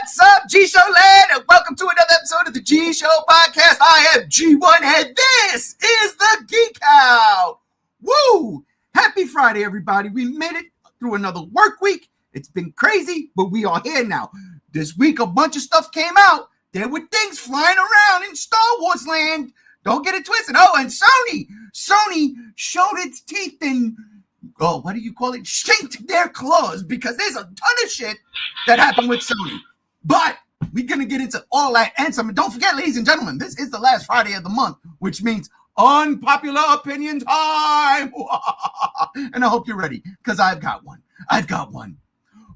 What's up, G Show Land, and welcome to another episode of the G Show Podcast. I am G1, and this is the Geek How. Woo! Happy Friday, everybody. We made it through another work week. It's been crazy, but we are here now. This week, a bunch of stuff came out. There were things flying around in Star Wars land. Don't get it twisted. Oh, and Sony showed its teeth and, what do you call it? Shanked their claws, because there's a ton of shit that happened with Sony. But we're going to get into all that and some. Don't forget, ladies and gentlemen, this is the last Friday of the month, which means unpopular opinion time. And I hope you're ready, because I've got one.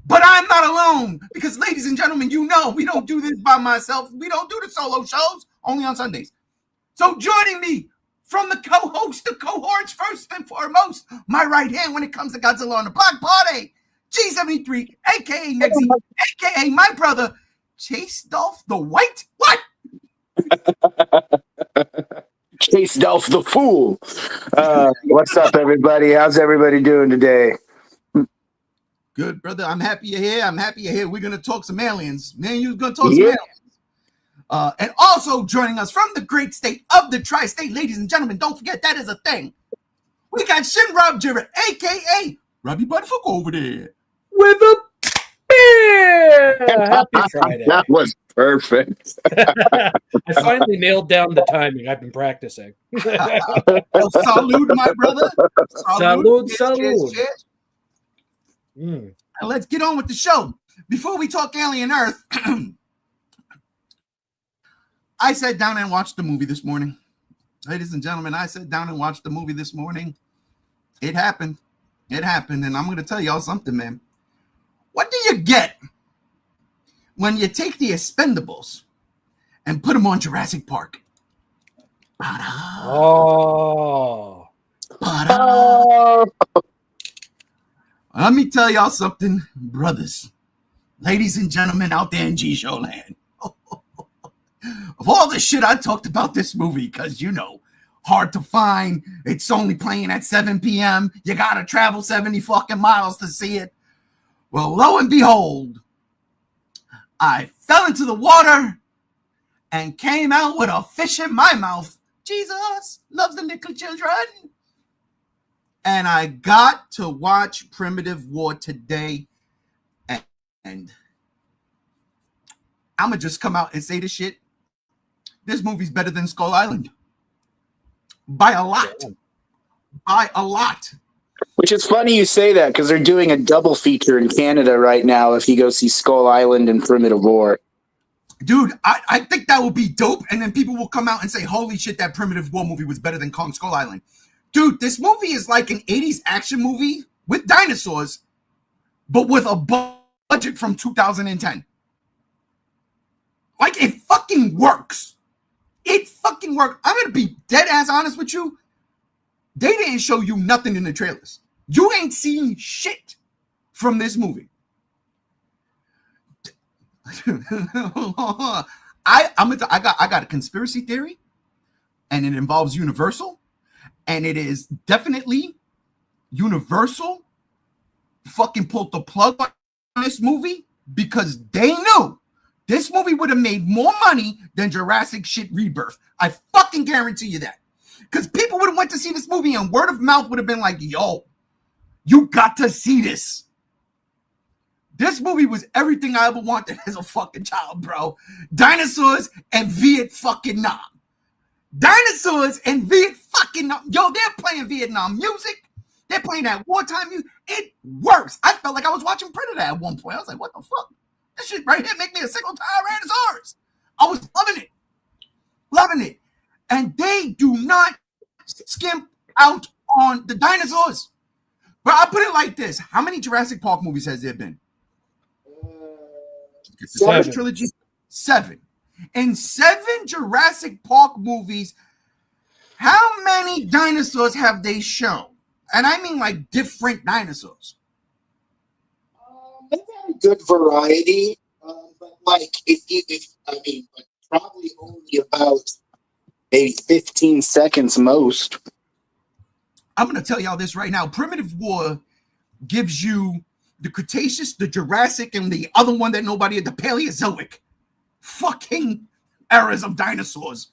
But I'm not alone, because, ladies and gentlemen, you know we don't do this by myself. We don't do the solo shows, only on Sundays. So joining me from the co-host to cohorts, first and foremost, my right hand when it comes to Godzilla on the Block Party, G73, a.k.a. Nexy, a.k.a. my brother, Chase Dolph the White. What? Chase Dolph the Fool. What's up, everybody? How's everybody doing today? Good, brother. I'm happy you're here. We're going to talk some aliens. Man, you're going to talk some aliens. And also joining us from the great state of the tri-state, ladies and gentlemen, don't forget that is a thing. We got Shin Rob Jarrett, a.k.a. Robbie Butterfuck over there. With a beer! Happy Friday. That was perfect. I finally nailed down the timing. I've been practicing. Salute, my brother. Salute. Cheers. And let's get on with the show. Before we talk Alien Earth, I sat down and watched the movie this morning. Ladies and gentlemen, I sat down and watched the movie this morning. It happened. And I'm going to tell y'all something, man. What do you get when you take the Expendables and put them on Jurassic Park? Oh. Let me tell y'all something, brothers, ladies and gentlemen out there in G Show land. Of all the shit I talked about this movie, because, you know, hard to find. It's only playing at 7 p.m. You got to travel 70 fucking miles to see it. Well, lo and behold, I fell into the water and came out with a fish in my mouth. Jesus loves the little children. And I got to watch Primitive War today. And I'm going to just come out and say this shit. This movie's better than Skull Island. By a lot. Which is funny you say that, because they're doing a double feature in Canada right now if you go see Skull Island and Primitive War. Dude, I think that would be dope, and then people will come out and say, holy shit, that Primitive War movie was better than Kong Skull Island. Dude, this movie is like an 80s action movie with dinosaurs, but with a budget from 2010. Like, it fucking works. It fucking worked. I'm going to be dead ass honest with you. They didn't show you nothing in the trailers. You ain't seen shit from this movie. I got a conspiracy theory, and it involves Universal, and it is definitely Universal fucking pulled the plug on this movie because they knew this movie would have made more money than Jurassic shit Rebirth. I fucking guarantee you that. Because people would have went to see this movie and word of mouth would have been like, yo, you got to see this. This movie was everything I ever wanted as a fucking child, bro. Dinosaurs and Viet fucking Nam. Dinosaurs and Viet fucking Nam. Yo, they're playing Vietnam music. They're playing that wartime music. It works. I felt like I was watching Predator at one point. I was like, what the fuck? This shit right here make me a single Tyrannosaurus. I was loving it. And they do not skimp out on the dinosaurs. But I'll put it like this. How many Jurassic Park movies has there been? The first trilogy? 7. In 7 Jurassic Park movies, how many dinosaurs have they shown? And I mean like different dinosaurs. They've had a good variety, but like probably only about maybe 15 seconds most. I'm going to tell y'all this right now. Primitive War gives you the Cretaceous, the Jurassic, and the other one that nobody had, the Paleozoic fucking eras of dinosaurs.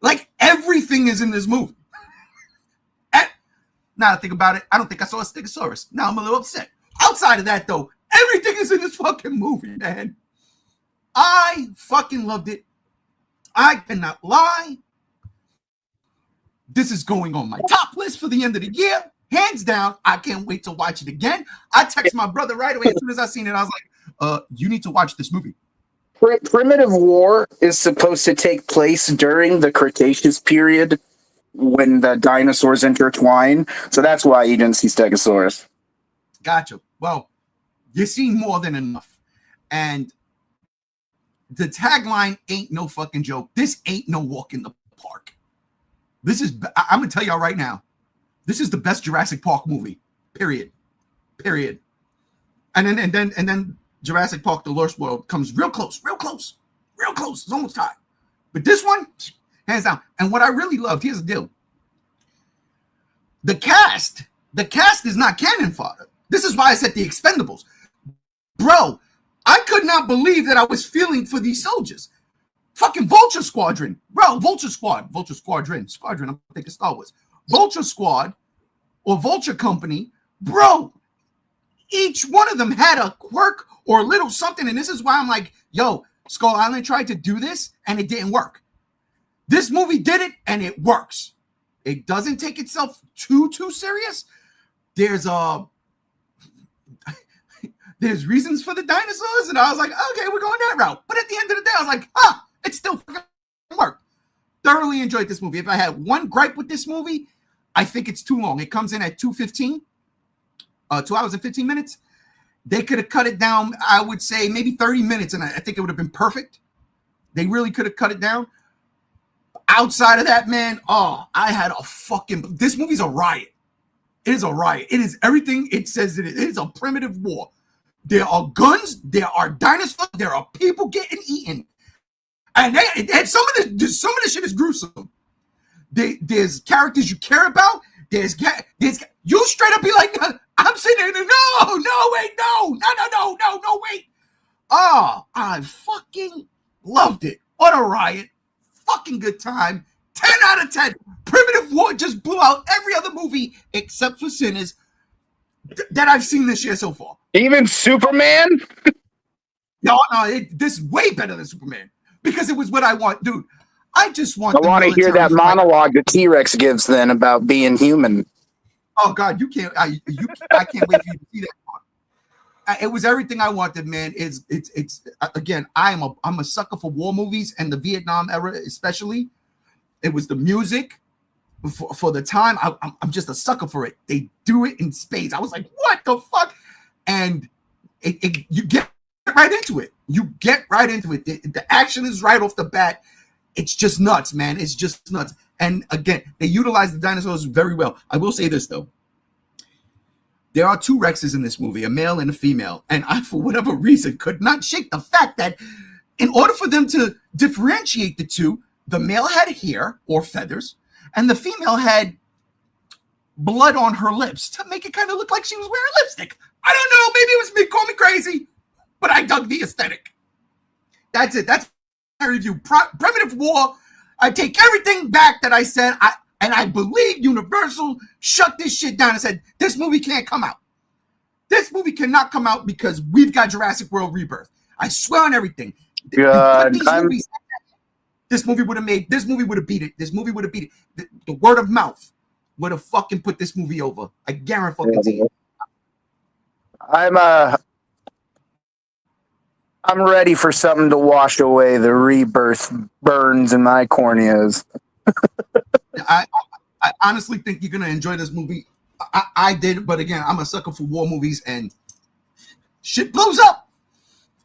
Like, everything is in this movie. Now I think about it, I don't think I saw a Stegosaurus. Now I'm a little upset. Outside of that, though, everything is in this fucking movie, man. I fucking loved it. I cannot lie. This is going on my top list for the end of the year. Hands down, I can't wait to watch it again. I text my brother right away as soon as I seen it. I was like, you need to watch this movie. Primitive War is supposed to take place during the Cretaceous period when the dinosaurs intertwine. So that's why you didn't see Stegosaurus. Gotcha. Well, you've seen more than enough. And the tagline ain't no fucking joke. This ain't no walk in the park. This is, I'm going to tell y'all right now, this is the best Jurassic Park movie. Period. And then Jurassic Park: The Lost World comes real close. It's almost tied. But this one, hands down. And what I really loved, here's the deal. The cast is not cannon fodder. This is why I said The Expendables. Bro, I could not believe that I was feeling for these soldiers. Fucking Vulture Squadron. Bro, Vulture Squadron, I'm thinking Star Wars. Vulture Squad or Vulture Company. Bro, each one of them had a quirk or a little something. And this is why I'm like, yo, Skull Island tried to do this and it didn't work. This movie did it and it works. It doesn't take itself too serious. There's reasons for the dinosaurs, and I was like, okay, we're going that route. But at the end of the day, I was like, it still fucking worked. Thoroughly enjoyed this movie. If I had one gripe with this movie, I think it's too long. It comes in at 2:15, 2 hours and 15 minutes. They could have cut it down, I would say maybe 30 minutes, and I think it would have been perfect. They really could have cut it down. Outside of that, man, I had a fucking, this movie's a riot. It is a riot. It is everything it says it is. It is a primitive war. There are guns, there are dinosaurs, there are people getting eaten. And some of the shit is gruesome. There's characters you care about. There's you straight up be like, I'm sitting there, no, wait. I fucking loved it. What a riot. Fucking good time. 10 out of 10. Primitive War just blew out every other movie except for Sinners that I've seen this year so far. Even Superman? No, this is way better than Superman because it was what I want, dude. I just want. I want to hear that monologue the T-Rex gives then about being human. Oh God, you can't. I can't wait for you to see that part. It was everything I wanted, man. It's again. I'm a sucker for war movies and the Vietnam era, especially. It was the music for the time. I'm just a sucker for it. They do it in spades. I was like, what the fuck? And you get right into it. You get right into it. The action is right off the bat. It's just nuts, man. It's just nuts. And again, they utilize the dinosaurs very well. I will say this though. There are two Rexes in this movie, a male and a female. And I, for whatever reason, could not shake the fact that in order for them to differentiate the two, the male had hair or feathers, and the female had blood on her lips to make it kind of look like she was wearing lipstick. I don't know. Maybe it was me. Call me crazy. But I dug the aesthetic. That's it. That's my review. Primitive War. I take everything back that I said. I believe Universal shut this shit down and said, this movie can't come out. This movie cannot come out because we've got Jurassic World Rebirth. I swear on everything. God, this movie would have beat it. This movie would have beat it. The word of mouth would have fucking put this movie over. I guarantee you. I'm ready for something to wash away the rebirth burns in my corneas. I honestly think you're gonna enjoy this movie. I did, but again, I'm a sucker for war movies, and shit blows up.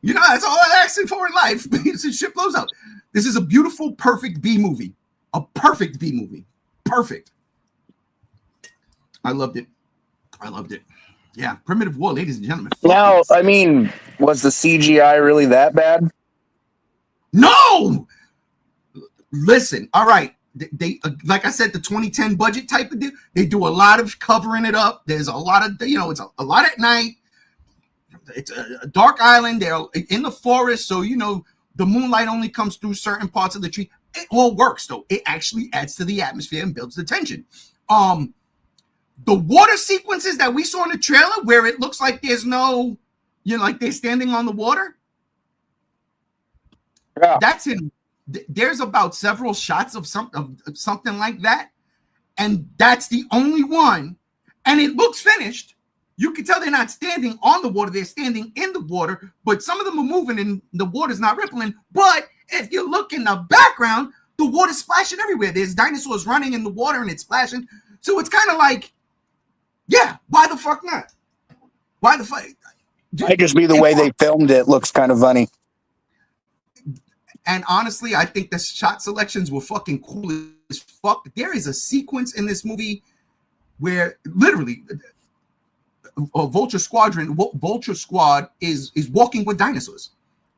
You know, that's all I'm asking for in life. Shit blows up. This is a beautiful, perfect B movie. A perfect B movie. Perfect. I loved it. Yeah, Primitive War, ladies and gentlemen. Now, I mean, was the CGI really that bad? No! Listen, all right. They like I said, the 2010 budget type of deal. They do a lot of covering it up. There's a lot of, it's a lot at night. it's a dark island. They're in the forest, so you know the moonlight only comes through certain parts of the tree. It all works though. It actually adds to the atmosphere and builds the tension. The water sequences that we saw in the trailer, where it looks like there's no, you know, like they're standing on the water. Yeah. That's in. There's about several shots of something like that, and that's the only one. And it looks finished. You can tell they're not standing on the water; they're standing in the water. But some of them are moving, and the water's not rippling. But if you look in the background, the water's splashing everywhere. There's dinosaurs running in the water, and it's splashing. So it's kind of like, yeah, why the fuck not? Why the fuck? Might just be the way they filmed it. Looks kind of funny. And honestly, I think the shot selections were fucking cool as fuck. There is a sequence in this movie where literally a Vulture Squad is walking with dinosaurs,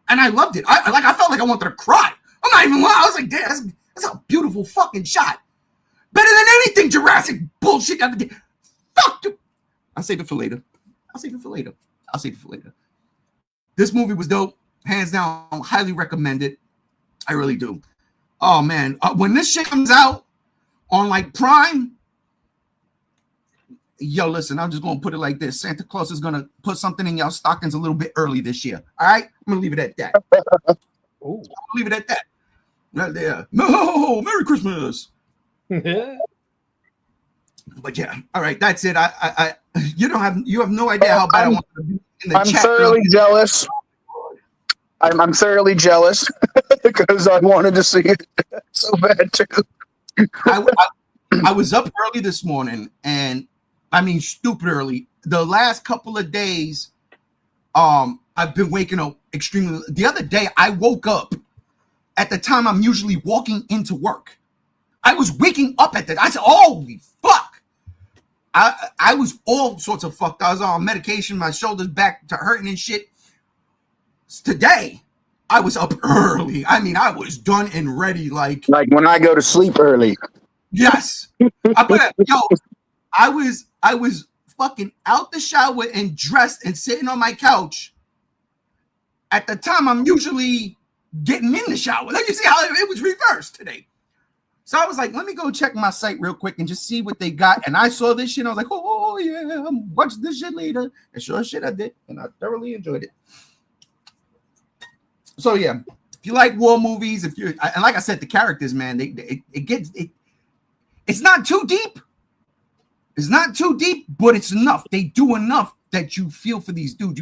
and I loved it. I felt like I wanted to cry. I'm not even lying. I was like, damn, that's a beautiful fucking shot. Better than anything Jurassic bullshit. Fuck you. I'll save it for later. This movie was dope. Hands down, highly recommend it. I really do. Oh, man. When this shit comes out on, like, Prime, yo, listen, I'm just going to put it like this. Santa Claus is going to put something in y'all stockings a little bit early this year. All right? I'm going to leave it at that. Ooh. Leave it at that. Right there. No, Merry Christmas. But yeah, all right, that's it. You have no idea how bad I want to be in the I'm chat. thoroughly jealous. I'm thoroughly jealous because I wanted to see it so bad too. I was up early this morning, and I mean stupid early. The last couple of days, I've been waking up extremely. The other day, I woke up at the time I'm usually walking into work. I was waking up at that. I said, "Holy fuck!" I was all sorts of fucked. I was on medication. My shoulders back to hurting and shit. Today, I was up early. I mean, I was done and ready. Like when I go to sleep early. Yes. I was fucking out the shower and dressed and sitting on my couch. At the time, I'm usually getting in the shower. Like, you see how it was reversed today. So I was like, let me go check my site real quick and just see what they got. And I saw this shit. And I was like, oh yeah, I'm watching this shit later. And sure shit I did. And I thoroughly enjoyed it. So yeah, if you like war movies, and like I said, the characters, man, it's not too deep. It's not too deep, but it's enough. They do enough that you feel for these dudes.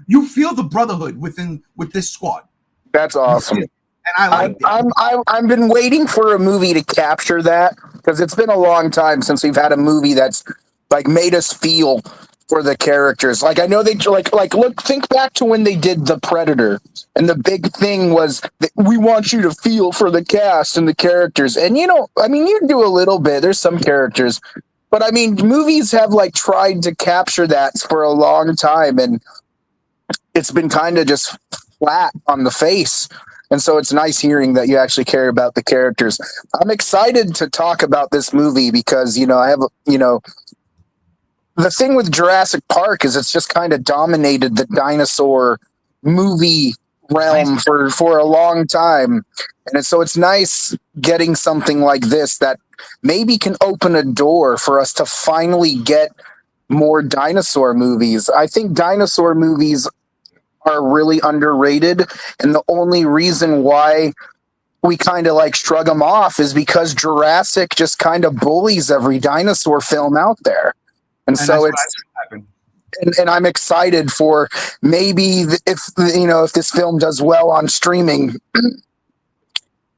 You feel the brotherhood with this squad. That's awesome. And I like it. I've been waiting for a movie to capture that because it's been a long time since we've had a movie that's like made us feel for the characters. Like I know they think back to when they did The Predator, and the big thing was that we want you to feel for the cast and the characters. And I mean, you do a little bit. There's some characters, but I mean, movies have like tried to capture that for a long time, and it's been kind of just flat on the face. And so it's nice hearing that you actually care about the characters. I'm excited to talk about this movie because, I have, the thing with Jurassic Park is it's just kind of dominated the dinosaur movie realm for a long time. And so it's nice getting something like this that maybe can open a door for us to finally get more dinosaur movies. I think dinosaur movies are really underrated, and the only reason why we kind of like shrug them off is because Jurassic just kind of bullies every dinosaur film out there, and so and I'm excited for maybe if this film does well on streaming,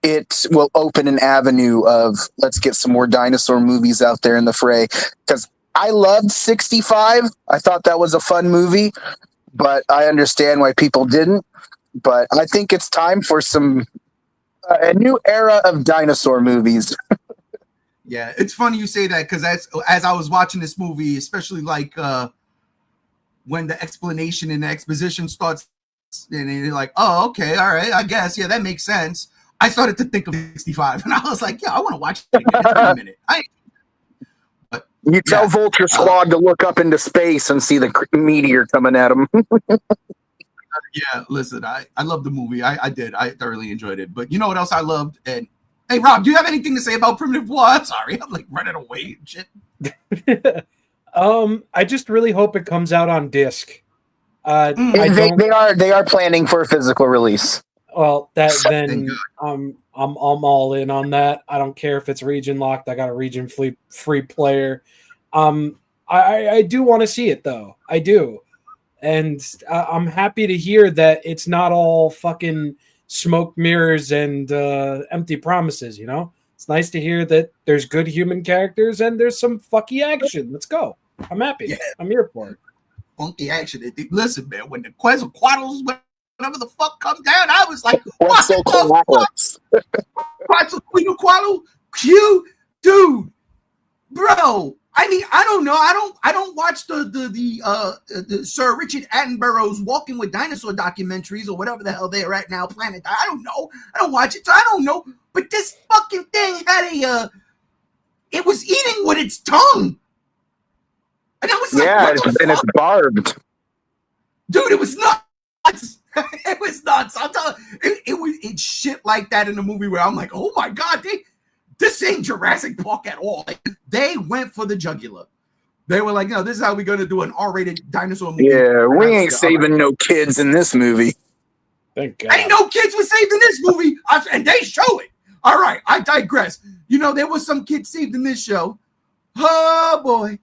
it will open an avenue of let's get some more dinosaur movies out there in the fray, because I loved 65. I thought that was a fun movie. But I understand why people didn't. But I think it's time for a new era of dinosaur movies. Yeah, it's funny you say that because as I was watching this movie, especially like when the explanation and the exposition starts, and you're like, oh, okay, all right, I guess, yeah, that makes sense. I started to think of 65, and I was like, yeah, I want to watch it again. Wait a minute. You tell Vulture Squad to look up into space and see the meteor coming at them. Yeah, listen, I love the movie. I did. I thoroughly enjoyed it. But you know what else I loved? And hey, Rob, do you have anything to say about Primitive War? I'm sorry, I'm like running away and shit. I just really hope it comes out on disc. They are planning for a physical release. Well, then I'm all in on that. I don't care if it's region locked. I got a region free player. I do want to see it though. I do, and I'm happy to hear that it's not all fucking smoke mirrors and empty promises. You know, it's nice to hear that there's good human characters and there's some fucky action. Let's go. I'm happy. Yeah. I'm here for it. Funky action. Listen, man, when the Quetzalcoatlus, whatever the fuck comes down, I was like, what the fuck? Quetzalcoatl, Q, dude, bro. I mean, I don't know. I don't watch the Sir Richard Attenborough's Walking with Dinosaur documentaries or whatever the hell they're at now, Planet. I don't know. I don't watch it, so I don't know. But this fucking thing had it was eating with its tongue. And I was like, and it's barbed. Dude, it was nuts. It was nuts. I'm telling you, it's shit like that in the movie where I'm like, oh my God, this ain't Jurassic Park at all. Like, they went for the jugular. They were like, no, this is how we're going to do an R-rated dinosaur movie. Yeah, we ain't saving no kids in this movie. Thank God. Ain't no kids were saved in this movie. And they show it. All right, I digress. You know, there was some kids saved in this show. Oh, boy.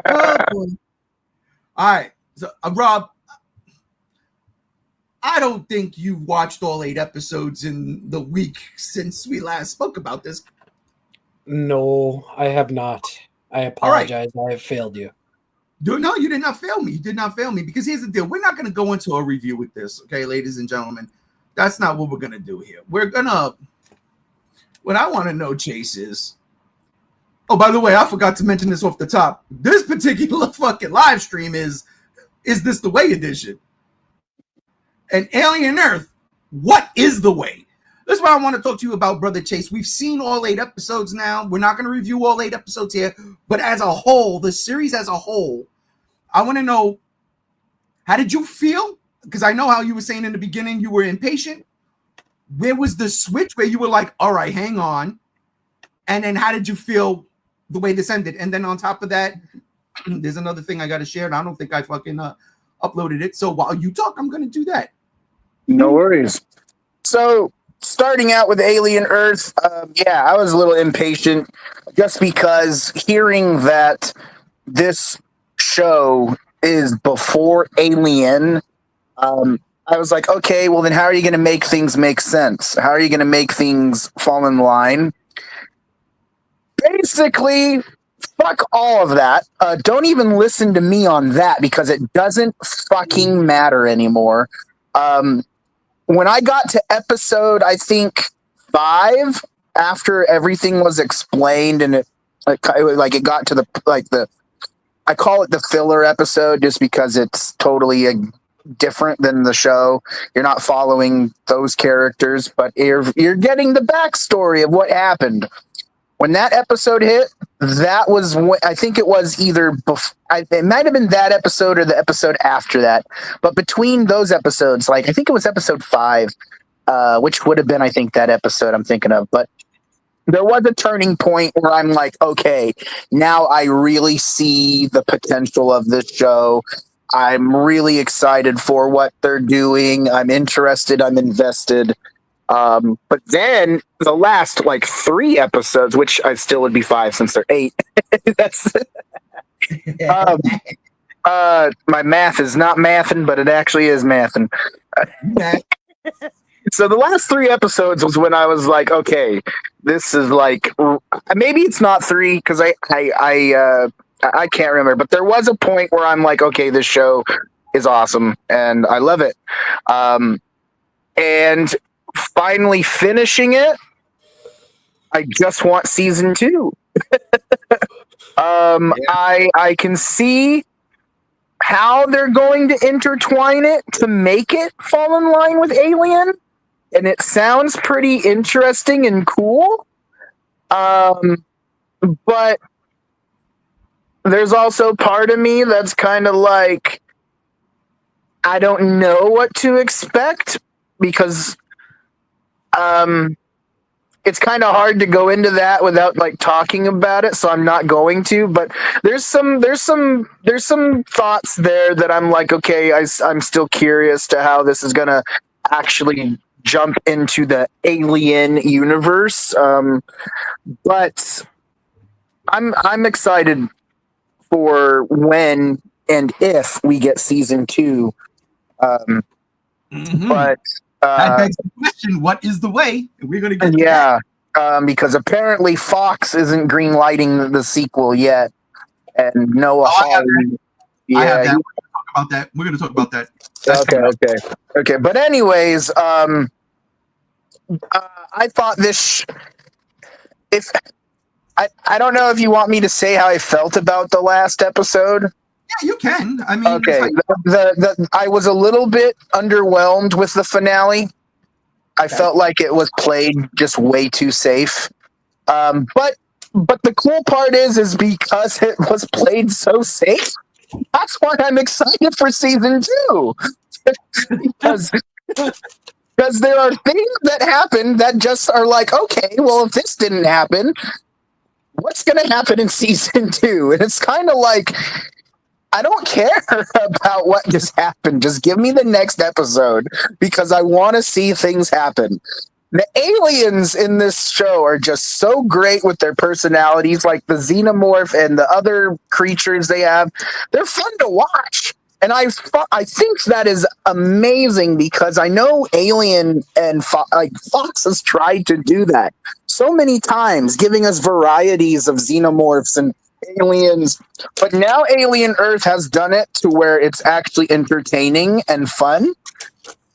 Oh, boy. All right. So, Rob, I don't think you've watched all 8 episodes in the week since we last spoke about this. No, I have not. I apologize. Right. I have failed you. No, you did not fail me. You did not fail me, because here's the deal. We're not going to go into a review with this, okay, ladies and gentlemen. That's not what we're going to do here. What I want to know, Chase, is, oh, by the way, I forgot to mention this off the top. This particular fucking live stream is This the Way edition. And Alien Earth, what is the way? That's why I want to talk to you about, Brother Chase. We've seen all 8 episodes now. We're not going to review all 8 episodes here. But as a whole, the series as a whole, I want to know, how did you feel? Because I know how you were saying in the beginning you were impatient. Where was the switch where you were like, all right, hang on? And then how did you feel the way this ended? And then on top of that, there's another thing I got to share, and I don't think I fucking uploaded it. So while you talk, I'm going to do that. No worries. So starting out with Alien Earth, I was a little impatient just because hearing that this show is before Alien, I was like, okay, well then how are you going to make things make sense? How are you going to make things fall in line? Basically, fuck all of that. Don't even listen to me on that, because it doesn't fucking matter anymore. When I got to episode, I think 5, after everything was explained, and it got to the I call it the filler episode just because it's totally different than the show. You're not following those characters, but you're getting the backstory of what happened. When that episode hit, that was I think it was either it might have been that episode or the episode after that. But between those episodes, I think it was episode 5, which would have been, I think, that episode I'm thinking of. But there was a turning point where I'm like, okay, now I really see the potential of this show. I'm really excited for what they're doing. I'm interested. I'm invested. But then the last 3 episodes, which I still would be 5 since they're 8. That's my math is not mathing, but it actually is mathing. So the last 3 episodes was when I was like, okay, this is maybe it's not 3 because I can't remember, but there was a point where I'm like, okay, this show is awesome and I love it. And finally finishing it, I just want season 2. I can see how they're going to intertwine it to make it fall in line with Alien, and it sounds pretty interesting and cool. But there's also part of me that's kind of like, I don't know what to expect because it's kind of hard to go into that without like talking about it, so I'm not going to. But there's some thoughts there that I'm like, okay, I'm still curious to how this is gonna actually jump into the alien universe. But I'm excited for when and if we get season 2. But that begs the question: what is the way? We're going to get to yeah, because apparently Fox isn't greenlighting the sequel yet, and Noah Hawley. I have that. We're going to talk about that. Okay. But anyways, I thought this. If I don't know if you want me to say how I felt about the last episode. Yeah, you can. I mean, okay. I was a little bit underwhelmed with the finale. I felt like it was played just way too safe. But the cool part is because it was played so safe, that's why I'm excited for season 2. because there are things that happen that just are like, okay, well, if this didn't happen, what's going to happen in season 2? And it's kind of like, I don't care about what just happened. Just give me the next episode because I want to see things happen. The aliens in this show are just so great with their personalities, like the xenomorph and the other creatures they have. They're fun to watch. And I think that is amazing because I know Alien and Fox has tried to do that so many times, giving us varieties of xenomorphs and aliens, but now Alien Earth has done it to where it's actually entertaining and fun.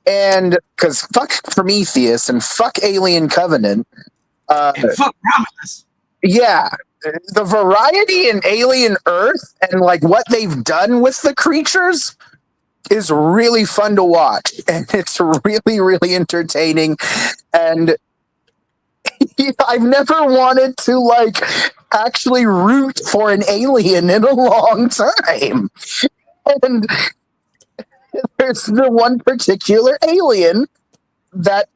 And because fuck Prometheus and fuck Alien Covenant, and fuck Romulus. Yeah, the variety in Alien Earth and like what they've done with the creatures is really fun to watch, and it's really, really entertaining. And I've never wanted to like actually root for an alien in a long time. And there's the one particular alien that,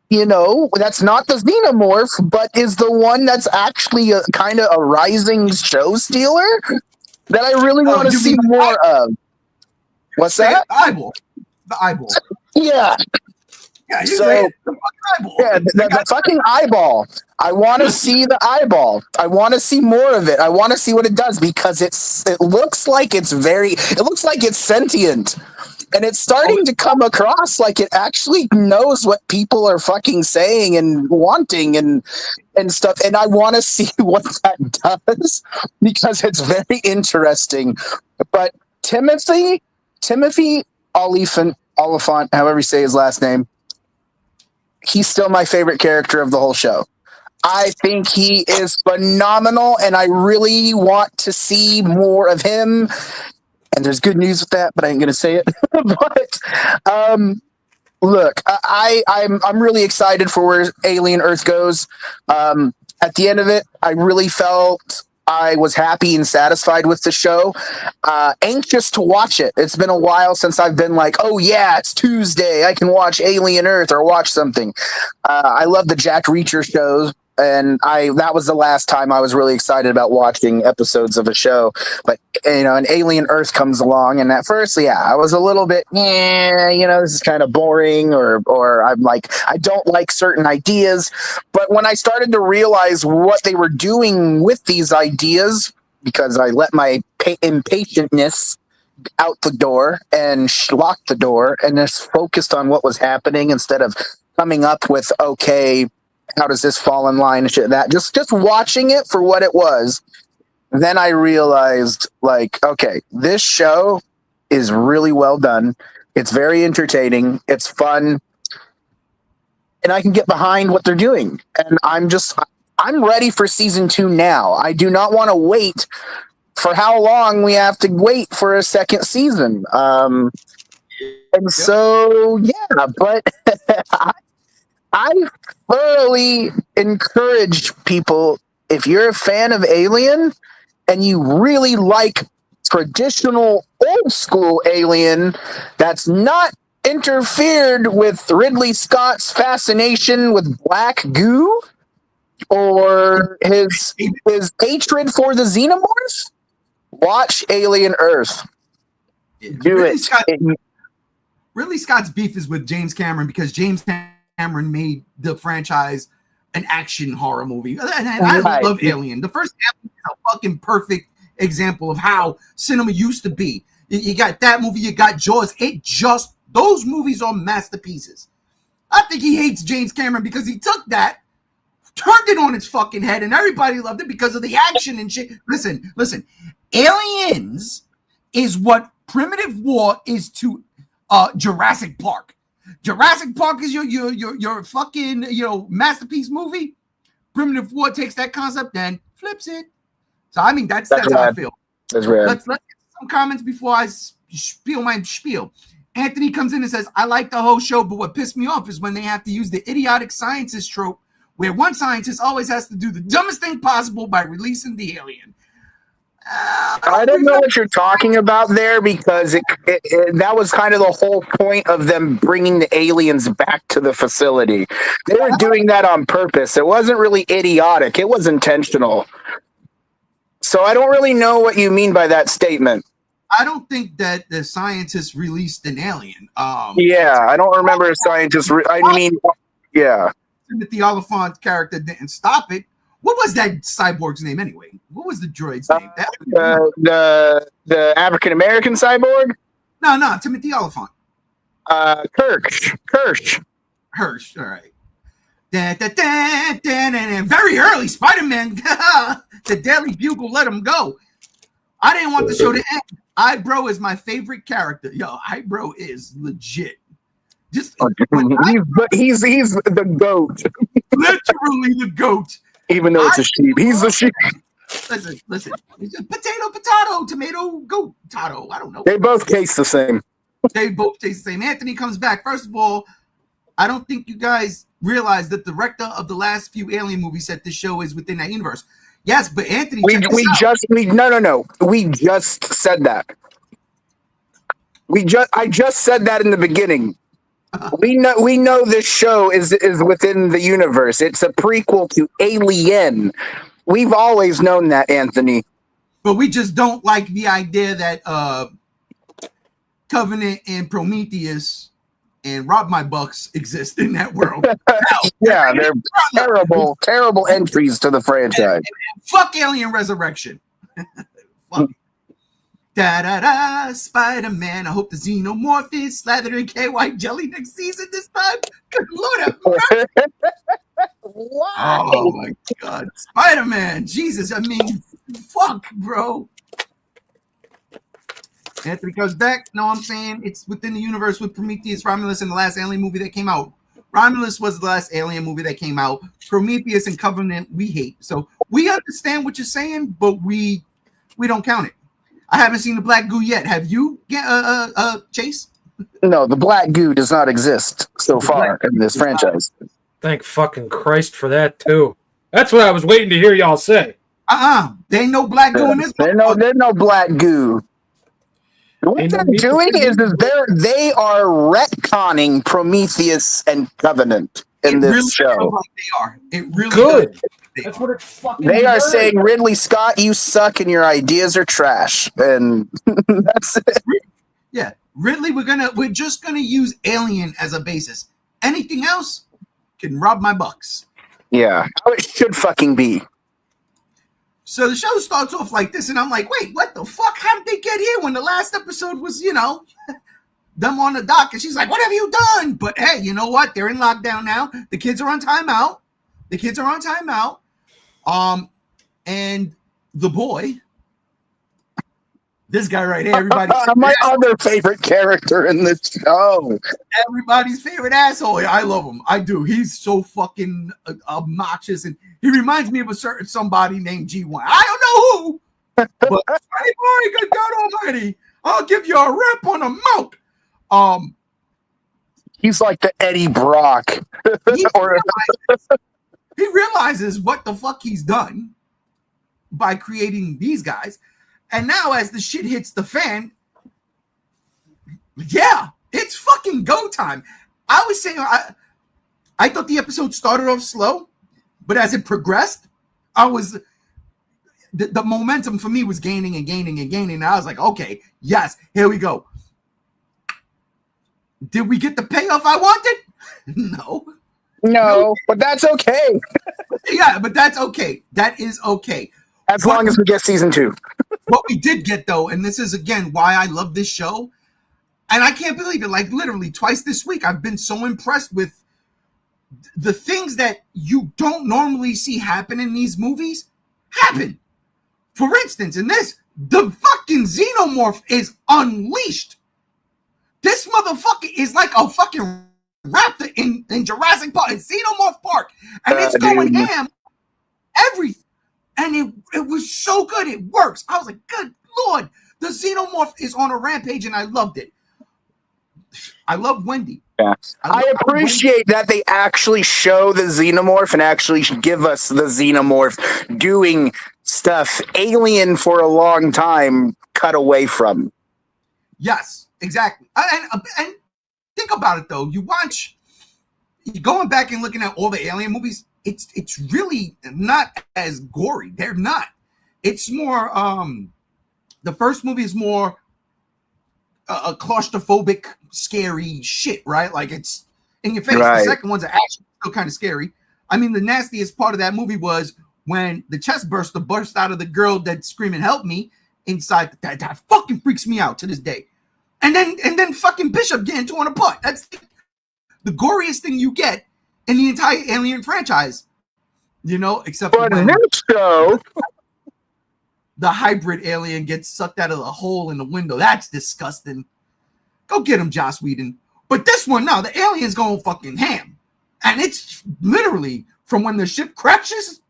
that's not the xenomorph, but is the one that's actually a kind of a rising show stealer that I really want to see more of. What's that? The eyeball. Yeah. Yeah, the fucking eyeball. I want to see the eyeball. I want to see more of it. I want to see what it does because it looks like it's sentient. And it's starting to come across like it actually knows what people are fucking saying and wanting and stuff. And I want to see what that does because it's very interesting. But Timothy Oliphant, however you say his last name, he's still my favorite character of the whole show. I think he is phenomenal, and I really want to see more of him. And there's good news with that, but I ain't gonna say it. But look, I'm really excited for where Alien Earth goes. At the end of it, I really felt I was happy and satisfied with the show. Anxious to watch it. It's been a while since I've been like, oh yeah, it's Tuesday, I can watch Alien Earth or watch something. I love the Jack Reacher shows, and that was the last time I was really excited about watching episodes of a show. But an Alien Earth comes along, and at first, I was a little bit, this is kind of boring, or I'm like, I don't like certain ideas. But when I started to realize what they were doing with these ideas, because I let my impatientness out the door and locked the door and just focused on what was happening instead of coming up with, okay, how does this fall in line and shit, that just watching it for what it was. Then I realized, like, okay, this show is really well done. It's very entertaining. It's fun. And I can get behind what they're doing. And I'm ready for season 2 now. I do not want to wait for how long we have to wait for a second season. So, yeah, but I thoroughly encourage people, if you're a fan of Alien and you really like traditional old school Alien that's not interfered with Ridley Scott's fascination with black goo or his hatred for the xenomorphs, watch Alien Earth. Do Ridley Scott's beef is with James Cameron because James Cameron made the franchise an action horror movie. And I love Alien. The first Alien is a fucking perfect example of how cinema used to be. You got that movie, you got Jaws. Those movies are masterpieces. I think he hates James Cameron because he took that, turned it on its fucking head, and everybody loved it because of the action and shit. Listen. Aliens is what Primitive War is to Jurassic Park. Jurassic Park is your fucking masterpiece movie. Primitive War takes that concept and flips it. So I mean that's how I feel. That's rare. Let's get some comments before I spiel my spiel. Anthony comes in and says, I like the whole show, but what pissed me off is when they have to use the idiotic scientist trope where one scientist always has to do the dumbest thing possible by releasing the alien. I don't know what you're talking about there because that was kind of the whole point of them bringing the aliens back to the facility. They were doing that on purpose. It wasn't really idiotic. It was intentional. So I don't really know what you mean by that statement. I don't think that the scientists released an alien. Yeah, I don't remember a scientist. Yeah. Timothy Oliphant's character didn't stop it. What was that cyborg's name anyway? What was the droid's name? The African American cyborg? No, Timothy Oliphant. Hirsch. All right. Very early, Spider-Man. The Daily Bugle let him go. I didn't want the show to end. Eyebrow is my favorite character. Yo, Eyebrow is legit. He's the goat. Literally the goat. Even though it's a sheep. He's the sheep. Listen. Potato, tomato, goat, tato. I don't know. They both taste the same. Anthony comes back. First of all, I don't think you guys realize that the director of the last few Alien movies said this show is within that universe. Yes, but Anthony, We just said that. I just said that in the beginning. We know this show is within the universe. It's a prequel to Alien. We've always known that, Anthony. But we just don't like the idea that Covenant and Prometheus and Rob My Bucks exist in that world. Yeah, they're terrible entries to the franchise. Fuck Alien Resurrection. Fuck. Spider-Man. I hope the xenomorph is slathered in KY jelly next season this time. Good Lord have mercy. Wow. Oh my God. Spider-Man. Jesus. I mean, fuck, bro. Anthony comes back. No, I'm saying it's within the universe with Prometheus, Romulus, and the last Alien movie that came out. Romulus was the last Alien movie that came out. Prometheus and Covenant we hate. So we understand what you're saying, but we don't count it. I haven't seen the black goo yet. Have you, Chase? No, the black goo does not exist so far in this franchise. Thank fucking Christ for that too. They what I was waiting to hear y'all say. There ain't no black goo in this. There's no black goo. What they're doing is they are retconning Prometheus and Covenant in this really show. Like they are. It really good. Does. That's what it fucking. They are saying, Ridley Scott, you suck and your ideas are trash, and that's it. Yeah, Ridley, we're just gonna use Alien as a basis. Anything else can rob my bucks. Yeah, how it should fucking be. So the show starts off like this, and I'm like, wait, what the fuck? How did they get here when the last episode was, them on the dock? And she's like, what have you done? But hey, you know what? They're in lockdown now. The kids are on timeout. And the boy, this guy right here, everybody. My other favorite character in this show. Everybody's favorite asshole. I love him. I do. He's so fucking obnoxious, and he reminds me of a certain somebody named G1. I don't know who, but hey boy, good God Almighty, I'll give you a rap on the mouth. He's like the Eddie Brock. He realizes what the fuck he's done, by creating these guys. And now as the shit hits the fan, yeah, it's fucking go time. I was saying, I thought the episode started off slow, but as it progressed, the momentum for me was gaining and gaining and gaining. And I was like, okay, yes, here we go. Did we get the payoff I wanted? No, but that's okay. Yeah, but that's okay. That is okay. As long as we get season 2. What we did get, though, and this is, again, why I love this show, and I can't believe it, like, literally twice this week, I've been so impressed with the things that you don't normally see happen in these movies happen. For instance, in this, the fucking xenomorph is unleashed. This motherfucker is like a fucking raptor in Jurassic Park, in Xenomorph Park, and it's going ham. Everything. And it was so good. It works. I was like, good Lord. The Xenomorph is on a rampage, and I loved it. I love Wendy. Yeah. I appreciate that they actually show the Xenomorph and actually give us the Xenomorph doing stuff Alien for a long time cut away from. Yes, exactly. And think about it, though. You going back and looking at all the Alien movies, it's really not as gory. They're not. It's more, the first movie is more a claustrophobic, scary shit, right? Like, it's in your face. Right. The second one's actually still kind of scary. I mean, the nastiest part of that movie was when the chest burst out of the girl that's screaming, "Help me!" inside. That fucking freaks me out to this day. And then fucking Bishop getting torn apart. That's the goriest thing you get in the entire Alien franchise. Except for when the hybrid alien gets sucked out of the hole in the window. That's disgusting. Go get him, Joss Whedon. But this one, no, the alien's going fucking ham. And it's literally from when the ship crashes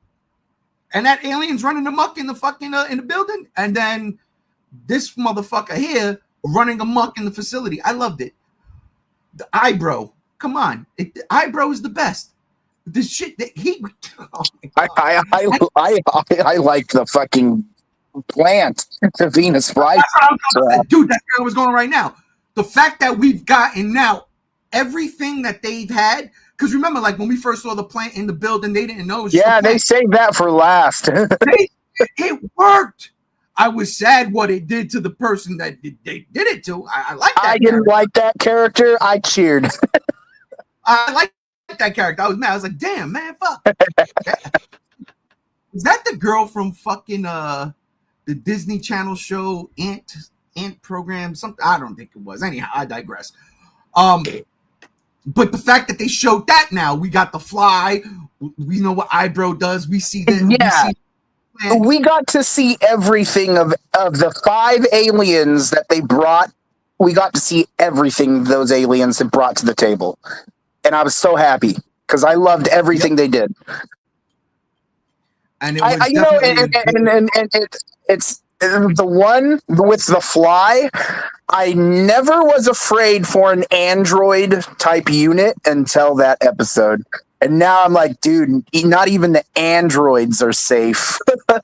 and that alien's running amok in the fucking in the building, and then this motherfucker here running amok in the facility. I loved it. The eyebrow. Come on. The eyebrow is the best. The shit that he... Oh I like the fucking plant, the Venus flytrap. Dude, that's where I was going right now. The fact that we've gotten now everything that they've had, because remember, like when we first saw the plant in the building, they didn't know. Yeah, they saved that for last. It worked. I was sad what it did to the person that they did it to. I like that. I didn't like that character. I cheered. I like that character. I was mad. I was like, damn, man, fuck. Is that the girl from fucking the Disney Channel show Ant program? Something, I don't think it was. Anyhow, I digress. But the fact that they showed that now, we got the fly. We know what eyebrow does. We see that. Yeah. We got to see everything of the 5 aliens that they brought. We got to see everything those aliens had brought to the table. And I was so happy because I loved everything they did. And it was it's the one with the fly. I never was afraid for an android type unit until that episode. And now I'm like, dude, not even the androids are safe. Yeah,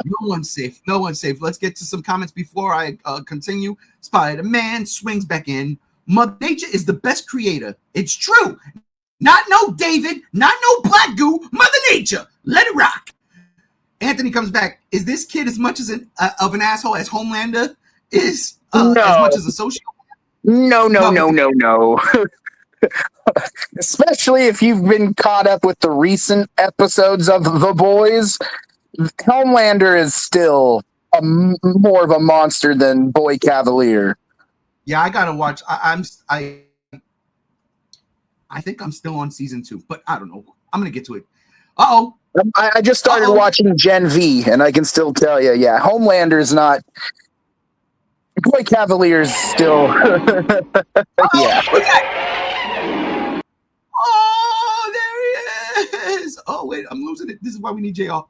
no one's safe. No one's safe. Let's get to some comments before I continue. Spider-Man swings back in. Mother Nature is the best creator. It's true. Not no David, not no Black Goo. Mother Nature. Let it rock. Anthony comes back. Is this kid as much as an asshole as Homelander is? No. As much as a social? No. Especially if you've been caught up with the recent episodes of The Boys, Homelander is still more of a monster than Boy Cavalier. Yeah, I gotta watch. I think I'm still on season 2, but I don't know. I'm gonna get to it. Uh-oh. I just started watching Gen V, and I can still tell you, yeah, Homelander's not. Boy Cavalier's still. Yeah. Oh, there he is. Oh, wait, I'm losing it. This is why we need JR.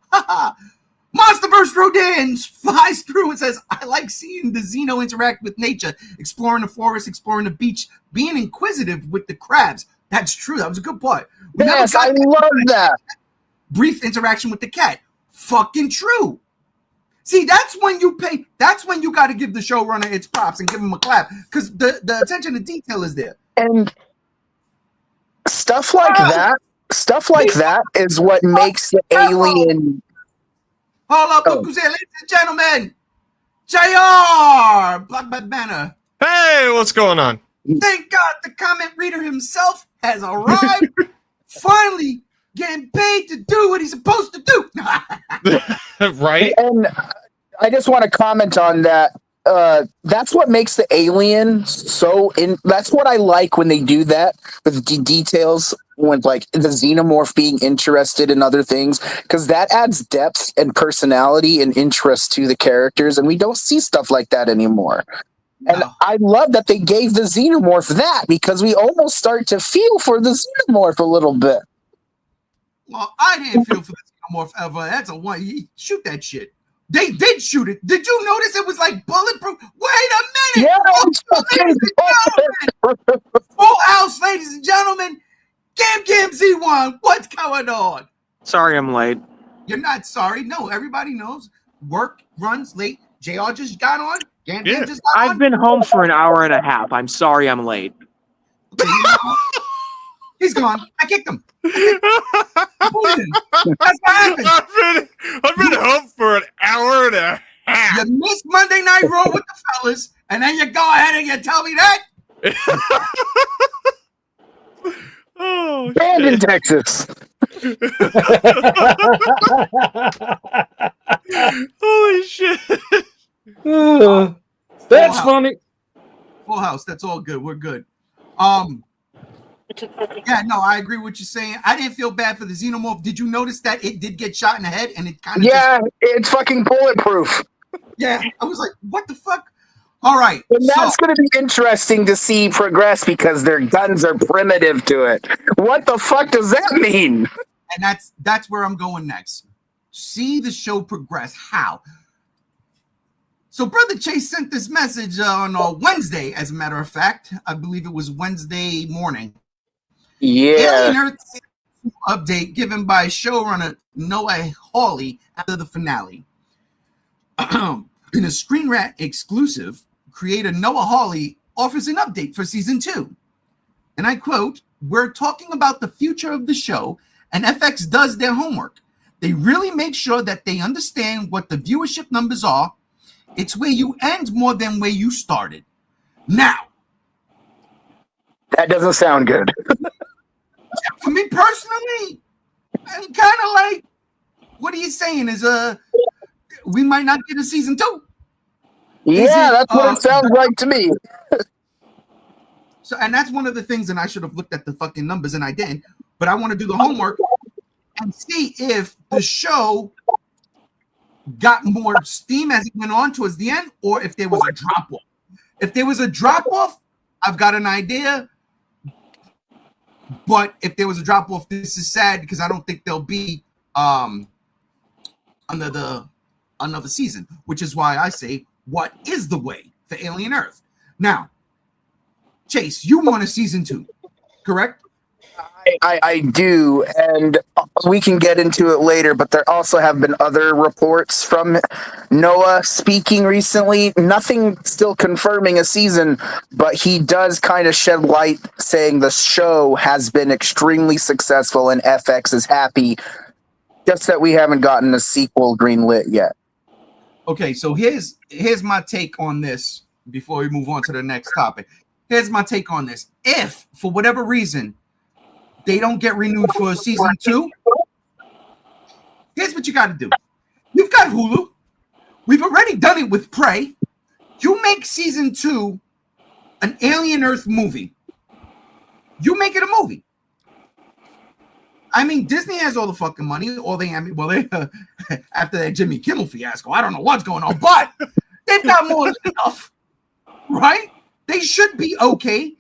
Monsterverse Rodan flies through and says, I like seeing the Xeno interact with nature, exploring the forest, exploring the beach, being inquisitive with the crabs. That's true. That was a good part. Yes, I love that. Brief interaction with the cat. Fucking true. See, that's when you pay. That's when you got to give the showrunner its props and give him a clap because the attention to detail is there. And stuff like that is what makes the Alien. Hold up, look who's here, ladies and gentlemen. JR, Blackbird Banner. Hey, what's going on? Thank God the comment reader himself has arrived. Finally getting paid to do what he's supposed to do. Right? And I just want to comment on that. That's what makes the Alien so that's what I like when they do that with details, when like the xenomorph being interested in other things, because that adds depth and personality and interest to the characters, and we don't see stuff like that anymore. And I love that they gave the xenomorph that, because we almost start to feel for the xenomorph a little bit. Well, I didn't feel for the xenomorph ever. That's a one. Shoot that shit. They did shoot it. Did you notice it was like bulletproof? Wait a minute. Full house, ladies and gentlemen. Gam Z1. What's going on? Sorry I'm late. You're not sorry. No, everybody knows. Work runs late. JR just got on. Gam just got on. I've been home for an hour and a half. I'm sorry I'm late. Okay, you know, he's gone. I kicked him. That's what happened. I've been home for an hour and a half. You missed Monday Night Raw with the fellas, and then you go ahead and you tell me that? Oh, Banned in Texas. holy shit. That's funny. Full house. That's all good. We're good. Yeah, no, I agree with what you're saying. I didn't feel bad for the xenomorph. Did you notice that it did get shot in the head and it kind of it's fucking bulletproof. Yeah, I was like, what the fuck? All right. And that's going to be interesting to see progress, because their guns are primitive to it. What the fuck does that mean? And that's where I'm going next. See the show progress. How? So Brother Chase sent this message on Wednesday, as a matter of fact. I believe it was Wednesday morning. Yeah. Alien Earth update given by showrunner Noah Hawley after the finale. In a Screen Rat exclusive, creator Noah Hawley offers an update for season 2. And I quote, "We're talking about the future of the show, and FX does their homework. They really make sure that they understand what the viewership numbers are. It's where you end more than where you started. Now." That doesn't sound good. For me personally, I'm kind of like, what are you saying? Is we might not get a season 2. Yeah, that's what it sounds like to me. So, and that's one of the things, and I should have looked at the fucking numbers, and I didn't. But I want to do the homework and see if the show got more steam as it went on towards the end, or if there was a drop off. If there was a drop off, I've got an idea. But if there was a drop off, this is sad, because I don't think there'll be another season, which is why I say, what is the way for Alien Earth? Now, Chase, you want a season 2, correct? I do, and we can get into it later, but there also have been other reports from Noah speaking recently. Nothing still confirming a season, but he does kind of shed light, saying the show has been extremely successful and FX is happy, just that we haven't gotten a sequel greenlit yet. Okay, so here's my take on this before we move on to the next topic. Here's my take on this. If, for whatever reason, they don't get renewed for season 2, here's what you got to do. You've got Hulu. We've already done it with Prey. You make season 2 an Alien Earth movie. You make it a movie. I mean, Disney has all the fucking money. They after that Jimmy Kimmel fiasco, I don't know what's going on, but they've got more than enough, right? They should be okay.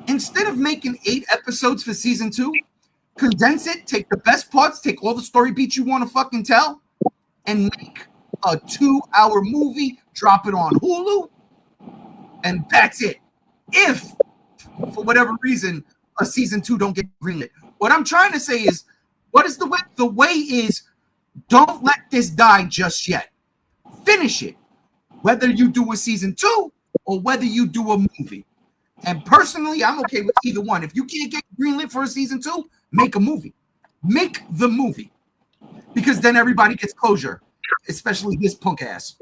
Instead of making 8 episodes for season 2, condense it, take the best parts, take all the story beats you want to fucking tell, and make a 2-hour movie, drop it on Hulu, and that's it. If, for whatever reason, a season 2 don't get greenlit. What I'm trying to say is, what is the way? The way is, don't let this die just yet. finish it, whether you do a season 2 or whether you do a movie. And personally, I'm okay with either one. If you can't get greenlit for a season 2, make a movie. Make the movie. Because then everybody gets closure, especially this punk ass.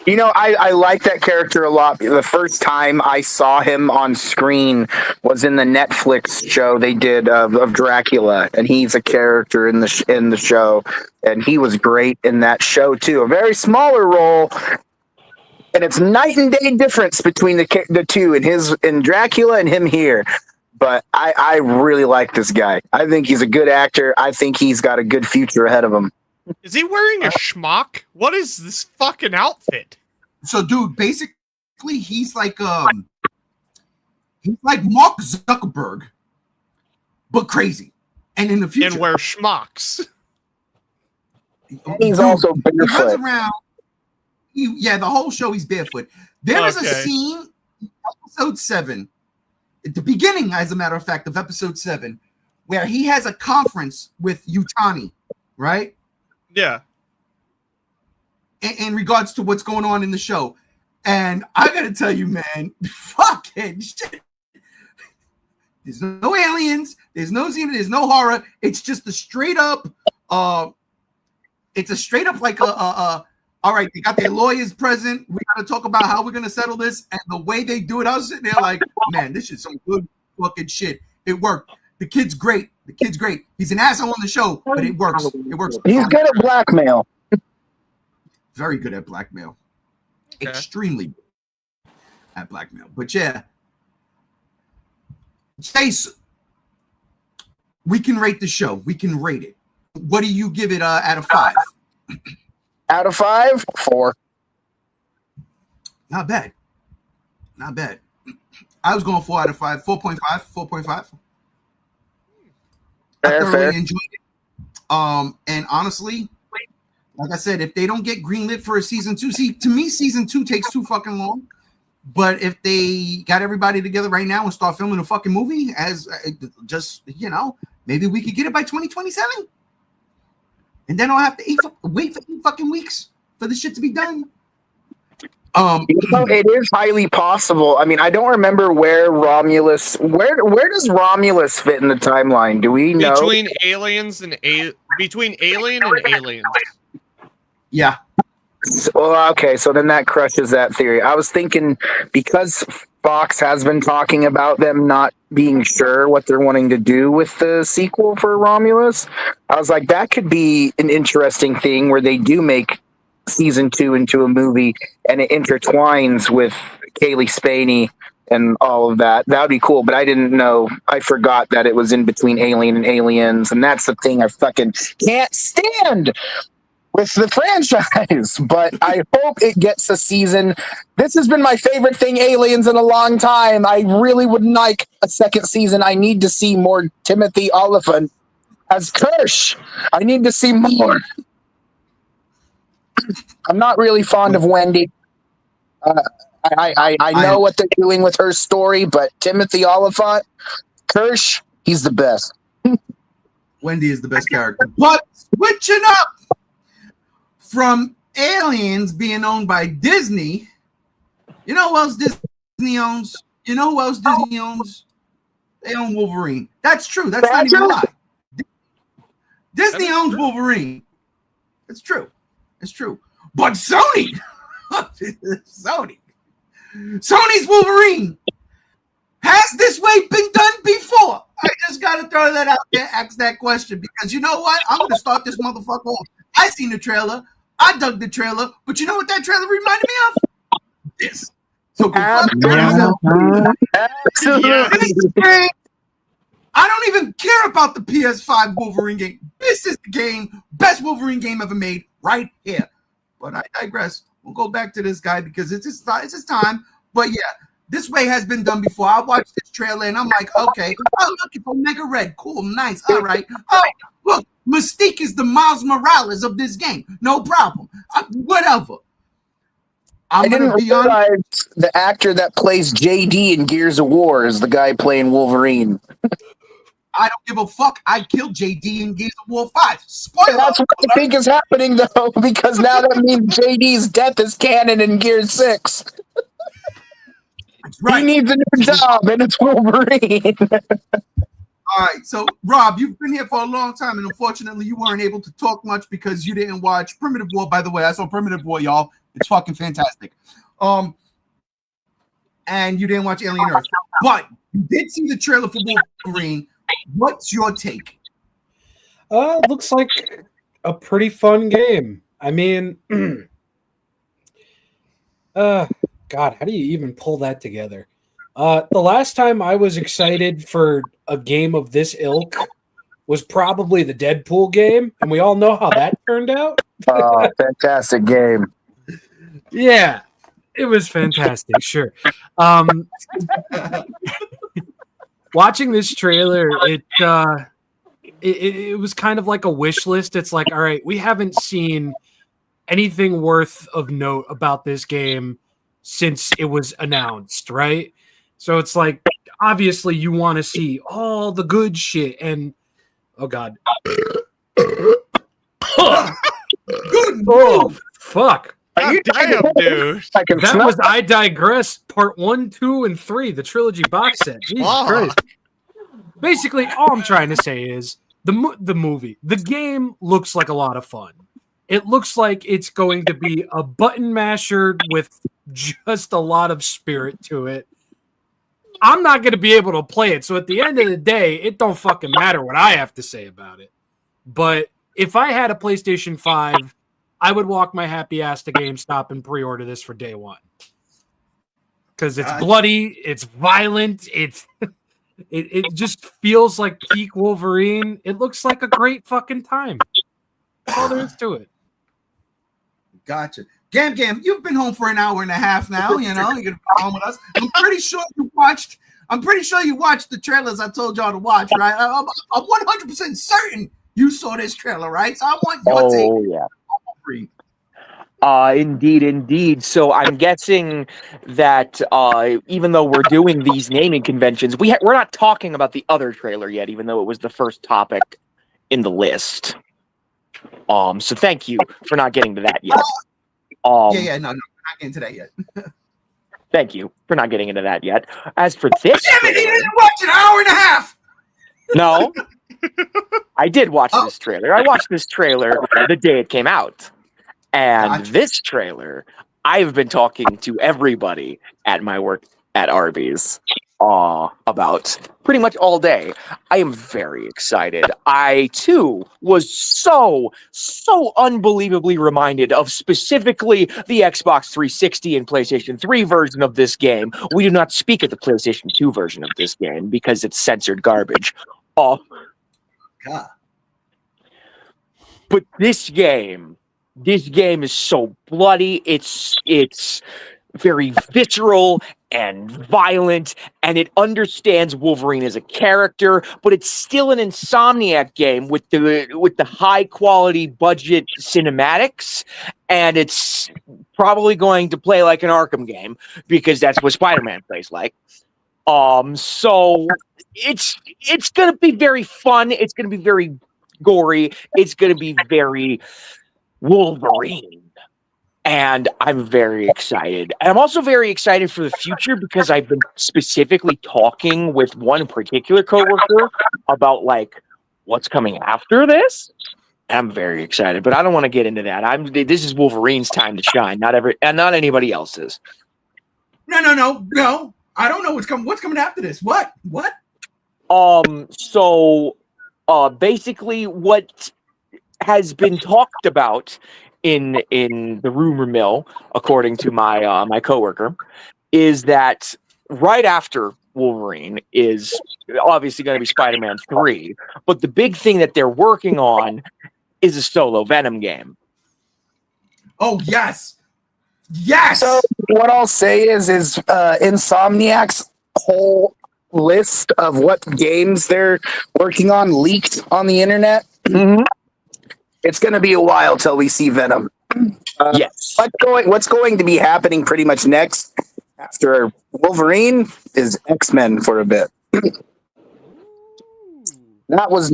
You know, I like that character a lot. The first time I saw him on screen was in the Netflix show they did of Dracula, and he's a character in the show, and he was great in that show too. A very smaller role, and it's night and day difference between the two, in Dracula and him here. But I really like this guy. I think he's a good actor. I think he's got a good future ahead of him. Is he wearing a schmuck? What is this fucking outfit? So, dude, basically, he's like Mark Zuckerberg, but crazy, and in the future, And wear schmucks. He's also he runs barefoot. around. The whole show he's barefoot. There is a scene in episode 7, at the beginning, as a matter of fact, of episode 7, where he has a conference with Utani, right? Yeah. In regards to what's going on in the show. And I gotta tell you, man, fucking shit. There's no aliens, there's no xeno, there's no horror. It's just a straight up it's a straight up like all right, they got their lawyers present. We gotta talk about how we're gonna settle this. And the way they do it, I was sitting there like, man, this is some good fucking shit. It worked. The kid's great. He's an asshole on the show, but it works. He's good at blackmail. Very good at blackmail. Okay. Extremely good at blackmail. But yeah. Chase, we can rate the show. We can rate it. What do you give it out of 5? Out of 5, 4. Not bad. I was going 4 out of 5. 4.5. I thoroughly enjoyed it. And honestly, like I said, if they don't get greenlit for a season 2, to me, season 2 takes too fucking long. But if they got everybody together right now and start filming a fucking movie, maybe we could get it by 2027. And then I'll have to wait for 8 fucking weeks for the shit to be done. It is highly possible. I mean, I don't remember where Romulus. Where does Romulus fit in the timeline? Do we know? Between Alien and Aliens. Yeah. Well, okay, so then that crushes that theory. I was thinking because Fox has been talking about them not being sure what they're wanting to do with the sequel for Romulus. I was like, that could be an interesting thing where they do make season 2 into a movie and it intertwines with Kaylee Spaney and all of that. That would be cool, but I didn't know. I forgot that it was in between Alien and Aliens, and that's the thing I fucking can't stand with the franchise. But I hope it gets a season. This has been my favorite thing, Aliens, in a long time. I really would like a second season. I need to see more Timothy Oliphant as Kirsch. I need to see more. I'm not really fond of Wendy. I know what they're doing with her story, but Timothy Oliphant, Kirsch, he's the best. Wendy is the best character. But switching up from Aliens being owned by Disney, you know who else Disney owns? They own Wolverine. That's true. That's not even a lie. Disney owns Wolverine. It's true. But Sony's Wolverine. Has this way been done before? I just got to throw that out there, ask that question, because you know what? I'm going to start this motherfucker off. I seen the trailer. I dug the trailer. But you know what that trailer reminded me of? This. So I don't even care about the PS5 Wolverine game. This is the game, best Wolverine game ever made right here. But I digress. We'll go back to this guy because it's his time. But yeah, this way has been done before. I watched this trailer and I'm like, okay, oh, look, it's Omega Red. Cool, nice. All right. Oh, look, Mystique is the Miles Morales of this game. No problem. Whatever. I didn't realize the actor that plays JD in Gears of War is the guy playing Wolverine. I don't give a fuck. I killed JD in Gears of War 5. Spoiler. That's what I think is happening, though, because now that means JD's death is canon in Gears 6. That's right. He needs a new job, and it's Wolverine. All right, so Rob, you've been here for a long time, and unfortunately, you weren't able to talk much because you didn't watch Primitive War. By the way, I saw Primitive War, y'all. It's fucking fantastic. And you didn't watch Alien Earth, but you did see the trailer for Wolverine. What's your take? Looks like a pretty fun game. I mean, God, how do you even pull that together? The last time I was excited for a game of this ilk was probably the Deadpool game, and we all know how that turned out. Fantastic game. Yeah, it was fantastic, sure. Watching this trailer, it was kind of like a wish list. It's like, all right, we haven't seen anything worth of note about this game since it was announced, right? So it's like, obviously, you want to see all the good shit. And, oh, God. Oh, fuck. God damn, dude. That was I Digress Part 1, 2, and 3, the trilogy box set. Jesus Christ. Basically, all I'm trying to say is the movie, the game looks like a lot of fun. It looks like it's going to be a button masher with just a lot of spirit to it. I'm not going to be able to play it. So at the end of the day, it don't fucking matter what I have to say about it. But if I had a PlayStation 5, I would walk my happy ass to GameStop and pre-order this for day one. Because it's bloody, it's violent, it just feels like peak Wolverine. It looks like a great fucking time. That's all there is to it. Gotcha. Gam, you've been home for an hour and a half now. You know, you're gonna be home with us. I'm pretty sure you watched the trailers I told y'all to watch, right? I'm 100% certain you saw this trailer, right? So I want your take. Oh yeah. Indeed. So I'm guessing that even though we're doing these naming conventions, we're not talking about the other trailer yet, even though it was the first topic in the list. So thank you for not getting to that yet. No, we're not getting to that yet. Thank you for not getting into that yet. As for this, damn it, he didn't watch an hour and a half. No, I did watch this trailer. I watched this trailer the day it came out. And this trailer, I've been talking to everybody at my work at Arby's about pretty much all day. I am very excited. I, too, was so unbelievably reminded of specifically the Xbox 360 and PlayStation 3 version of this game. We do not speak of the PlayStation 2 version of this game because it's censored garbage. God. But this game is so bloody. It's very visceral and violent, and it understands Wolverine as a character, but it's still an Insomniac game with the high quality budget cinematics, and it's probably going to play like an Arkham game because that's what Spider-Man plays like. So it's going to be very fun. It's going to be very gory. It's going to be very Wolverine. And I'm very excited. And I'm also very excited for the future because I've been specifically talking with one particular coworker about like what's coming after this. And I'm very excited, but I don't want to get into that. This is Wolverine's time to shine, not anybody else's. No. I don't know what's coming after this. What? So basically what has been talked about in the rumor mill, according to my my coworker, is that right after Wolverine is obviously going to be Spider-Man 3, but the big thing that they're working on is a solo Venom game. Oh yes. So what I'll say is Insomniac's whole list of what games they're working on leaked on the internet. Mm-hmm. It's going to be a while till we see Venom. Yes. What's going to be happening pretty much next after Wolverine is X-Men for a bit. That was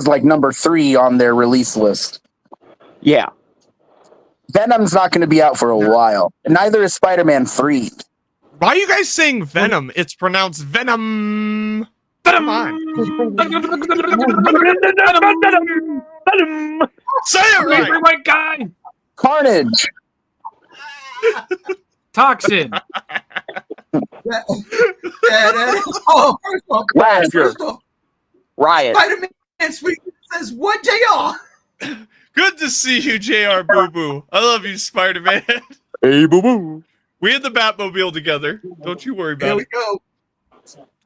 like number 3 on their release list. Yeah. Venom's not going to be out for a while. And neither is Spider-Man 3. Why are you guys saying Venom? It's pronounced Venom. Come on. Say it right. White guy. Carnage. Toxin. Lasher. Riot. Spider-Man Sweet says, what, JR? Good to see you, JR Boo Boo. I love you, Spider-Man. Hey, boo boo. We had the Batmobile together. Don't you worry Here about we it. go.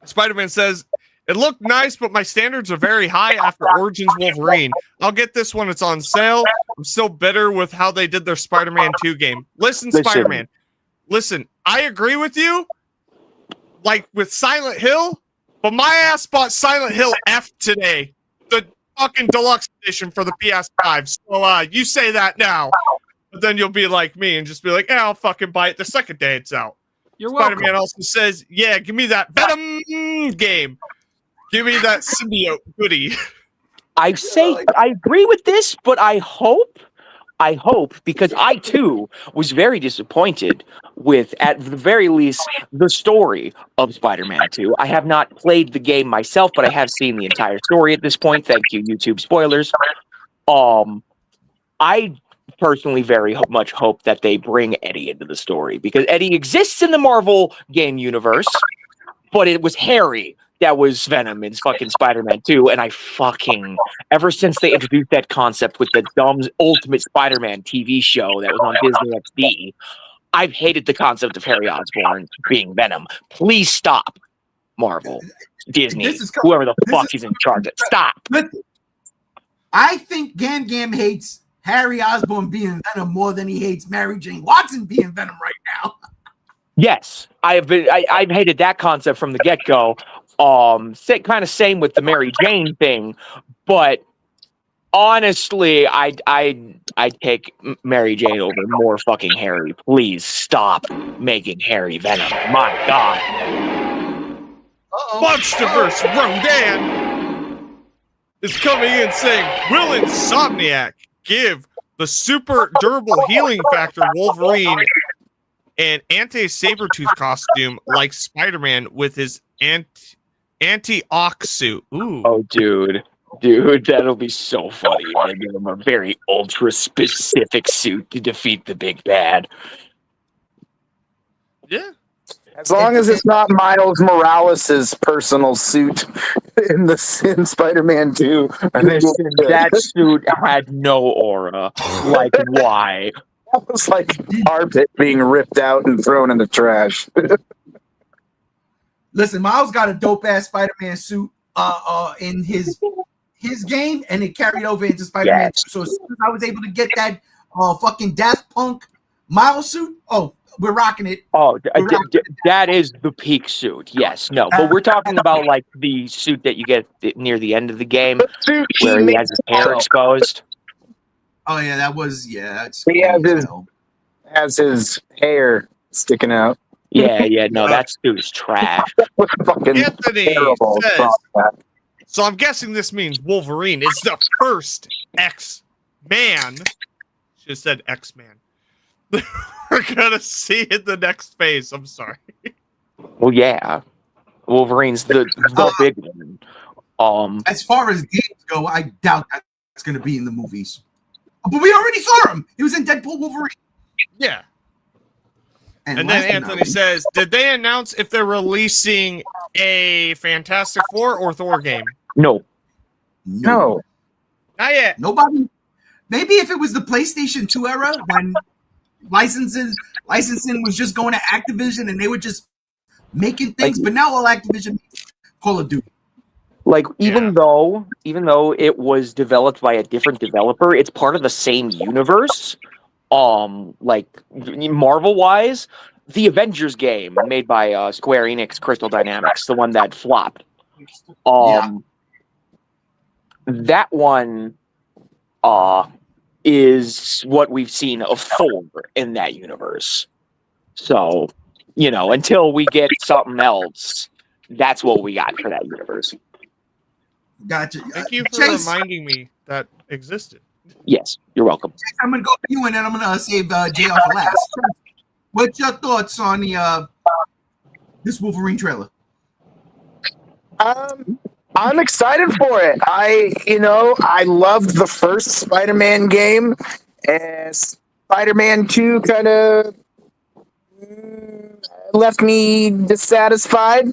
Spider-Man says, it looked nice, but my standards are very high after Origins Wolverine. I'll get this when it's on sale. I'm still bitter with how they did their Spider-Man 2 game. Listen, Spider-Man. Listen, I agree with you, like with Silent Hill, but my ass bought Silent Hill F today. The fucking deluxe edition for the PS5. So you say that now. But then you'll be like me and just be like, I'll fucking buy it the second day it's out. You're welcome. Spider-Man also says, yeah, give me that Venom game. Give me that symbiote goodie. I agree with this, but I hope, because I too was very disappointed with, at the very least, the story of Spider-Man 2. I have not played the game myself, but I have seen the entire story at this point. Thank you, YouTube spoilers. I personally very much hope that they bring Eddie into the story, because Eddie exists in the Marvel game universe, but it was Harry that was Venom in fucking Spider-Man 2, and I fucking, ever since they introduced that concept with the dumb Ultimate Spider-Man TV show that was on Disney XD, I've hated the concept of Harry Osborn being Venom. Please stop, Marvel, Disney, whoever the fuck is in charge of it. Stop. Listen, I think Gam Gam hates Harry Osborn being Venom more than he hates Mary Jane Watson being Venom right now. Yes, I've hated that concept from the get-go. Kind of same with the Mary Jane thing, but honestly, I take Mary Jane over more fucking Harry. Please stop making Harry Venom. My God. Monsterverse Rodan is coming in saying, will Insomniac give the super durable healing factor Wolverine an anti-Sabretooth costume like Spider-Man with his anti-Ock suit? Ooh. Oh, dude, that'll be so funny. They give him a very ultra-specific suit to defeat the big bad. Yeah. As long as it's not Miles Morales' personal suit in Spider-Man 2. Listen, that suit had no aura. Like, why? That was like armpit being ripped out and thrown in the trash. Listen, Miles got a dope-ass Spider-Man suit in his game, and it carried over into Spider-Man 2. So as soon as I was able to get that fucking Daft Punk Miles suit, we're rocking it. Oh, that is the peak suit. Yes, no, but we're talking about like the suit that you get near the end of the game, where he has his hair exposed. Oh yeah, that was It's he has his hair sticking out. Yeah, no, that suit is trash. Anthony says, so I'm guessing this means Wolverine is the first X-Man. Should have said X-Man. We're gonna see in the next phase. I'm sorry. Well, yeah, Wolverine's the big one. As far as games go, I doubt that's going to be in the movies. But we already saw him. He was in Deadpool Wolverine. Yeah. And then Anthony says, did they announce if they're releasing a Fantastic Four or Thor game? No. No. Not yet. Nobody. Maybe if it was the PlayStation 2 era when licensing was just going to Activision and they were just making things, but now all Activision makes Call of Duty. Like even though it was developed by a different developer, it's part of the same universe. Like Marvel wise, the Avengers game made by Square Enix Crystal Dynamics, the one that flopped. That one is what we've seen of Thor in that universe. So, until we get something else, that's what we got for that universe. Gotcha. Thank you for Chase, reminding me that existed. Yes, you're welcome. I'm gonna go for you, and then I'm gonna save Jay off for last. What's your thoughts on the this Wolverine trailer? I'm excited for it. I loved the first Spider-Man game, and Spider-Man 2 kind of left me dissatisfied.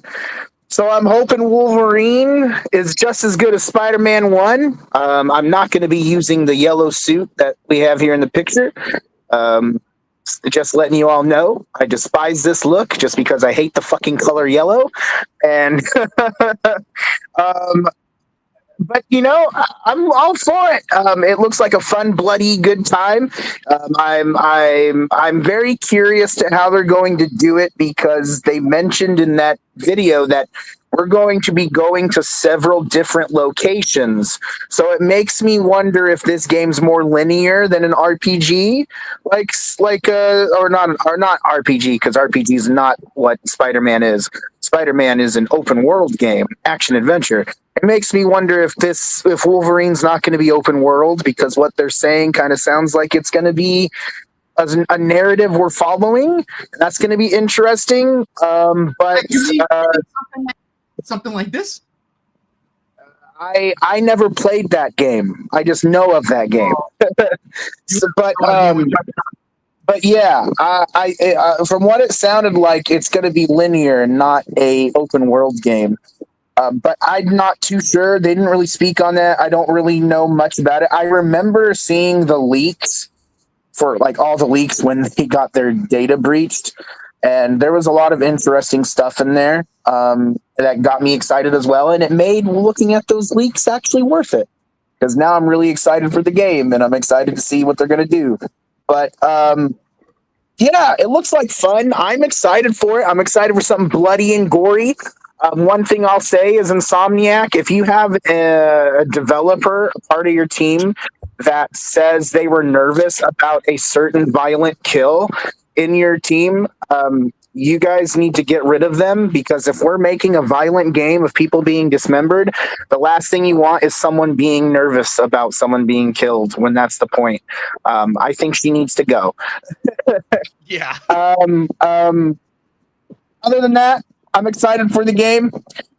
So I'm hoping Wolverine is just as good as Spider-Man 1. I'm not going to be using the yellow suit that we have here in the picture. Just letting you all know, I despise this look just because I hate the fucking color yellow. And but I'm all for it. It looks like a fun, bloody, good time. I'm very curious to how they're going to do it because they mentioned in that video that we're going to be going to several different locations. So it makes me wonder if this game's more linear than an RPG, or not RPG, because RPG is not what Spider-Man is. Spider-Man is an open world game, action adventure. It makes me wonder if Wolverine's not going to be open world, because what they're saying kind of sounds like it's going to be a narrative we're following. That's going to be interesting. But something like this. I never played that game. I just know of that game. But yeah, I from what it sounded like, it's going to be linear, not a open world game. But I'm not too sure. They didn't really speak on that. I don't really know much about it. I remember seeing the leaks for all the leaks when they got their data breached, and there was a lot of interesting stuff in there that got me excited as well. And it made looking at those leaks actually worth it, because now I'm really excited for the game and I'm excited to see what they're going to do. But yeah, it looks like fun. I'm excited for it. I'm excited for something bloody and gory. One thing I'll say is Insomniac, if you have a developer, a part of your team, that says they were nervous about a certain violent kill in your team, you guys need to get rid of them, because if we're making a violent game of people being dismembered, the last thing you want is someone being nervous about someone being killed when that's the point. I think she needs to go. Yeah. Other than that, I'm excited for the game.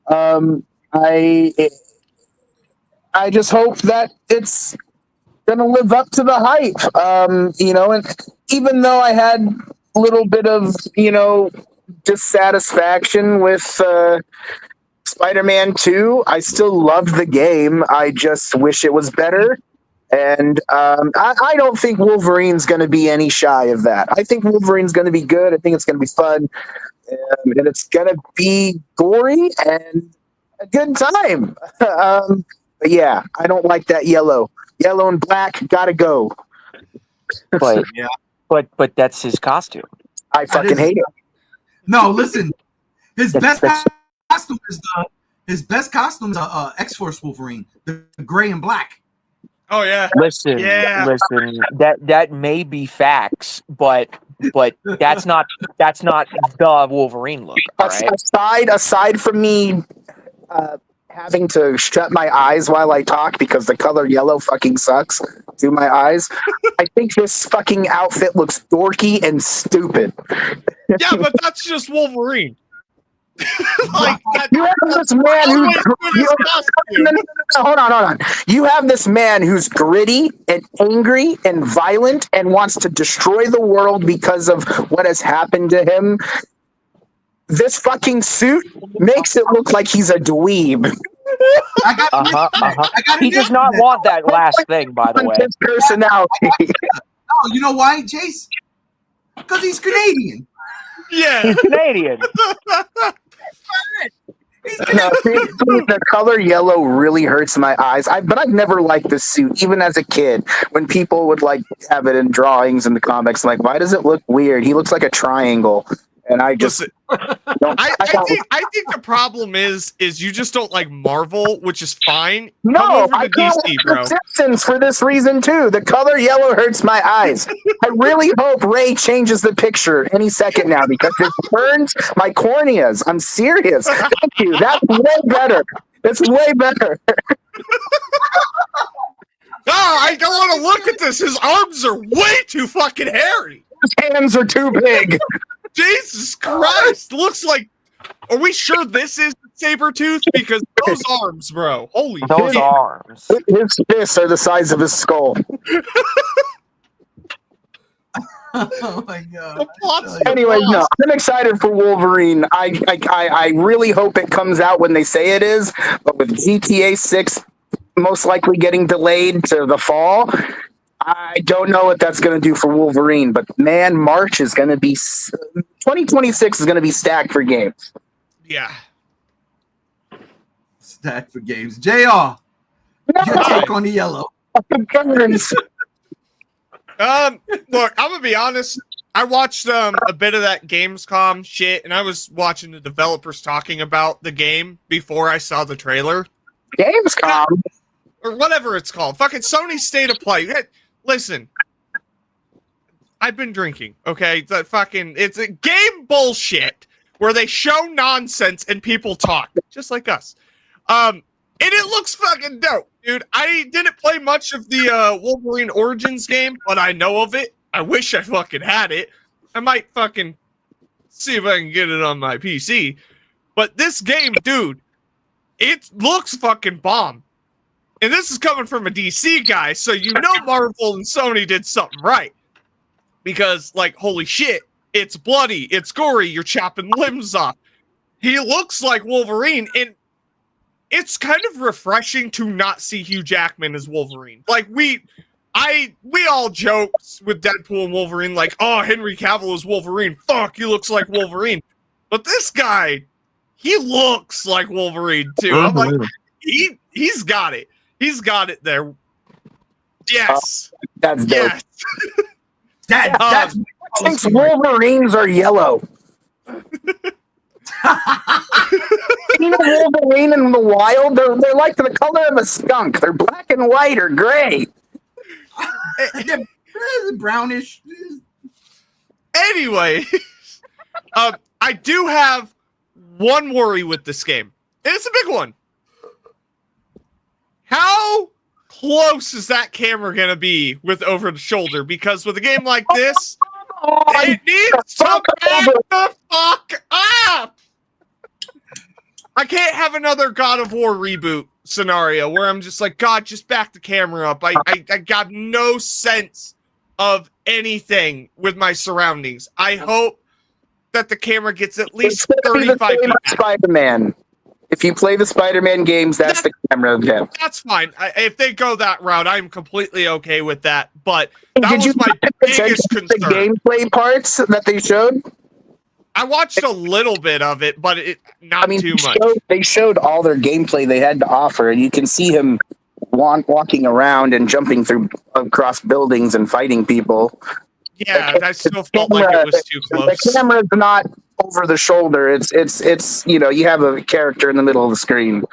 I just hope that it's gonna live up to the hype. And even though I had a little bit of dissatisfaction with Spider-Man 2, I still love the game. I just wish it was better. And I don't think Wolverine's going to be any shy of that. I think Wolverine's going to be good. I think it's going to be fun. And it's going to be gory and a good time. But yeah, I don't like that yellow. Yellow and black, gotta go. But Yeah. but that's his costume. I fucking hate it. No, listen. His That's- best costume is X-Force Wolverine, the gray and black. Oh yeah. Listen, Yeah. listen. That may be facts, but that's not the Wolverine look. All right. Aside from me having to shut my eyes while I talk because the color yellow fucking sucks to my eyes, I think this fucking outfit looks dorky and stupid. Yeah, but that's just Wolverine. You have this man hold on. You have this man who's gritty and angry and violent and wants to destroy the world because of what has happened to him. This fucking suit makes it look like he's a dweeb. He does not want that last thing, by the way. His personality. Oh, you know why, Chase? Because he's Canadian. Yeah. He's Canadian. No, the color yellow really hurts my eyes. But I've never liked this suit, even as a kid. When people would have it in drawings in the comics, I'm like, why does it look weird? He looks like a triangle. And I just Listen, don't. I think the problem is you just don't like Marvel, which is fine. Come No, over I to can't DC, watch bro. The Simpsons for this reason too. The color yellow hurts my eyes. I really hope Ray changes the picture any second now because it burns my corneas. I'm serious. Thank you. That's way better. It's way better. I don't want to look at this. His arms are way too fucking hairy. His hands are too big. Jesus Christ. Looks like... Are we sure this is Sabretooth? Because those arms, bro. Holy Those shit. arms. His fists are the size of his skull. Oh my god. The plot's Anyway, no, lost. I'm excited for Wolverine. I really hope it comes out when they say it is, but with GTA 6 most likely getting delayed to the fall, I don't know what that's going to do for Wolverine. But man, March is going to be 2026 is going to be stacked for games. Yeah. Stack for games. JR, your take on the yellow. Burns. Look, I'm gonna be honest. I watched a bit of that Gamescom shit, and I was watching the developers talking about the game before I saw the trailer. Gamescom. Or whatever it's called. Fucking Sony State of Play. Listen. I've been drinking, okay? It's a game bullshit where they show nonsense and people talk, just like us. And it looks fucking dope, dude. I didn't play much of the Wolverine Origins game, but I know of it. I wish I fucking had it. I might fucking see if I can get it on my PC. But this game, dude, it looks fucking bomb. And this is coming from a DC guy, so you know Marvel and Sony did something right. Because, like, holy shit, it's bloody, it's gory, you're chopping limbs off. He looks like Wolverine, and it's kind of refreshing to not see Hugh Jackman as Wolverine. Like, we all joke with Deadpool and Wolverine, like, oh, Henry Cavill is Wolverine. Fuck, he looks like Wolverine. But this guy, he looks like Wolverine, too. I'm like, he's got it. He's got it there. Yes. That's dope. Yes. That's Since Wolverines are yellow. You know, Wolverine in the wild, they're like the color of a skunk. They're black and white or gray. they're brownish. Anyway, I do have one worry with this game. And it's a big one. How close is that camera going to be with over the shoulder? Because with a game like this, it needs to back the fuck up. I can't have another God of War reboot scenario where I'm just like, God, just back the camera up. I got no sense of anything with my surroundings. I hope that the camera gets at least 35 feet back. Spider-Man. If you play the Spider-Man games, that's the camera. Yeah. That's fine. If they go that route, I'm completely okay with that. But that was my biggest concern. The gameplay parts that they showed? I watched a little bit of it, but not too much. They showed all their gameplay they had to offer, and you can see him walking around and jumping across buildings and fighting people. Yeah, I still felt like it was too close. The camera's not over the shoulder. It's you have a character in the middle of the screen.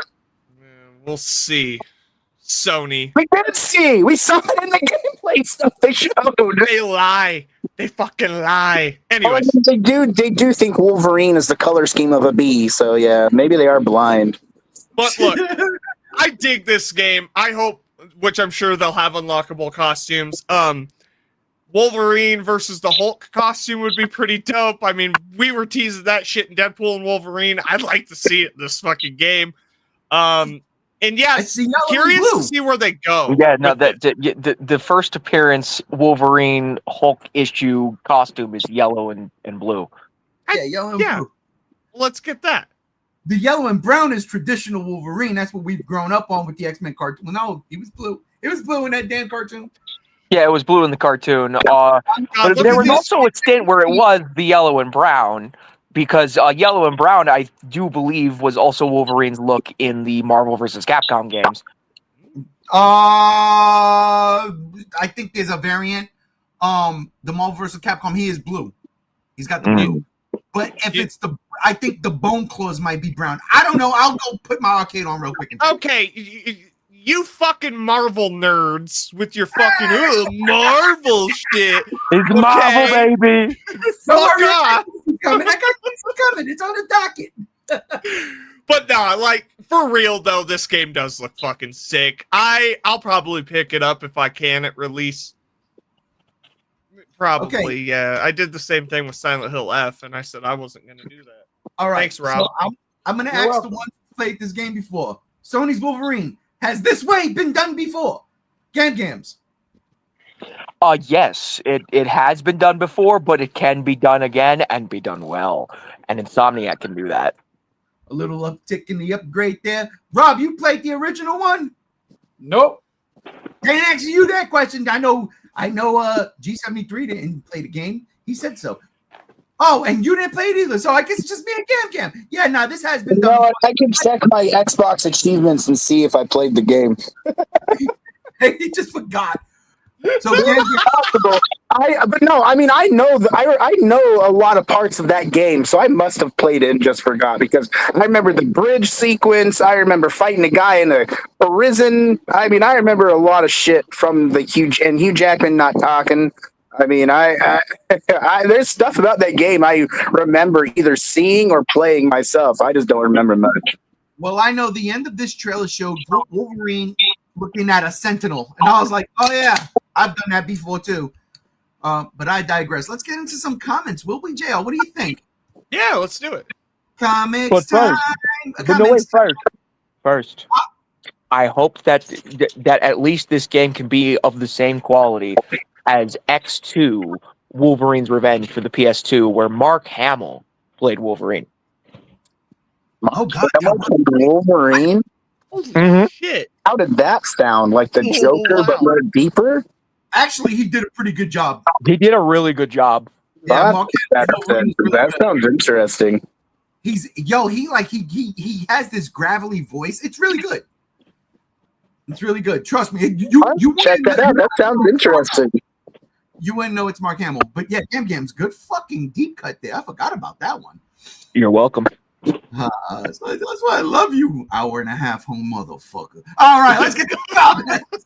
We'll see. Sony. We did see. We saw it in the gameplay stuff they showed. They lie. They fucking lie. Anyway, they do think Wolverine is the color scheme of a bee. So yeah, maybe they are blind. But look, I dig this game. I hope, which I'm sure they'll have unlockable costumes. Wolverine versus the Hulk costume would be pretty dope. I mean, we were teasing that shit in Deadpool and Wolverine. I'd like to see it in this fucking game. And yeah, curious to see where they go. Yeah, no, the first appearance Wolverine Hulk issue costume is yellow and blue. Yeah, yellow and blue. Let's get that. The yellow and brown is traditional Wolverine. That's what we've grown up on with the X-Men cartoon. No, he was blue. It was blue in that damn cartoon. Yeah, it was blue in the cartoon. But there was also a stint where it was the yellow and brown. Because yellow and brown, I do believe, was also Wolverine's look in the Marvel vs. Capcom games. I think there's a variant. The Marvel vs. Capcom, he is blue. He's got the blue. But if it's I think the Bone Claws might be brown. I don't know. I'll go put my arcade on real quick. Okay, you fucking Marvel nerds with your fucking Marvel shit. It's Marvel, baby. Fuck off. I got this coming. It's on the docket. But no, like for real though, this game does look fucking sick. I'll probably pick it up if I can at release. Probably, Okay. yeah. I did the same thing with Silent Hill F, and I said I wasn't going to do that. All right. Thanks, Rob. So I'm going to You're ask welcome. the one who played this game before. Sony's Wolverine. Has this way been done before? Gams. Yes, it has been done before, but it can be done again and be done well. And Insomniac can do that. A little uptick in the upgrade there. Rob, you played the original one? Nope. Can't answer you that question. I know G73 didn't play the game. He said so. Oh, and you didn't play it either. So I guess it's just me and Gam. Yeah, no, this has been done. No, I can check my Xbox achievements and see if I played the game. He just forgot. So Gam, Possible. But no, I mean, I know I know a lot of parts of that game, so I must have played it and just forgot, because I remember the bridge sequence. I remember fighting a guy in a prison. I mean, I remember a lot of shit from the Hugh Jackman not talking. I mean, I there's stuff about that game I remember either seeing or playing myself. I just don't remember much. well, I know the end of this trailer showed Wolverine looking at a sentinel, and I was like, oh yeah, I've done that before too. But I digress. Let's get into some comments. Will we, JL? What do you think? Yeah, let's do it. Comics But time. first, but no, wait, first, I hope that at least this game can be of the same quality as X2 Wolverine's Revenge for the PS2, where Mark Hamill played Wolverine. Oh God, Wolverine? Holy Mhm. shit. How did that sound? Like the Joker, but more deeper? actually, he did a pretty good job. He did a really good job. Yeah, That- Mark That, Hamill, that sounds interesting. he has this gravelly voice. It's really good. It's really good. Trust me. You Check that out. That sounds interesting. You wouldn't know it's Mark Hamill, but yeah, Gam's good fucking deep cut there. I forgot about that one. You're welcome. That's why I love you, hour and a half home motherfucker. All right, let's get to the comments.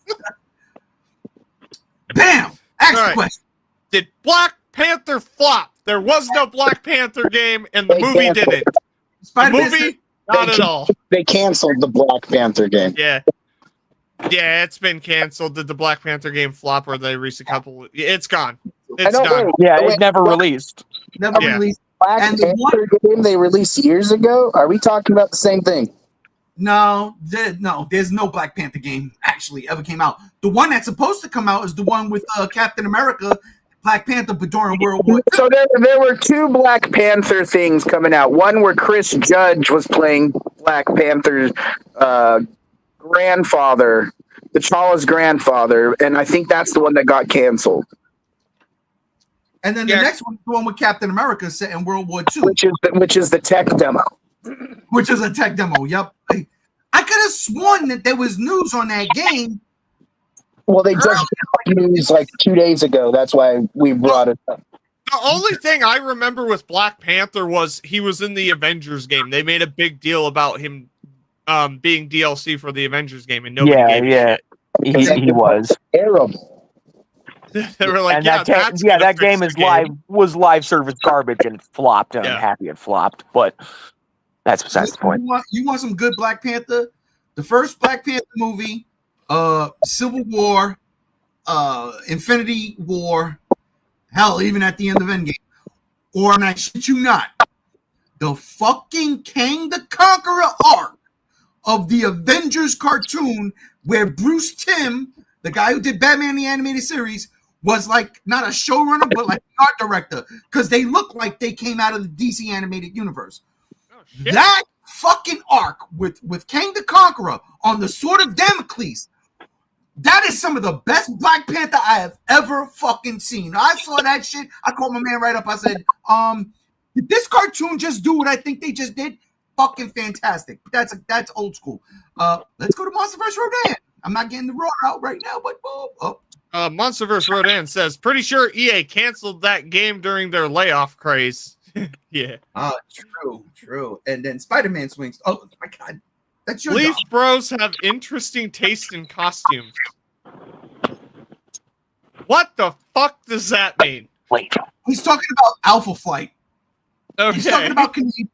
Bam! Ask All the right. question. Did Black Panther flop? There was no Black Panther game, and the They movie canceled. didn't. The Spider-Man movie, not at all. They canceled the Black Panther game. Yeah. Yeah, it's been canceled. Did the Black Panther game flop, or they released a couple? It's gone. It's don't done. know. Yeah, Wait, it never released. Never Yeah. released. Black And the Panther game they released years ago? Are we talking about the same thing? No, there's no Black Panther game actually ever came out. The one that's supposed to come out is the one with Captain America, Black Panther, but during World War II. So there were two Black Panther things coming out. One where Chris Judge was playing Black Panther's grandfather, T'Challa's grandfather, and I think that's the one that got canceled. And then Yeah. the next one, the one with Captain America set in World War II, Which is the tech demo. which is a tech demo. Yep. I could have sworn that there was news on that game. Well, they just did news like 2 days ago. That's why we brought it up. The only thing I remember with Black Panther was he was in the Avengers game. They made a big deal about him being DLC for the Avengers game, and nobody gave Yeah, he was. Terrible. They were like, And yeah, that game is was live service garbage, and it flopped, and Yeah. I'm happy it flopped. But that's besides the point. You want some good Black Panther? The first Black Panther movie, Civil War, Infinity War, hell, even at the end of Endgame. Or, and I shit you not, the fucking Kang the Conqueror arc of the Avengers cartoon, where Bruce Timm, the guy who did Batman the Animated Series, was like not a showrunner, but like art director, because they look like they came out of the DC animated universe. Oh, shit. That fucking arc with Kang the Conqueror on the Sword of Damocles, that is some of the best Black Panther I have ever fucking seen. I saw that shit. I called my man right up. I said, did this cartoon just do what I think they just did? Fucking fantastic. That's old school. Let's go to Monster vs. Rodan. I'm not getting the roar out right now, but Monsterverse Rodan says, pretty sure EA canceled that game during their layoff craze. Yeah. True. And then Spider-Man swings. Oh my God, that's your Leaf job. Bros have interesting taste in costumes. What the fuck does that mean? Wait, He's talking about Alpha Flight. He's talking Okay. about Canadian.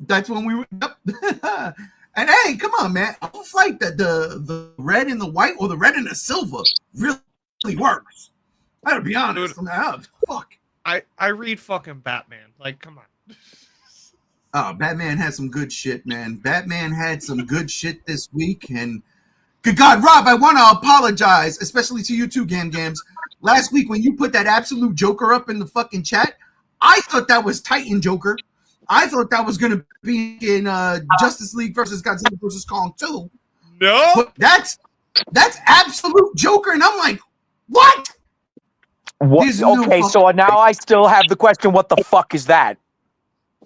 That's when we were. Yep. And hey, come on, man! I don't like that the red and the white or the red and the silver really works. I gotta be honest. Dude, fuck. I read fucking Batman. Like, come on. Oh, Batman had some good shit, man. Batman had some good shit this week, and good God, Rob, I want to apologize, especially to you too, Games. Last week when you put that absolute Joker up in the fucking chat, I thought that was Titan Joker. I thought that was going to be in Justice League versus Godzilla versus Kong 2. No, but that's absolute Joker, and I'm like, what? What? Okay, so now I still have the question: what the fuck is that?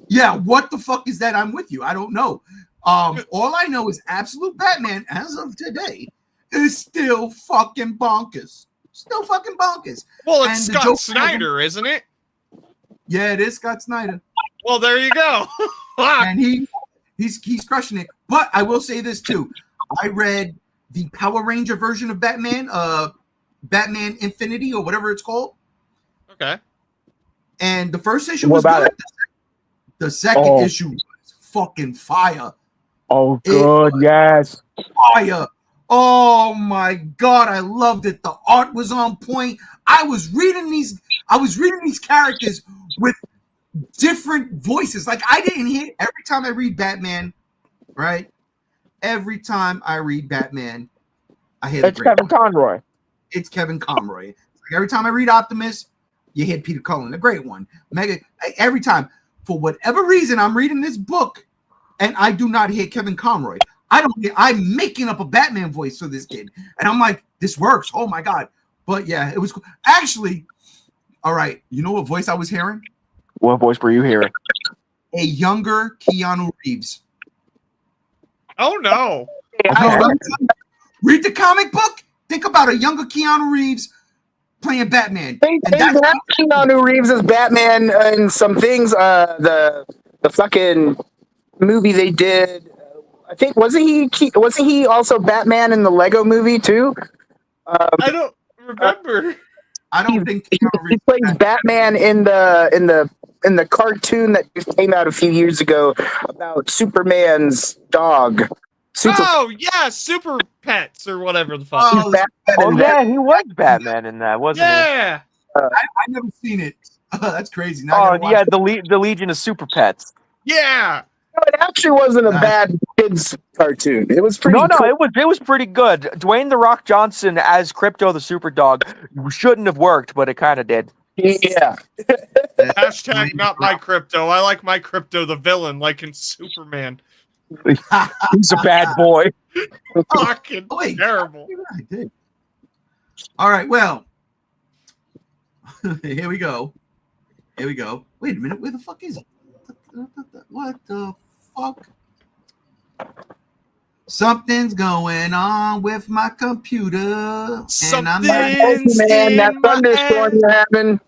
Yeah, what the fuck is that? I'm with you. I don't know. All I know is absolute Batman, as of today, is still fucking bonkers. Still fucking bonkers. Well, it's Scott Snyder, isn't it? Yeah, it is Scott Snyder. Well, there you go. And he's crushing it. But I will say this too. I read the Power Ranger version of Batman, Batman Infinity or whatever it's called. Okay. And the first issue was good. The second issue was fucking fire. Oh, good. Yes. Fire. Oh my God, I loved it. The art was on point. I was reading these characters with different voices. Like I didn't hear every time I read Batman, right? Every time I read Batman, I hear it's Kevin Conroy. It's Kevin Conroy. Like every time I read Optimus, you hear Peter Cullen, a great one. Every time. For whatever reason, I'm reading this book and I do not hear Kevin Conroy. I'm making up a Batman voice for this kid. And I'm like, this works. Oh my God. But yeah, it was cool. Actually, all right. You know what voice I was hearing? What voice were you hearing? A younger Keanu Reeves. Oh no. Read the comic book. Think about a younger Keanu Reeves playing Batman. They have Keanu Reeves as Batman in some things. The fucking movie they did. I think wasn't he also Batman in the Lego movie too? I don't remember. I don't think he plays Batman in the cartoon that came out a few years ago about Superman's dog. Super Pets or whatever the fuck. Yeah, he was Batman in that, wasn't he? Yeah. I've never seen it. That's crazy. The Legion of Super Pets. Yeah. No, it actually wasn't a bad kids cartoon. It was pretty. It was pretty good. Dwayne the Rock Johnson as Crypto the Super Dog shouldn't have worked, but it kind of did. Yeah. Hashtag not my Crypto. I like my Crypto the villain, like in Superman. He's a bad boy. Fucking terrible. I did. All right, well, here we go. Wait a minute, where the fuck is it? What the fuck? Something's going on with my computer. Something's man, that thunderstorm you're having.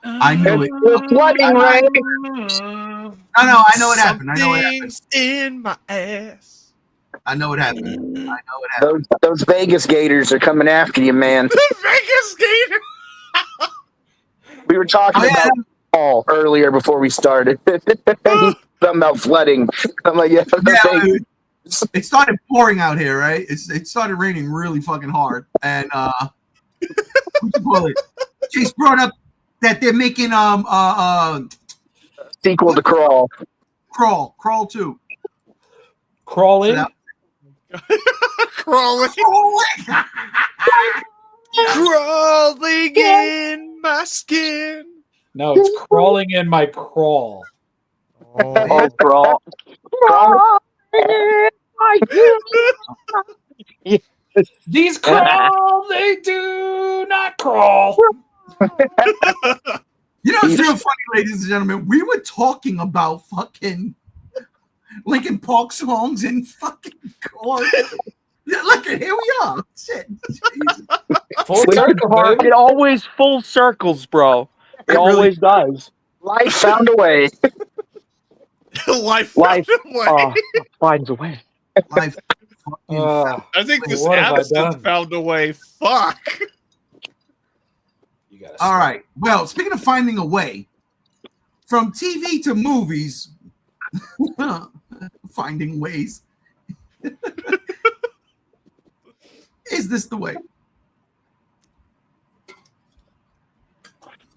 I know it. It's flooding, right? I know what happened. Something's in my ass. I know what happened. Those Vegas Gators are coming after you, man. The Vegas Gator. We were talking about fall earlier before we started. Something about flooding. I'm like, dude, it started pouring out here, right? It started raining really fucking hard, and Chase brought up that they're making sequel to Crawl. Crawl 2. Crawling. Crawling in my skin. No, it's crawling in my crawl. Oh, crawl. These crawl, they do not crawl. You know, it's real funny, ladies and gentlemen. We were talking about fucking Linkin Park songs and fucking chords. Look at here we are. Shit. Full circle, baby. It always full circles, bro. It always does. Life found a way. Life finds a way. Life. I think this Addison found a way. Fuck. All right. Well, speaking of finding a way, from TV to movies, Finding ways. Is this the way?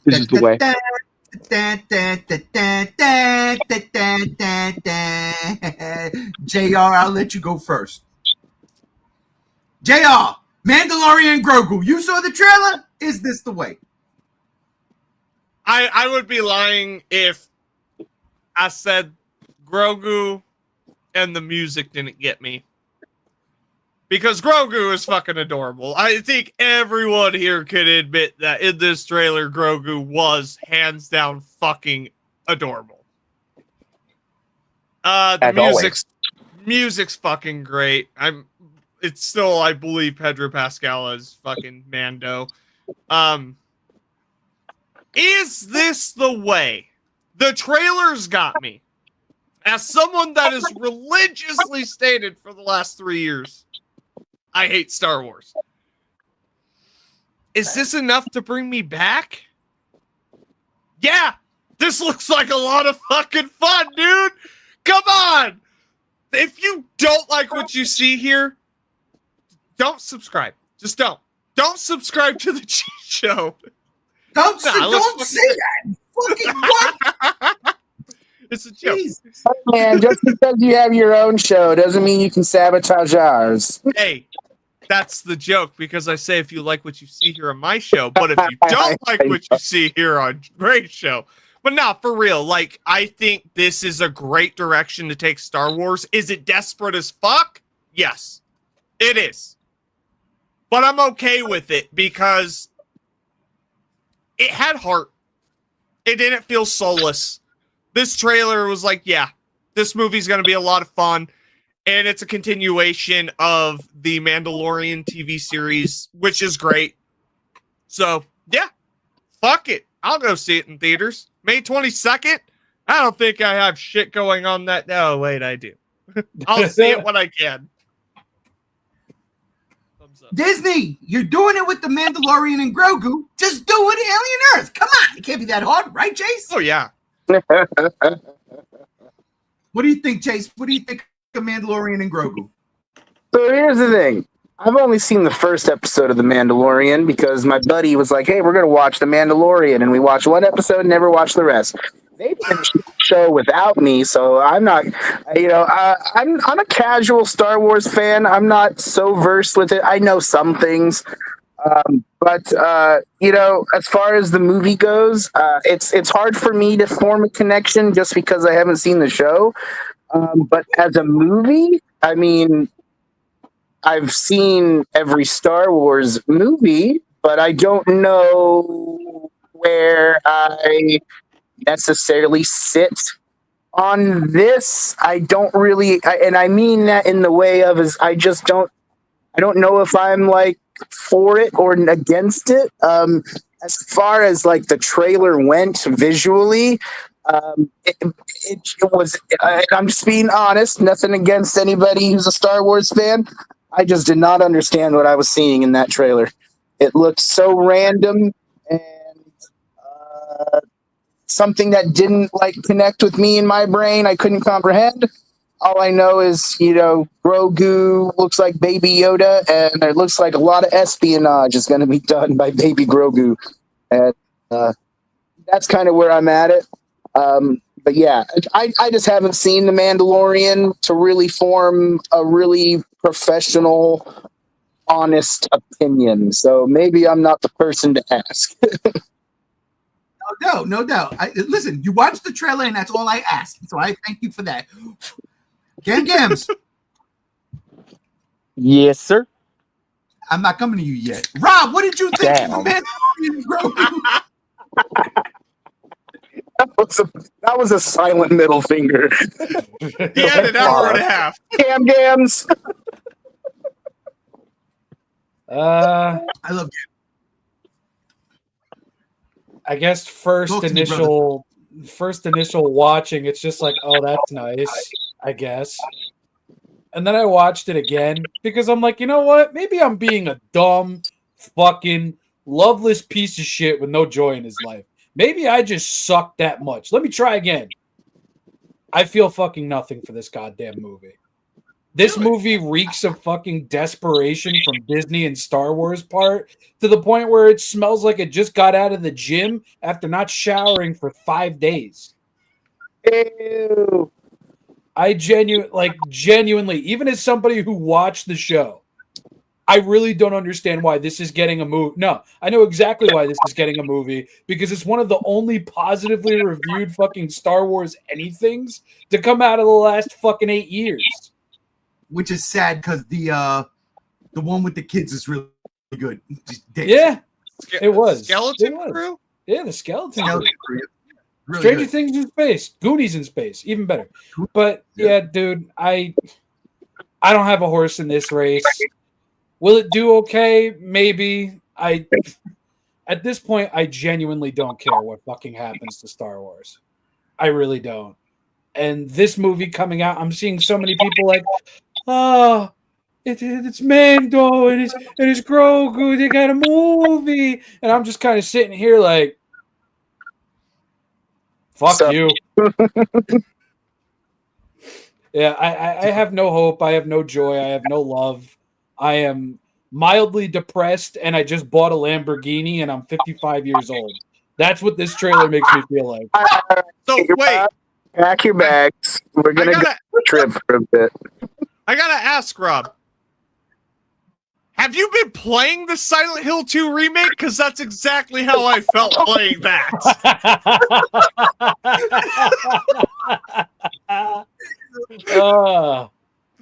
This is the way. JR, I'll let you go first. JR, Mandalorian and Grogu. You saw the trailer? Is this the way? I would be lying if I said Grogu and the music didn't get me. Because Grogu is fucking adorable. I think everyone here can admit that in this trailer, Grogu was hands down fucking adorable. The music's fucking great. It's still, I believe, Pedro Pascal as fucking Mando. Is this the way? The trailers got me. As someone that is religiously stated for the last 3 years, I hate Star Wars. Is this enough to bring me back? Yeah, this looks like a lot of fucking fun, dude. Come on. If you don't like what you see here, don't subscribe. Just don't. Don't subscribe to the G Show. Don't say that. Fucking what? It's a joke. Man, just because you have your own show doesn't mean you can sabotage ours. Hey, that's the joke, because I say if you like what you see here on my show, but if you don't like what you see here on Gray's show. But no, for real, like, I think this is a great direction to take Star Wars. Is it desperate as fuck? Yes, it is. But I'm okay with it because it had heart. It didn't feel soulless. This trailer was like, yeah, this movie's going to be a lot of fun. And it's a continuation of the Mandalorian TV series, which is great. So, yeah, fuck it. I'll go see it in theaters. May 22nd? I don't think I have shit going on that. No, wait, I do. I'll see it when I can. Thumbs up. Disney, you're doing it with the Mandalorian and Grogu. Just do it, Alien Earth. Come on. It can't be that hard, right, Chase? Oh, yeah. What do you think, Chase? What do you think of Mandalorian and Grogu? So here's the thing. I've only seen the first episode of The Mandalorian because my buddy was like, hey, we're going to watch The Mandalorian. And we watched one episode and never watched the rest. They finished the show without me, so I'm not, I'm a casual Star Wars fan. I'm not so versed with it. I know some things. But as far as the movie goes, it's hard for me to form a connection just because I haven't seen the show. But as a movie, I mean, I've seen every Star Wars movie, but I don't know where I necessarily sit on this. I don't really, and I mean that in the way of I don't know if I'm like for it or against it. As far as like the trailer went visually, it was, I'm just being honest, nothing against anybody who's a Star Wars fan. I just did not understand what I was seeing in that trailer. It looked so random and something that didn't like connect with me in my brain. I couldn't comprehend. All I know is, Grogu looks like Baby Yoda, and it looks like a lot of espionage is going to be done by Baby Grogu. And that's kind of where I'm at it. But yeah, I just haven't seen The Mandalorian to really form a really professional, honest opinion. So maybe I'm not the person to ask. No doubt. Listen, you watched the trailer, and that's all I asked. So I thank you for that. Gams. Yes, sir. I'm not coming to you yet. Rob, what did you think Damn. of Mandalorian Grogu? That was a silent middle finger. He had an hour and a half. Gams. I love you. I guess first initial watching, it's just like, oh, that's nice, I guess. And then I watched it again because I'm like, you know what? Maybe I'm being a dumb, fucking, loveless piece of shit with no joy in his life. Maybe I just suck that much. Let me try again. I feel fucking nothing for this goddamn movie. This movie reeks of fucking desperation from Disney and Star Wars part to the point where it smells like it just got out of the gym after not showering for 5 days. Ew. I genuinely, even as somebody who watched the show, I really don't understand why this is getting a movie. No, I know exactly why this is getting a movie, because it's one of the only positively reviewed fucking Star Wars anythings to come out of the last fucking 8 years. Which is sad because the one with the kids is really good. Yeah, it was. Skeleton Crew? Yeah, the Skeleton Crew. Crew. Really Stranger good. Things in space. Goonies in space. Even better. But yeah, dude, I don't have a horse in this race. Will it do okay? Maybe. At this point, I genuinely don't care what fucking happens to Star Wars. I really don't. And this movie coming out, I'm seeing so many people like, oh, it's Mando and it's Grogu. They got a movie, and I'm just kind of sitting here like, fuck you. Yeah, I have no hope. I have no joy. I have no love. I am mildly depressed, and I just bought a Lamborghini, and I'm 55 years old. That's what this trailer makes me feel like. So wait, pack your bags. We're gonna go on a trip for a bit. I gotta ask, Rob. Have you been playing the Silent Hill 2 remake? Because that's exactly how I felt playing that.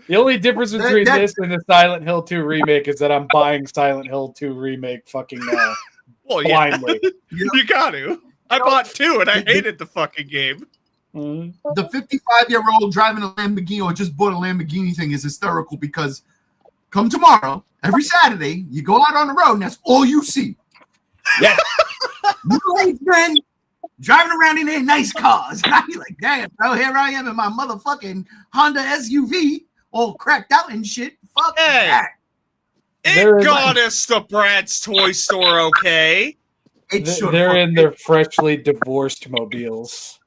The only difference between this and the Silent Hill 2 remake is that I'm buying Silent Hill 2 remake fucking well, blindly. You got to. I bought 2 and I hated the fucking game. The 55-year-old driving a Lamborghini or just bought a Lamborghini thing is hysterical because come tomorrow, every Saturday, you go out on the road and that's all you see. Yeah. Middle-aged men driving around in their nice cars. And I be like, damn, bro, here I am in my motherfucking Honda SUV, all cracked out and shit. Fuck that. It got us to Brad's toy store, okay? They're in their freshly divorced mobiles.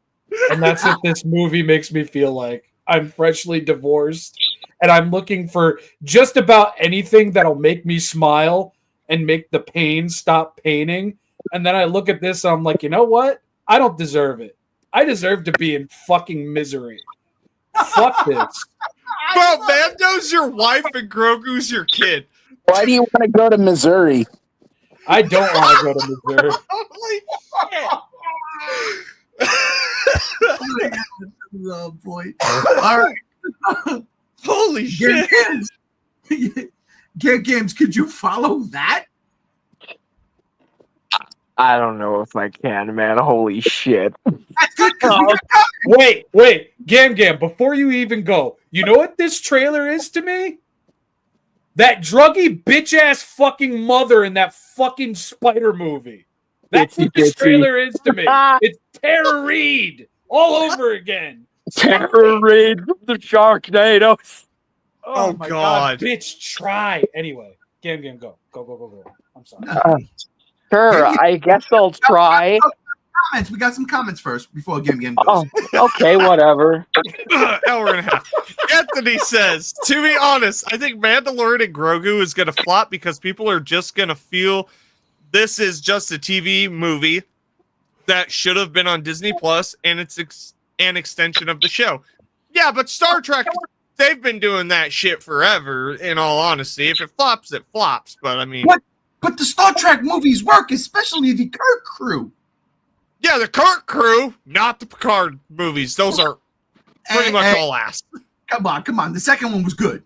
And that's what this movie makes me feel like. I'm freshly divorced, and I'm looking for just about anything that'll make me smile and make the pain stop paining. And then I look at this, and I'm like, you know what? I don't deserve it. I deserve to be in fucking misery. Fuck this. Well, Mando's your wife and Grogu's your kid. Why do you want to go to Missouri? I don't want to go to Missouri. Holy shit. Oh boy! All right. Holy shit! Games, could you follow that? I don't know if I can, man. Holy shit. That's good because Wait, Gam, before you even go, you know what this trailer is to me? That druggy bitch-ass fucking mother in that fucking Spider movie. That's what this trailer is to me. It's Tara Reid all over again. Tara Reid from the Sharknado. Oh my God. Bitch, try. Anyway, Gam, go. Go. I'm sorry. Sure, I guess I'll try. Comments. We got some comments first before Game goes. Oh, okay, whatever. Hour and a half. Anthony says, to be honest, I think Mandalorian and Grogu is going to flop because people are just going to feel this is just a TV movie that should have been on Disney Plus, and it's an extension of the show. Yeah, but Star Trek, they've been doing that shit forever, in all honesty. If it flops, it flops. But I mean... But the Star Trek movies work, especially the Kirk crew. Yeah, the Kirk crew, not the Picard movies. Those are pretty much all ass. Come on. The second one was good.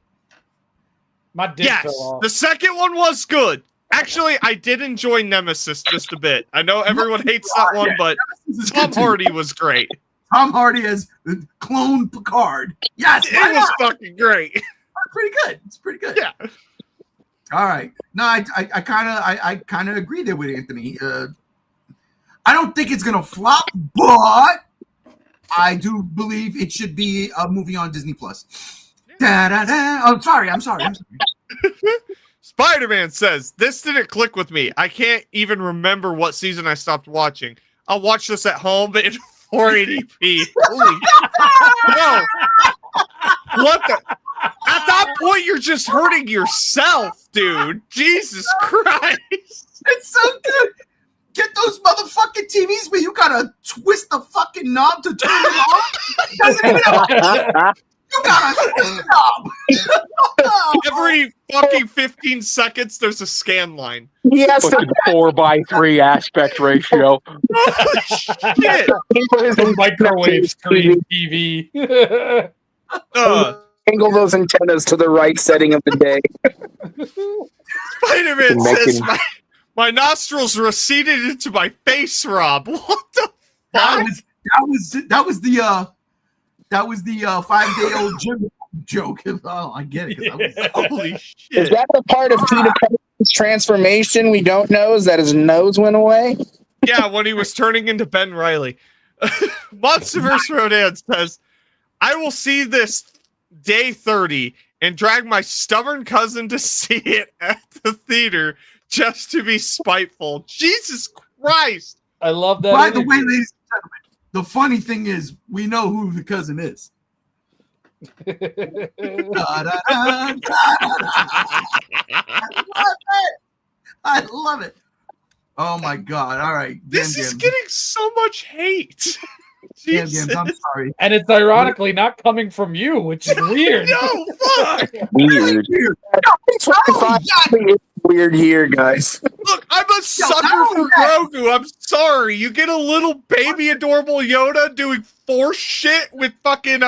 My dick fell off. The second one was good. Actually, I did enjoy Nemesis just a bit. I know everyone hates that one, but Tom Hardy was great. Tom Hardy as the clone Picard. Yes, it was fucking great. It's pretty good. Yeah. All right. No, I kind of agree there with Anthony. I don't think it's gonna flop, but I do believe it should be a movie on Disney Plus. I'm sorry. Spider-Man says, this didn't click with me. I can't even remember what season I stopped watching. I'll watch this at home, but it 480p. Holy no! What the? At that point, you're just hurting yourself, dude. Jesus Christ! It's so good. Get those motherfucking TVs where you gotta twist the fucking knob to turn them on. It doesn't even know. You gotta twist the knob. Every fucking 15 seconds, there's a scan line. Yes, Fucking 4:3 aspect ratio. Shit! Microwave screen TV. angle those antennas to the right setting of the day. Spider-Man says my nostrils receded into my face, Rob. What the fuck? That was the 5-day-old gym joke. Oh, I get it. Holy Is shit. that the part of Peter Parker's transformation we don't know? Is that his nose went away? Yeah, when he was turning into Ben Reilly. Monsterverse Rodan says, I will see this day 30 and drag my stubborn cousin to see it at the theater just to be spiteful. Jesus Christ. I love that. By the way, ladies and gentlemen, the funny thing is we know who the cousin is. I love it. Oh my god. All right. This is getting so much hate. Jesus. I'm sorry. And it's ironically not coming from you, which is weird. No, fuck. Weird. It's weird here, guys. Look, I'm a sucker for Grogu. I'm sorry. You get a little baby adorable Yoda doing force shit with fucking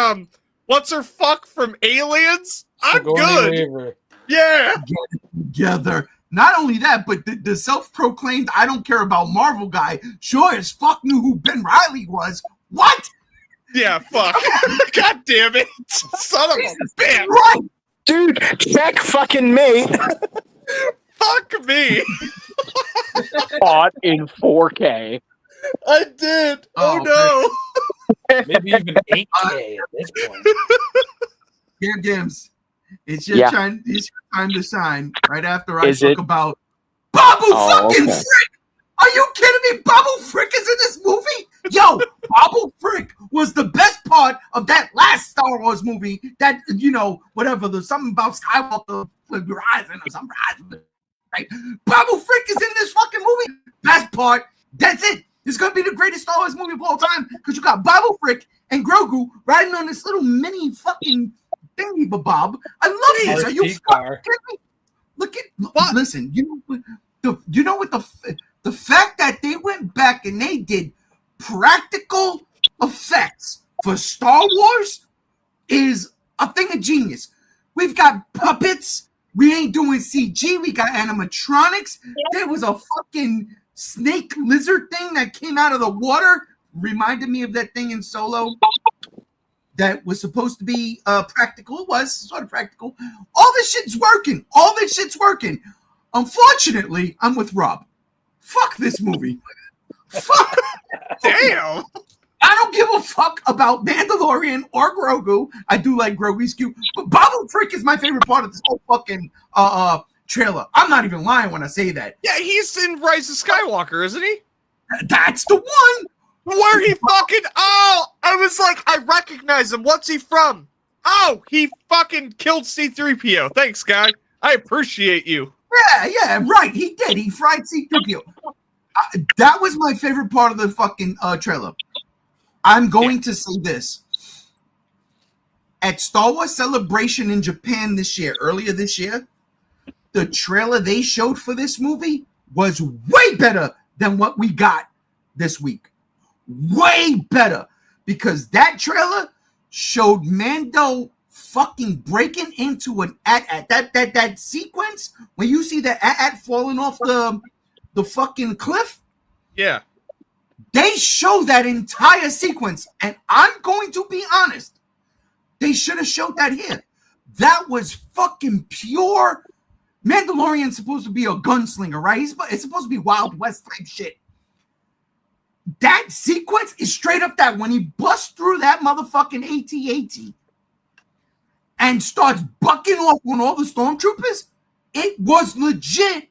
what's her fuck from Aliens? I'm Sigourney good. Weaver. Yeah. Get it together. Not only that, but the self-proclaimed I don't care about Marvel guy sure as fuck knew who Ben Reilly was. What? Yeah, fuck. God damn it. Son of a bitch. Right. Dude, check fucking mate. Fuck me. Caught in 4K. I did. Oh no. Maybe even 8K at this point. Gams. It's your time. It's your time to shine. Right after I talk about Babu fucking Frick. Are you kidding me? Babu Frick is in this movie? Yo, Babu Frick was the best part of that last Star Wars movie. That, you know, whatever. There's something about Skywalker rising or something. Right? Babu Frick is in this fucking movie. Best part. That's it. It's gonna be the greatest Star Wars movie of all time because you got Babu Frick and Grogu riding on this little mini fucking thingy bob. I love this. Are you fucking kidding me? Look at listen. You know what the fact that they went back and they did practical effects for Star Wars is a thing of genius. We've got puppets. We ain't doing CG. We got animatronics. There was a fucking snake lizard thing that came out of the water. Reminded me of that thing in Solo that was supposed to be practical. It was sort of practical. All this shit's working. Unfortunately, I'm with Rob. Fuck this movie. Fuck. Damn. I don't give a fuck about Mandalorian or Grogu. I do like Grogu. He's cute. But Babu Frick is my favorite part of this whole fucking trailer. I'm not even lying when I say that. Yeah, he's in Rise of Skywalker, isn't he? That's the one. Where he fucking... Oh, I was like, I recognize him. What's he from? Oh, he fucking killed C-3PO. Thanks, guy. I appreciate you. Yeah, right. He did. He fried C-3PO. That was my favorite part of the fucking trailer. I'm going to say this. At Star Wars Celebration in Japan earlier this year, the trailer they showed for this movie was way better than what we got this week. Way better. Because that trailer showed Mando fucking breaking into an that sequence when you see the AT falling off the fucking cliff. Yeah. They show that entire sequence, and I'm going to be honest. They should have showed that here. That was fucking pure. Mandalorian's supposed to be a gunslinger, right? It's supposed to be Wild West type shit. That sequence is straight up that when he busts through that motherfucking AT-AT and starts bucking off on all the stormtroopers, it was legit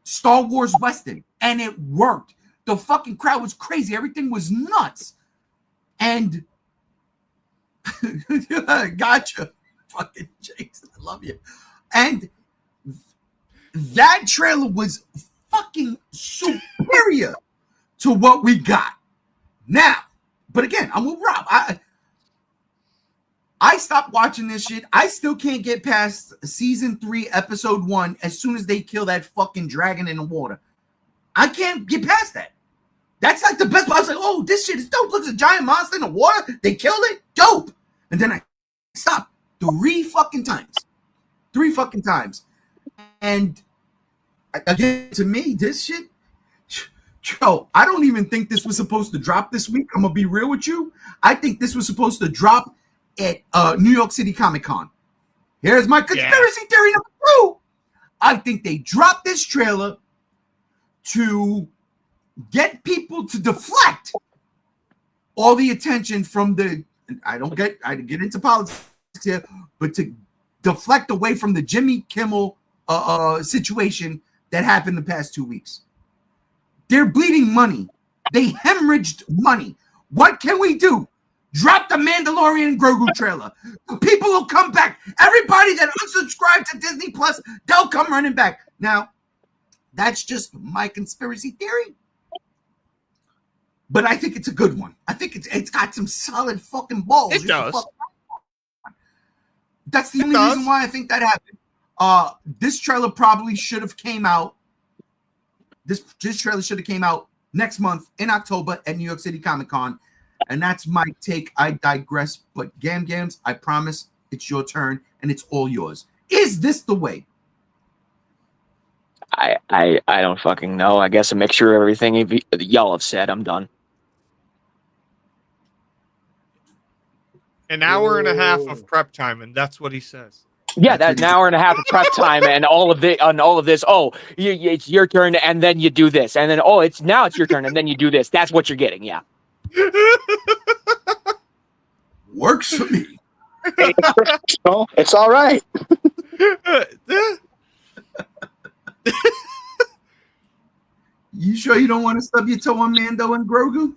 Star Wars Western, and it worked. The fucking crowd was crazy. Everything was nuts. And gotcha. Fucking Jason, I love you. And that trailer was fucking superior to what we got. Now, but again, I'm with Rob. I stopped watching this shit. I still can't get past season 3, episode 1 as soon as they kill that fucking dragon in the water. I can't get past that. That's like the best part. I was like, oh, this shit is dope. Look, it's a giant monster in the water. They killed it. Dope. And then I stopped 3 fucking times. 3 fucking times. And again, to me, this shit, Joe, I don't even think this was supposed to drop this week. I'm going to be real with you. I think this was supposed to drop at New York City Comic Con. Here's my conspiracy theory number 2. I think they dropped this trailer to get people to deflect all the attention from the, I get into politics here, but to deflect away from the Jimmy Kimmel situation that happened the past 2 weeks. They're bleeding money. They hemorrhaged money. What can we do? Drop the Mandalorian and Grogu trailer. The people will come back. Everybody that unsubscribed to Disney Plus, they'll come running back. Now, that's just my conspiracy theory. But I think it's a good one. I think it's got some solid fucking balls. It does. That's the only reason why I think that happened. This trailer probably should have came out. This trailer should have came out next month in October at New York City Comic Con. And that's my take. I digress. But Gams, I promise it's your turn and it's all yours. Is this the way? I don't fucking know. I guess a mixture of everything y'all have said. I'm done. An hour and a half of prep time, and that's what he says. Yeah, that's an hour and a half of prep time, and all of this. Oh, it's your turn, and then you do this, and then it's your turn, and then you do this. That's what you're getting. Yeah. Works for me. It's all right. You sure you don't want to stub your toe on Mando and Grogu?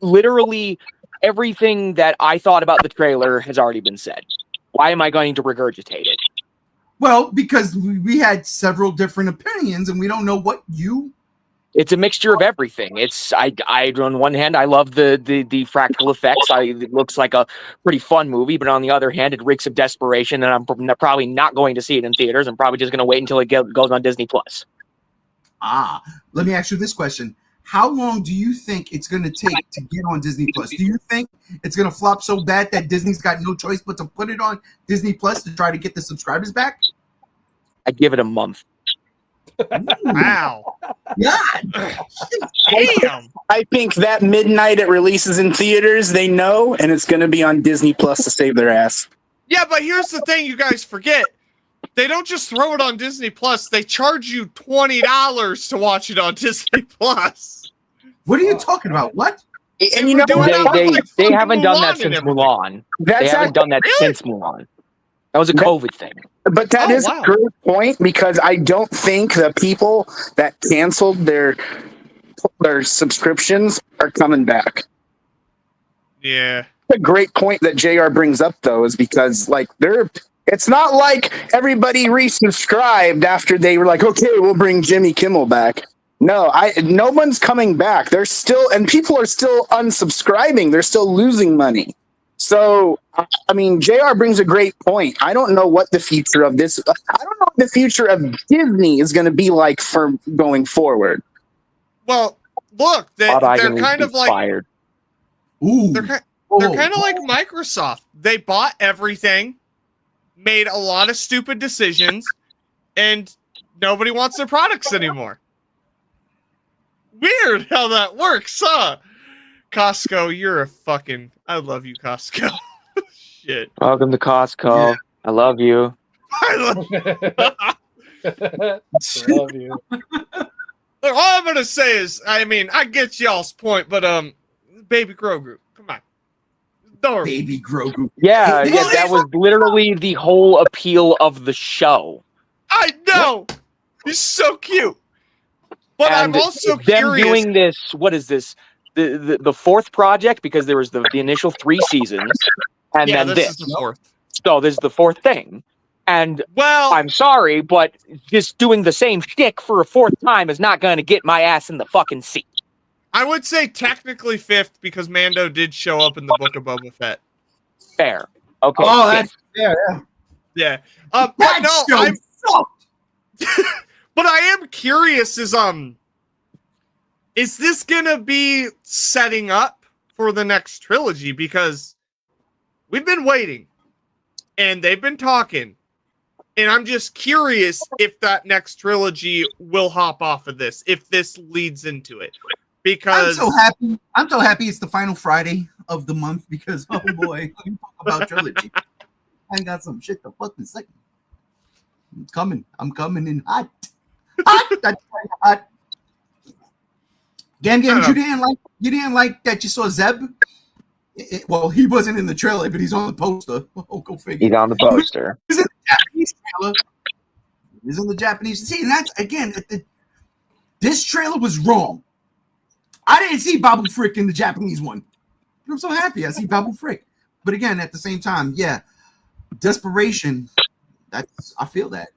Literally everything that I thought about the trailer has already been said. Why am I going to regurgitate it? Well, because we had several different opinions, and we don't know what you. It's a mixture of everything. I on one hand, I love the fractal effects. It looks like a pretty fun movie, but on the other hand, it reeks of desperation, and I'm probably not going to see it in theaters. I'm probably just going to wait until it goes on Disney Plus. Let me ask you this question. How long do you think it's going to take to get on Disney Plus? Do you think it's going to flop so bad that Disney's got no choice but to put it on Disney Plus to try to get the subscribers back? I'd give it a month. Wow. Yeah. Damn. I think that midnight it releases in theaters, they know, and it's going to be on Disney Plus to save their ass. Yeah, but here's the thing you guys forget. They don't just throw it on Disney Plus. They charge you $20 to watch it on Disney Plus. What are you talking about? What? And you know they haven't done that since Mulan. They haven't done that since Mulan. That was a COVID thing. But that is a great point, because I don't think the people that canceled their subscriptions are coming back. Yeah. A great point that JR brings up, though, is because it's not like everybody resubscribed after they were like, okay, we'll bring Jimmy Kimmel back. No one's coming back. They're still, and people are still unsubscribing. They're still losing money. So, I mean, JR brings a great point. I don't know what the future of this, I don't know what the future of Disney is going to be like for going forward. Well, look, they're kind of like, fired. They're kind of like Microsoft. They bought everything, made a lot of stupid decisions, and nobody wants their products anymore. Weird how that works, huh? Costco, you're a fucking... I love you, Costco. Shit. Welcome to Costco. Yeah. I love you. I love you. Look, all I'm going to say is, I mean, I get y'all's point, but Baby Grogu, come on. Adorable. Baby Grogu. Yeah, that was literally the whole appeal of the show. I know. He's so cute. But I'm And also them curious. doing this. What is this? The fourth project, because there was the initial 3 seasons, and Yeah, then this is the fourth. So this is the fourth thing. And Well, I'm sorry, but just doing the same shtick for a fourth time is not going to get my ass in the fucking seat. I would say technically fifth because Mando did show up in the Book of Boba Fett. Fair. Okay. Oh, fifth. that's yeah. Yeah. But That no, show I'm sucked. but I am curious is this gonna be setting up for the next trilogy? Because we've been waiting and they've been talking. And I'm just curious if that next trilogy will hop off of this, if this leads into it. Because I'm so happy it's the final Friday of the month because oh boy, let me talk about trilogy. I got some shit to fucking say. I'm coming in hot. That's right, hot. Gam, you didn't like that you saw Zeb. Well, he wasn't in the trailer, but he's on the poster. Oh, go figure. He's on the poster. He's in the Japanese trailer. He's in the Japanese. See, and that's again, this trailer was wrong. I didn't see Babu Frick in the Japanese one. I'm so happy I see Babu Frick. But again, at the same time, yeah, desperation. I feel that.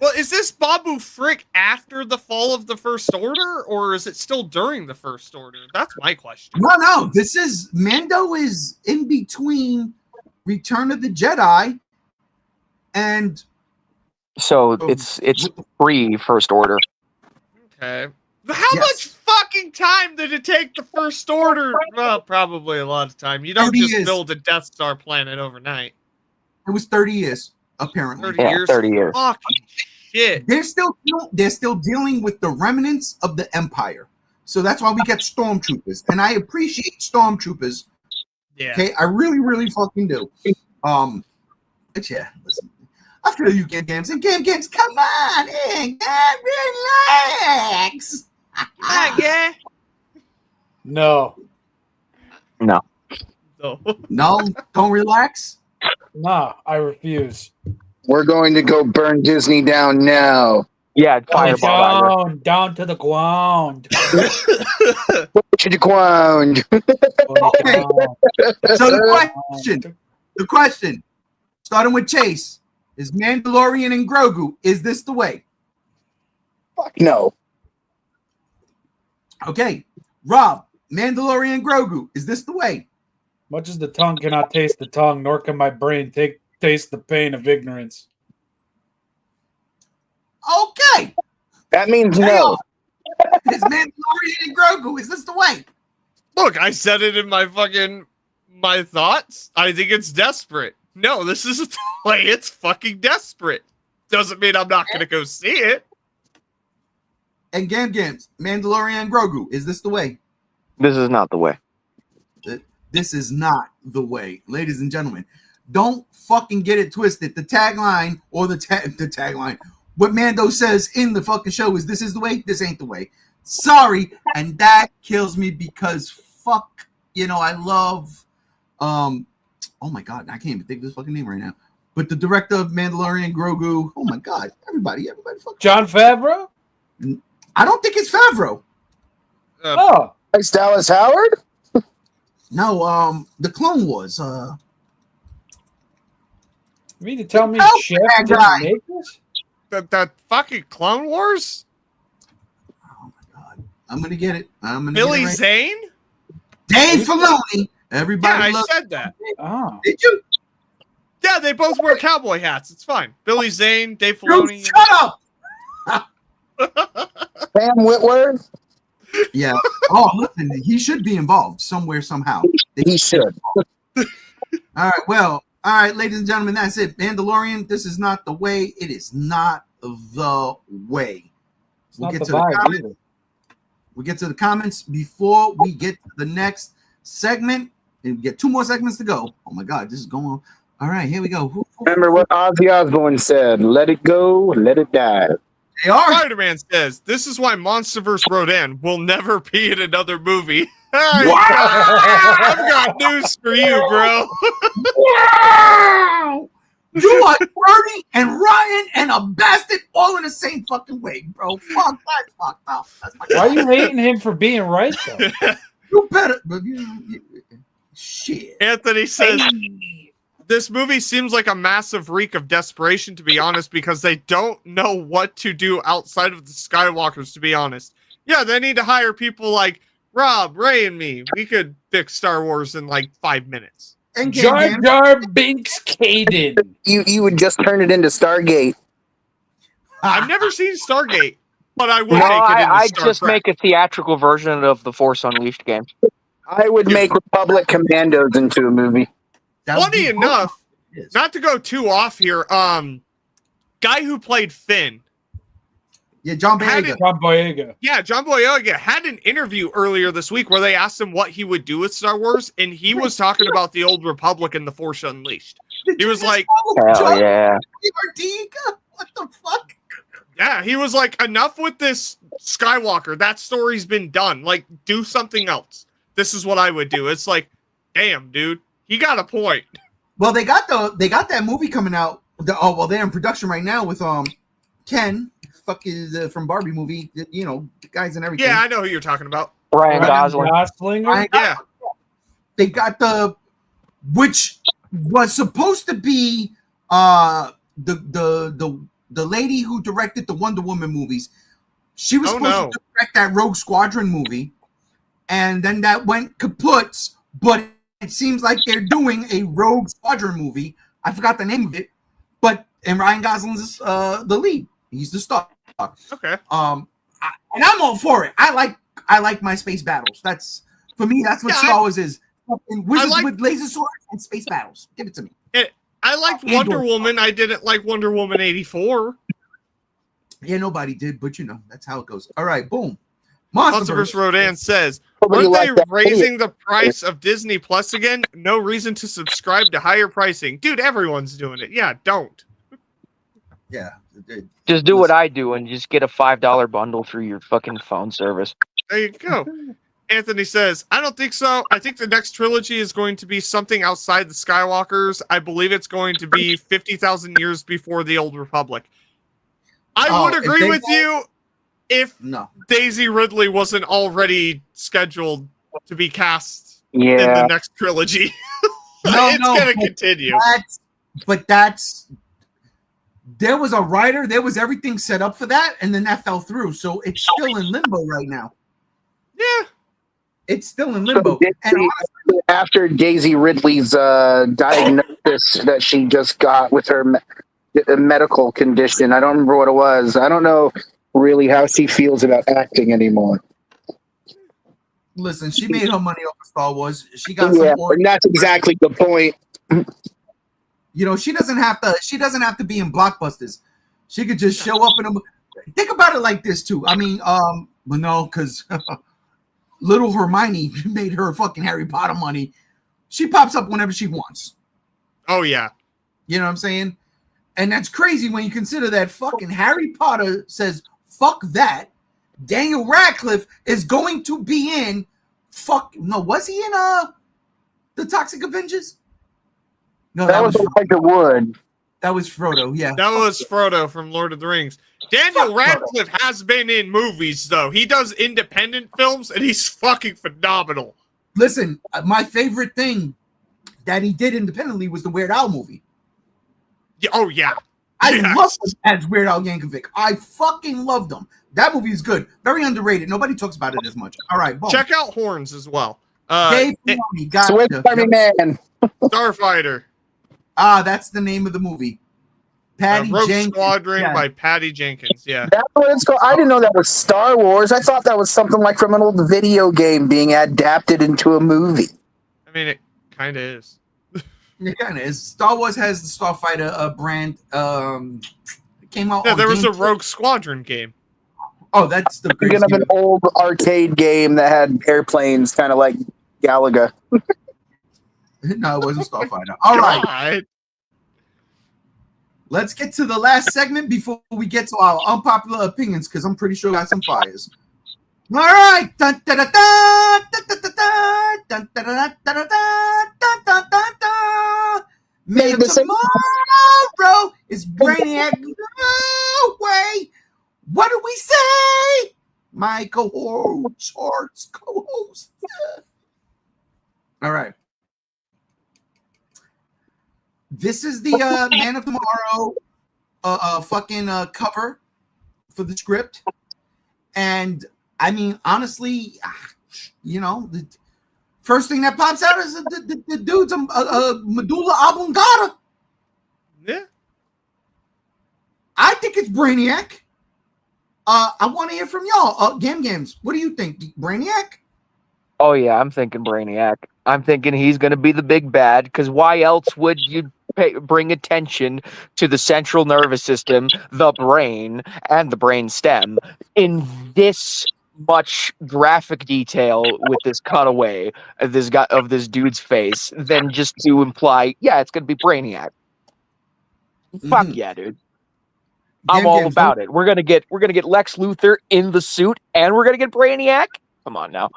Well, is this Babu Frick after the fall of the First Order, or is it still during the First Order? That's my question. No. This is Mando is in between Return of the Jedi and So it's pre-First Order. Okay. How much fucking time did it take the First Order? Well, probably a lot of time. You don't 30 just years. build a Death Star planet overnight. It was 30 years, apparently. 30 years? 30 years. Fucking shit. They're still dealing with the remnants of the Empire. So that's why we get stormtroopers. And I appreciate stormtroopers. Yeah. Okay, I really, really fucking do. But yeah, listen. I feel you, Games. And Games, come on in, relax. Yeah. No, No. So, No, don't relax. nah, I refuse. We're going to go burn Disney down now. Yeah, fireball. Down to the ground. To the ground. Okay. So the question, starting with Chase, is Mandalorian and Grogu, is this the way? Fuck no. Okay. Rob, Mandalorian and Grogu, is this the way? Much as the tongue cannot taste the tongue, nor can my brain taste the pain of ignorance. Okay. That means no. Is Mandalorian and Grogu, is this the way? look, I said it in my thoughts. I think it's desperate. No, this isn't the way. It's fucking desperate. Doesn't mean I'm not going to go see it. And Games, Mandalorian and Grogu, is this the way? This is not the way. This is not the way, ladies and gentlemen. Don't fucking get it twisted. The tagline or the tagline, what Mando says in the fucking show is, "This is the way. This ain't the way." Sorry, and that kills me because fuck, I love, oh my god, I can't even think of his fucking name right now. But the director of Mandalorian, Grogu, oh my god, everybody, fuck. John Favreau? I don't think it's Favreau. Oh, Bryce Dallas Howard? No, the Clone Wars. you mean to tell me Oh, Chef that didn't guy. make this? That fucking Clone Wars? Oh my god, I'm gonna get it. Billy get it right. Zane? Dave Filoni. Everybody, Yeah, I loves. said that. Oh. Did you? Yeah, they both wear cowboy hats. It's fine. Billy Zane, Dave Dude, Filoni. shut up. Sam Whitworth? Yeah. Oh, listen, he should be involved somewhere, somehow. He should. All right. Well, all right, ladies and gentlemen, that's it. Mandalorian, this is not the way. It is not the way. It's We'll not get the to the vibe comments. either. We'll get to the comments before we get to the next segment. And we get 2 more segments to go. Oh my God, this is going on. All right, here we go. Remember what Ozzy Osbourne said, let it go, let it die. They are. Spider-Man says, this is why Monsterverse Rodan will never be in another movie. Wow. I've got news for you, bro. Wow. You are Barry and Ryan and a bastard all in the same fucking way, bro. Fuck, that's fucked up. That's my Why are you hating him for being right though? You better, but shit. Anthony says this movie seems like a massive reek of desperation, to be honest, because they don't know what to do outside of the Skywalkers, to be honest. Yeah, they need to hire people like Rob, Ray, and me. We could fix Star Wars in like 5 minutes. And Jar Jar Binks Caden. You would just turn it into Stargate. I've never seen Stargate, but I would No, make it into I'd Star just Trek. make a theatrical version of the Force Unleashed game. I would make Republic Commandos into a movie. That would Funny be enough, Yes. not to go too off here, guy who played Finn. Yeah, John Had Boyega. it- John Boyega. Yeah, John Boyega had an interview earlier this week where they asked him what he would do with Star Wars, and he was talking about the Old Republic and the Force Unleashed. He was like, Hell yeah. What the fuck? yeah, he was like, enough with this Skywalker. That story's been done. Like, do something else. This is what I would do. It's like, damn, dude, he got a point. Well, they got that movie coming out. They're in production right now with Ken, fucking from Barbie movie. You know, the guys and everything. Yeah, I know who you're talking about. Ryan Gosling. Gosling. Yeah. They got which was supposed to be the lady who directed the Wonder Woman movies. She was supposed to direct that Rogue Squadron movie, and then that went kaput. But it seems like they're doing a Rogue Squadron movie. I forgot the name of it, and Ryan Gosling's the lead. He's the star. Okay. And I'm all for it. I like my space battles. That's for me. That's what Star Wars is. Wizards with laser swords and space battles. Give it to me. I liked Wonder Woman. I didn't like Wonder Woman 84. Yeah, nobody did, but you know that's how it goes. All right, boom. Monsterverse Rodan says, Nobody weren't they liked that raising the price of Disney Plus again? No reason to subscribe to higher pricing. Dude, everyone's doing it. Yeah, don't. Yeah. Just do what I do and just get a $5 bundle through your fucking phone service. There you go. Anthony says, I don't think so. I think the next trilogy is going to be something outside the Skywalkers. I believe it's going to be 50,000 years before the Old Republic. I would agree with you if Daisy Ridley wasn't already scheduled to be cast in the next trilogy. It's going to continue. There was a writer, there was everything set up for that, and then that fell through. So it's still in limbo right now. Yeah. It's still in limbo. And after Daisy Ridley's diagnosis that she just got with her medical condition, I don't remember what it was. I don't know really how she feels about acting anymore. Listen, she made her money off of Star Wars. She got and that's exactly the point. You know, she doesn't have to be in blockbusters. She could just show up in them. Think about it like this too. I mean, but no, because little Hermione made her fucking Harry Potter money. She pops up whenever she wants. Oh yeah. You know what I'm saying? And that's crazy when you consider that fucking Harry Potter says, fuck that. Daniel Radcliffe is going to be in was he in the Toxic Avengers? No, that was Elijah Wood. That was Frodo, yeah. That was Frodo from Lord of the Rings. Daniel Radcliffe has been in movies, though. He does independent films, and he's fucking phenomenal. Listen, my favorite thing that he did independently was the Weird Al movie. Yeah, oh, yeah. I loved him as Weird Al Yankovic. I fucking loved him. That movie is good. Very underrated. Nobody talks about it as much. All right, boom. Check out Horns as well. Dave Filoni, gotcha. Swiss Army Man. Starfighter. That's the name of the movie. Patty Rogue Jenkins. Squadron by Patty Jenkins. Yeah. That's what it's called. I didn't know that was Star Wars. I thought that was something like from an old video game being adapted into a movie. I mean, it kind of is. It kind of is. Star Wars has the Starfighter brand. It came out. Yeah, there was a Rogue Squadron game. Oh, that's the Thinking of an old arcade game that had airplanes, kind of like Galaga. No, it wasn't Starfighter. All right. Let's get to the last segment before we get to our unpopular opinions, because I'm pretty sure I got some fires. All right. Man of tomorrow is Brainiac. No way. What do we say? My co-host. All right. This is the Man of Tomorrow fucking cover for the script. And I mean, honestly, you know, the first thing that pops out is the dude's medulla oblongata. Yeah. I think it's Brainiac. I want to hear from y'all. Games. What do you think? Brainiac? Oh yeah, I'm thinking Brainiac. I'm thinking he's going to be the big bad, because why else would you bring attention to the central nervous system, the brain, and the brain stem in this much graphic detail with this cutaway of this dude's face than just to imply, yeah, it's going to be Brainiac. Fuck yeah, dude. I'm all about it. We're gonna get Lex Luthor in the suit, and we're gonna get Brainiac. Come on now.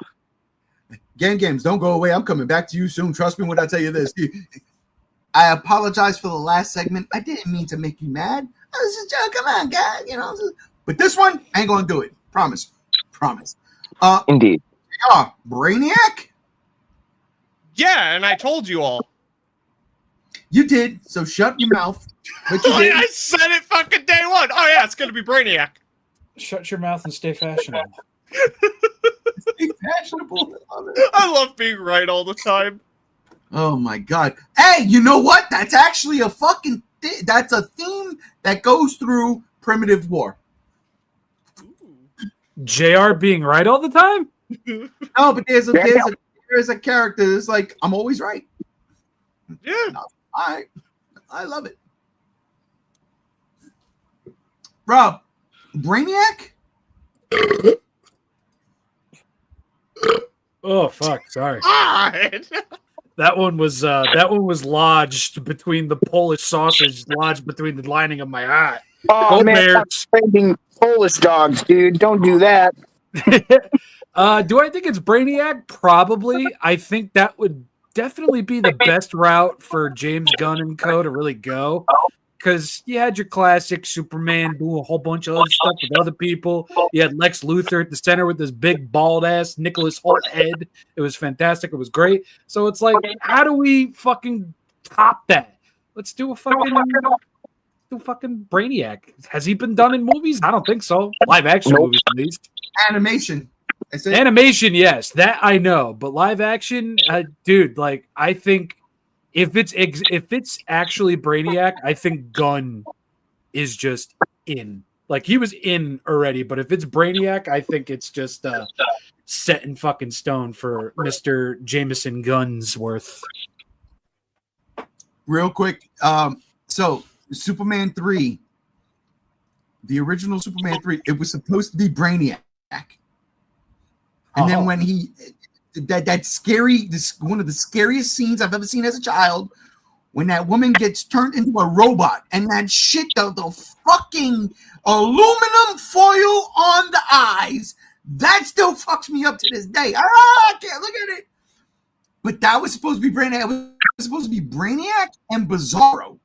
Games, don't go away. I'm coming back to you soon. Trust me when I tell you this. I apologize for the last segment. I didn't mean to make you mad. I was just joking. Come on, guys. You know. But this one, I ain't gonna do it. Promise. Indeed. Yeah, Brainiac. Yeah, and I told you all. You did. So shut your mouth. But you did. I said it fucking day one. Oh yeah, it's gonna be Brainiac. Shut your mouth and stay fashionable. Stay fashionable. I love being right all the time. Oh my god. Hey, you know what? That's actually a fucking that's a theme that goes through Primitive War. JR being right all the time? No, but there's a character that's like, I'm always right. Yeah. No, I love it. Rob, Brainiac? Oh fuck, sorry. God. That one was lodged between the Polish sausage, lodged between the lining of my eye. Oh Go man, Bears. I'm Polish dogs, dude. Don't do that. Do I think it's Brainiac? Probably. I think that would definitely be the best route for James Gunn and co. to really go. Because you had your classic Superman do a whole bunch of other stuff with other people. You had Lex Luthor at the center with this big bald ass Nicholas Hoult head. It was fantastic. It was great. So it's like, how do we fucking top that? Let's do a fucking Brainiac. Has he been done in movies? I don't think so. Live action movies, at least. Animation. Animation, yes, that I know. But live action, dude, like I think. If it's actually Brainiac, I think Gunn is just in. Like he was in already, but if it's Brainiac, I think it's just set in fucking stone for Mr. Jameson Gunnsworth. Real quick, so Superman 3, the original Superman 3, it was supposed to be Brainiac. And then when that scary, one of the scariest scenes I've ever seen as a child, when that woman gets turned into a robot and that shit, the fucking aluminum foil on the eyes, that still fucks me up to this day. I can't look at it. But that was supposed to be Brainiac. It was supposed to be Brainiac and Bizarro.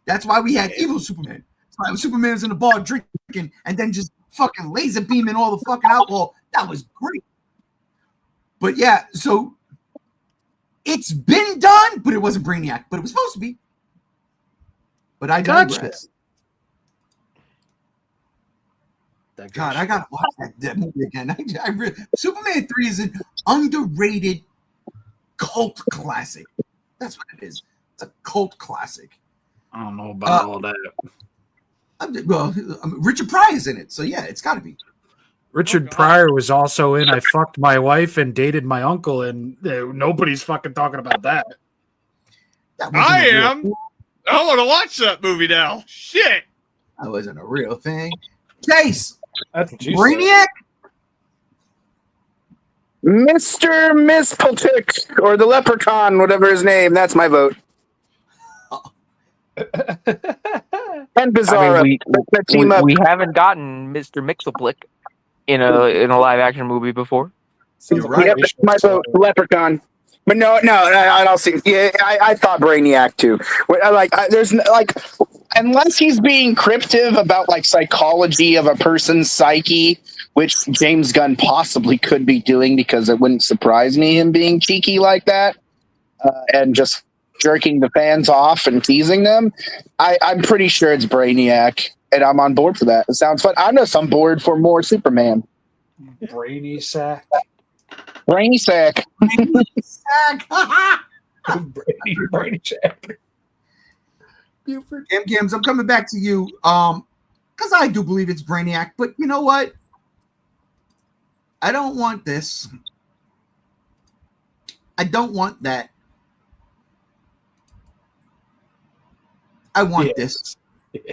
That's why we had evil Superman. That's why Superman was in the bar drinking and then just fucking laser beaming all the fucking alcohol. That was great. But yeah, so it's been done, but it wasn't Brainiac, but it was supposed to be. But I digress. God, I gotta watch that movie again. Superman 3 is an underrated cult classic. That's what it is. It's a cult classic. I don't know about all that. Well, Richard Pryor's in it, so yeah, it's got to be. Richard Pryor was also in I Fucked My Wife and Dated My Uncle, and nobody's fucking talking about that. I am. I want to watch that movie now. Shit. That wasn't a real thing. Chase, that's what you Brainiac? Mr. Mistletic, or the Leprechaun, whatever his name. That's my vote. And Bizarro. I mean, we haven't gotten Mr. Mixelblick in a live action movie before. You're right. Yep, my vote. Leprechaun. But no, I don't see. Yeah, I thought Brainiac too. There's unless he's being cryptic about like psychology of a person's psyche, which James Gunn possibly could be doing, because it wouldn't surprise me him being cheeky like that and just jerking the fans off and teasing them. I'm pretty sure it's Brainiac, and I'm on board for that. It sounds fun. I'm just on board for more Superman. Brainy sack. Brainy sack. Brainy sack. Gams, I'm coming back to you because I do believe it's Brainiac, but you know what? I don't want this. I don't want that. I want this.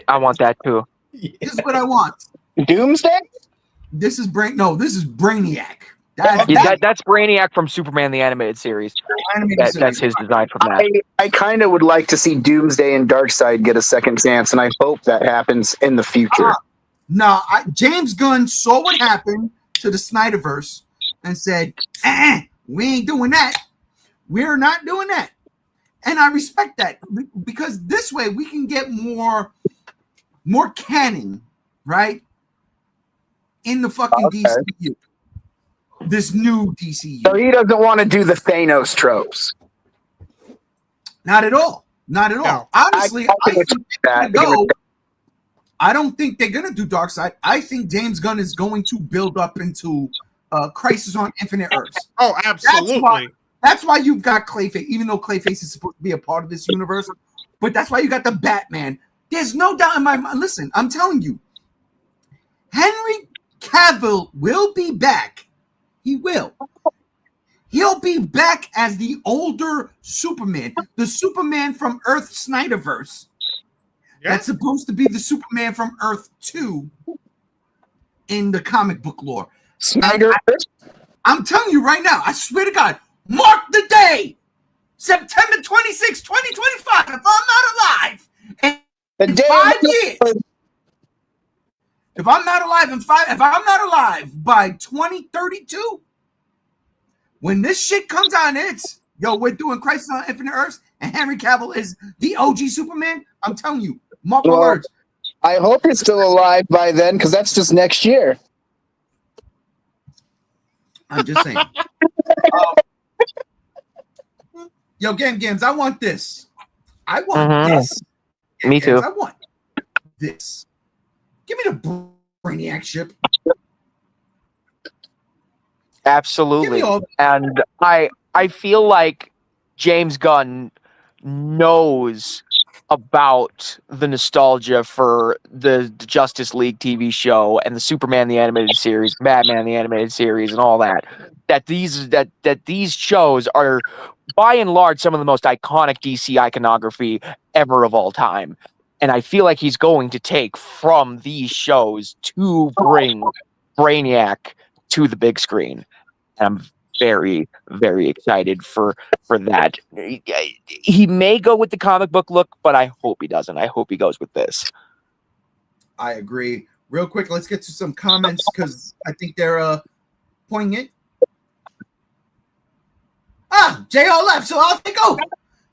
I want that too. This is what I want. Doomsday? This is this is Brainiac. That's Brainiac from Superman the Animated Series. That's his design from that. I kind of would like to see Doomsday and Darkseid get a second chance, and I hope that happens in the future. James Gunn saw what happened to the Snyderverse and said, we ain't doing that. We're not doing that. And I respect that, because this way we can get more canon, right? In the fucking DCU. This new DCU. So he doesn't want to do the Thanos tropes. Not at all. Not at all. No. Honestly, I don't think they're gonna do Darkseid. I think James Gunn is going to build up into Crisis on Infinite Earths. Oh, absolutely. That's why you've got Clayface, even though Clayface is supposed to be a part of this universe. But that's why you got the Batman. There's no doubt in my mind. Listen, I'm telling you, Henry Cavill will be back. He will. He'll be back as the older Superman, the Superman from Earth Snyderverse. Yeah. That's supposed to be the Superman from Earth 2 in the comic book lore. Snyder. I'm telling you right now, I swear to God, mark the day, September 26, 2025, if I'm not alive, in 5 years. If I'm not alive by 2032, when this shit comes out and it's, we're doing Crisis on Infinite Earths and Henry Cavill is the OG Superman, I'm telling you, mark my words. I hope you're still alive by then, because that's just next year. I'm just saying. Games, I want this. I want this. Me too. I want this. Give me the Brainiac ship. Absolutely. And I feel like James Gunn knows about the nostalgia for the Justice League TV show and the Superman the Animated Series, Batman the Animated Series, and all that. That these shows are, by and large, some of the most iconic DC iconography ever of all time. And I feel like he's going to take from these shows to bring Brainiac to the big screen. And I'm very, very excited for that. He may go with the comic book look, but I hope he doesn't. I hope he goes with this. I agree. Real quick, let's get to some comments because I think they're poignant. JR left, so I'll take over.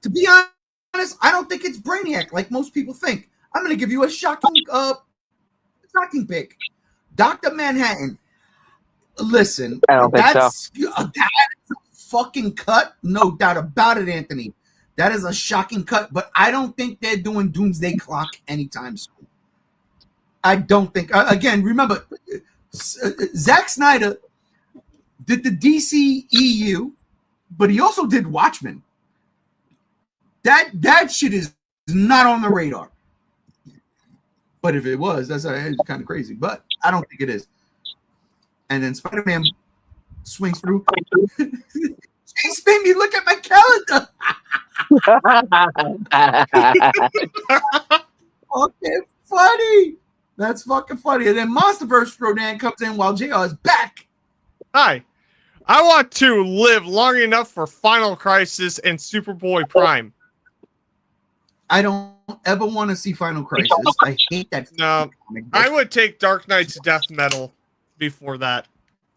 To be honest, I don't think it's Brainiac like most people think. I'm going to give you a shocking pick. Dr. Manhattan. Listen, I don't think that's a fucking cut. No doubt about it, Anthony. That is a shocking cut, but I don't think they're doing Doomsday Clock anytime soon. I don't think. Again, remember, Zack Snyder did the DCEU, but he also did Watchmen. That shit is not on the radar. But if it was, that's kind of crazy. But I don't think it is. And then Spider-Man swings through. James made me look at my calendar. Okay, funny. That's fucking funny. And then Monsterverse Rodan comes in while JR is back. Hi. I want to live long enough for Final Crisis and Superboy Prime. I don't ever want to see Final Crisis. I hate that. No, I would take Dark Knight's Death Metal before that.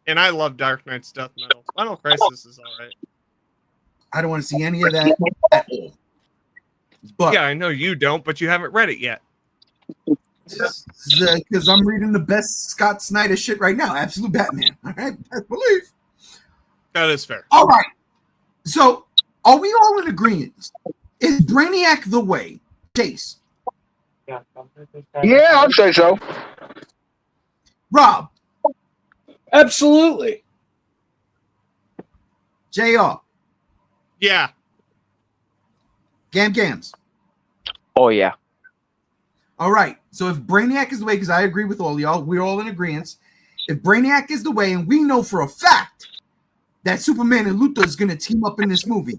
And I love Dark Knight's Death Metal. Final Crisis is all right. I don't want to see any of that at all. But Yeah, I know you don't, but you haven't read it yet. because I'm reading the best Scott Snyder shit right now, Absolute Batman. All right, I believe. That is fair. All right. So, are we all in agreement? Is Brainiac the way? Chase. Yeah, I'd say so. Rob. Absolutely. JR. Yeah. Gams. Oh yeah. All right. So if Brainiac is the way, because I agree with all y'all, we're all in agreement. If Brainiac is the way, and we know for a fact that Superman and Luthor is going to team up in this movie,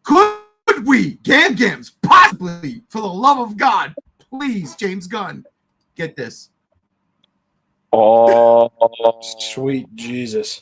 could we, Gams, possibly, for the love of God, please, James Gunn, get this? Oh, Sweet Jesus.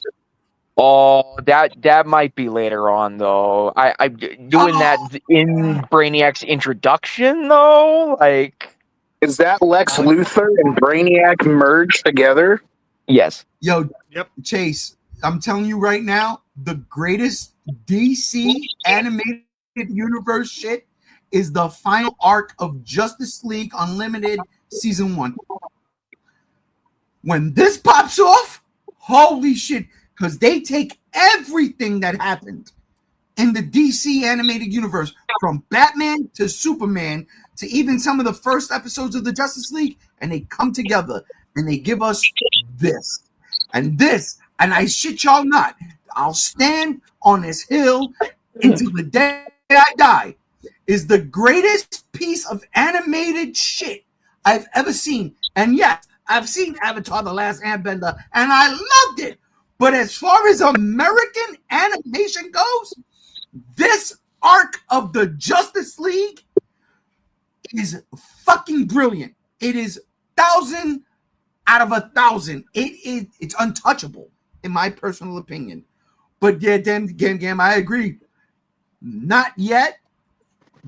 oh, that might be later on though. I doing that in Brainiac's introduction though. Like, Is that Lex Luthor and Brainiac merged together? yes. Yo, Yep. Chase, I'm telling you right now, the greatest DC animated universe shit is the final arc of Justice League Unlimited Season 1. When this pops off, holy shit, because they take everything that happened in the DC animated universe, from Batman to Superman to even some of the first episodes of the Justice League, and they come together and they give us this. And this, and I shit y'all not, I'll stand on this hill until the day I die, is the greatest piece of animated shit I've ever seen. And yes, I've seen Avatar: The Last Airbender, and I loved it. But as far as American animation goes, this arc of the Justice League is fucking brilliant. It is 1,000 out of 1,000. It's untouchable, in my personal opinion. But yeah, Gam, I agree. Not yet.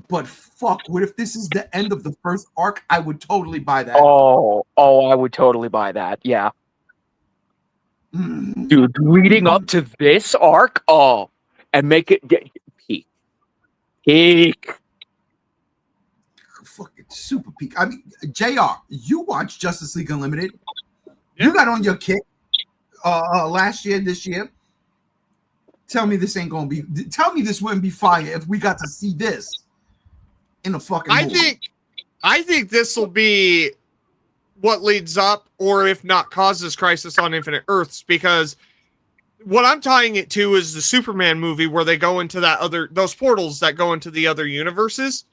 But fuck, what if this is the end of the first arc? I would totally buy that. Oh, I would totally buy that. Yeah. Mm. Dude, leading up to this arc, and make it peak. Fucking super peak. I mean, JR, you watched Justice League Unlimited. Yeah. You got on your kick last year, this year. Tell me this ain't gonna be. Tell me this wouldn't be fire if we got to see this in a fucking movie. I think this will be what leads up, or if not causes Crisis on Infinite Earths, because what I'm tying it to is the Superman movie where they go into those portals that go into the other universes.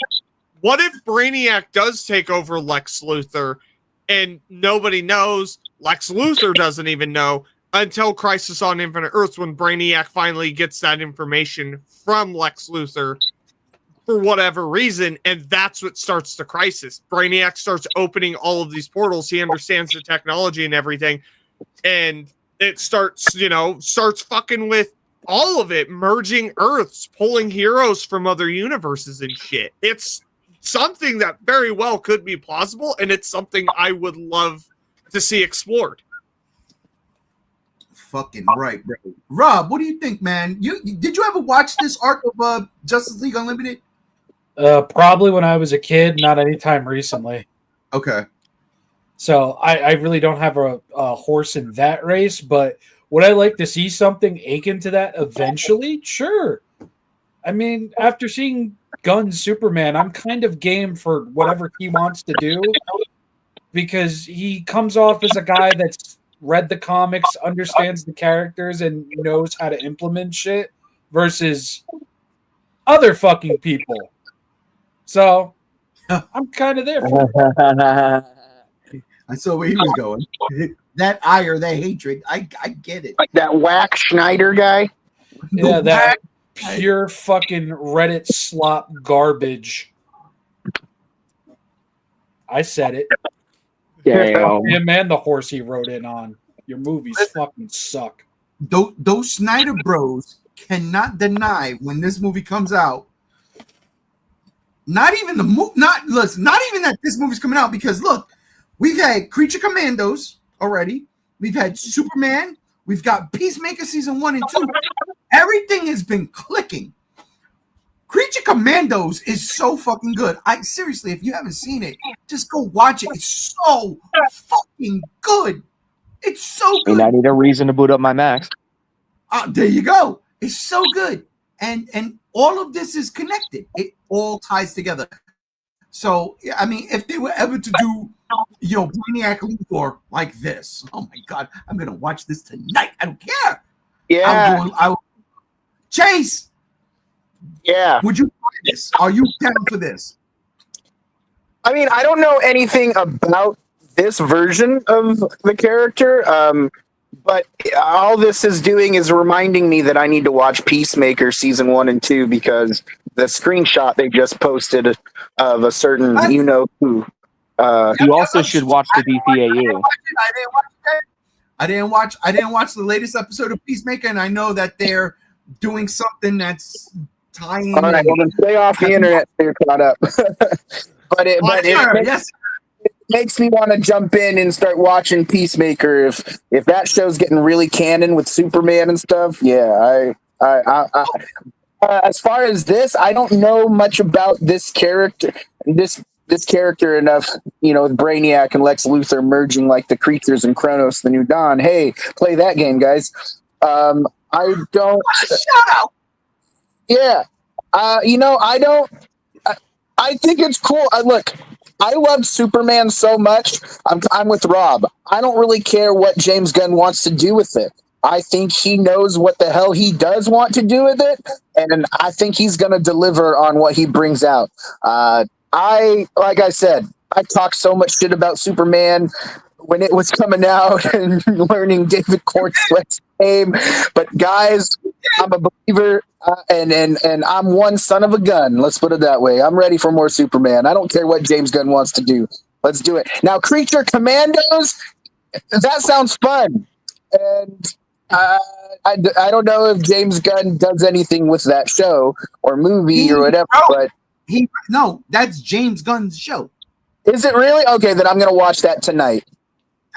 What if Brainiac does take over Lex Luthor and nobody knows? Lex Luthor doesn't even know until Crisis on Infinite Earths, when Brainiac finally gets that information from Lex Luthor for whatever reason, and that's what starts the crisis. Brainiac starts opening all of these portals. He understands the technology and everything, and it starts fucking with all of it, merging Earths, pulling heroes from other universes and shit. It's something that very well could be plausible, and it's something I would love to see explored. Fucking right, bro. Rob, what do you think, man? Did you ever watch this arc of Justice League Unlimited? Probably when I was a kid, not anytime recently. Okay. So I really don't have a horse in that race, but would I like to see something akin to that eventually? Sure. I mean, after seeing Gunn's Superman, I'm kind of game for whatever he wants to do, because he comes off as a guy that's read the comics, understands the characters, and knows how to implement shit versus other fucking people. So I'm kind of there for it. I saw where he was going. That ire, that hatred. I get it. Like that whack Schneider guy. Yeah, that pure fucking Reddit slop garbage. I said it. Damn. Him and the horse he rode in on. Your movies fucking suck. Those Snyder bros cannot deny when this movie comes out. Not even not even that this movie's coming out, because look, we've had Creature Commandos already. We've had Superman. We've got Peacemaker season 1 and 2, Everything has been clicking. Creature Commandos is so fucking good. I seriously, if you haven't seen it, just go watch it. It's so fucking good. It's so good. And I need a reason to boot up my Macs. There you go. It's so good. And all of this is connected. It all ties together. So, I mean, if they were ever to do, Brainiac Luthor like this, oh my God, I'm going to watch this tonight. I don't care. Yeah. Chase. Yeah. Would you try this? Are you down for this? I mean, I don't know anything about this version of the character, but all this is doing is reminding me that I need to watch Peacemaker season 1 and 2 because the screenshot they just posted of a certain who. You also should watch the DCAU. I didn't watch the latest episode of Peacemaker, and I know that they're doing something that's tying. All right, well, then stay off the internet so you're caught up. but it makes me want to jump in and start watching Peacemaker. If that show's getting really canon with Superman and stuff, yeah. I as far as this, I don't know much about this character. This character enough, with Brainiac and Lex Luthor merging like the creatures in Kronos: The New Dawn. Hey, play that game, guys. I don't. Shut up. Yeah, I don't. I think it's cool. Look, I love Superman so much. I'm with Rob. I don't really care what James Gunn wants to do with it. I think he knows what the hell he does want to do with it, and I think he's going to deliver on what he brings out. Like I said, I talked so much shit about Superman when it was coming out and learning David Cornsweat's name. But guys, I'm a believer, and I'm one son of a gun. Let's put it that way. I'm ready for more Superman. I don't care what James Gunn wants to do. Let's do it. Now, Creature Commandos, that sounds fun. And I don't know if James Gunn does anything with that show or movie or whatever, but no, that's James Gunn's show. Is it really? Okay, then I'm going to watch that tonight.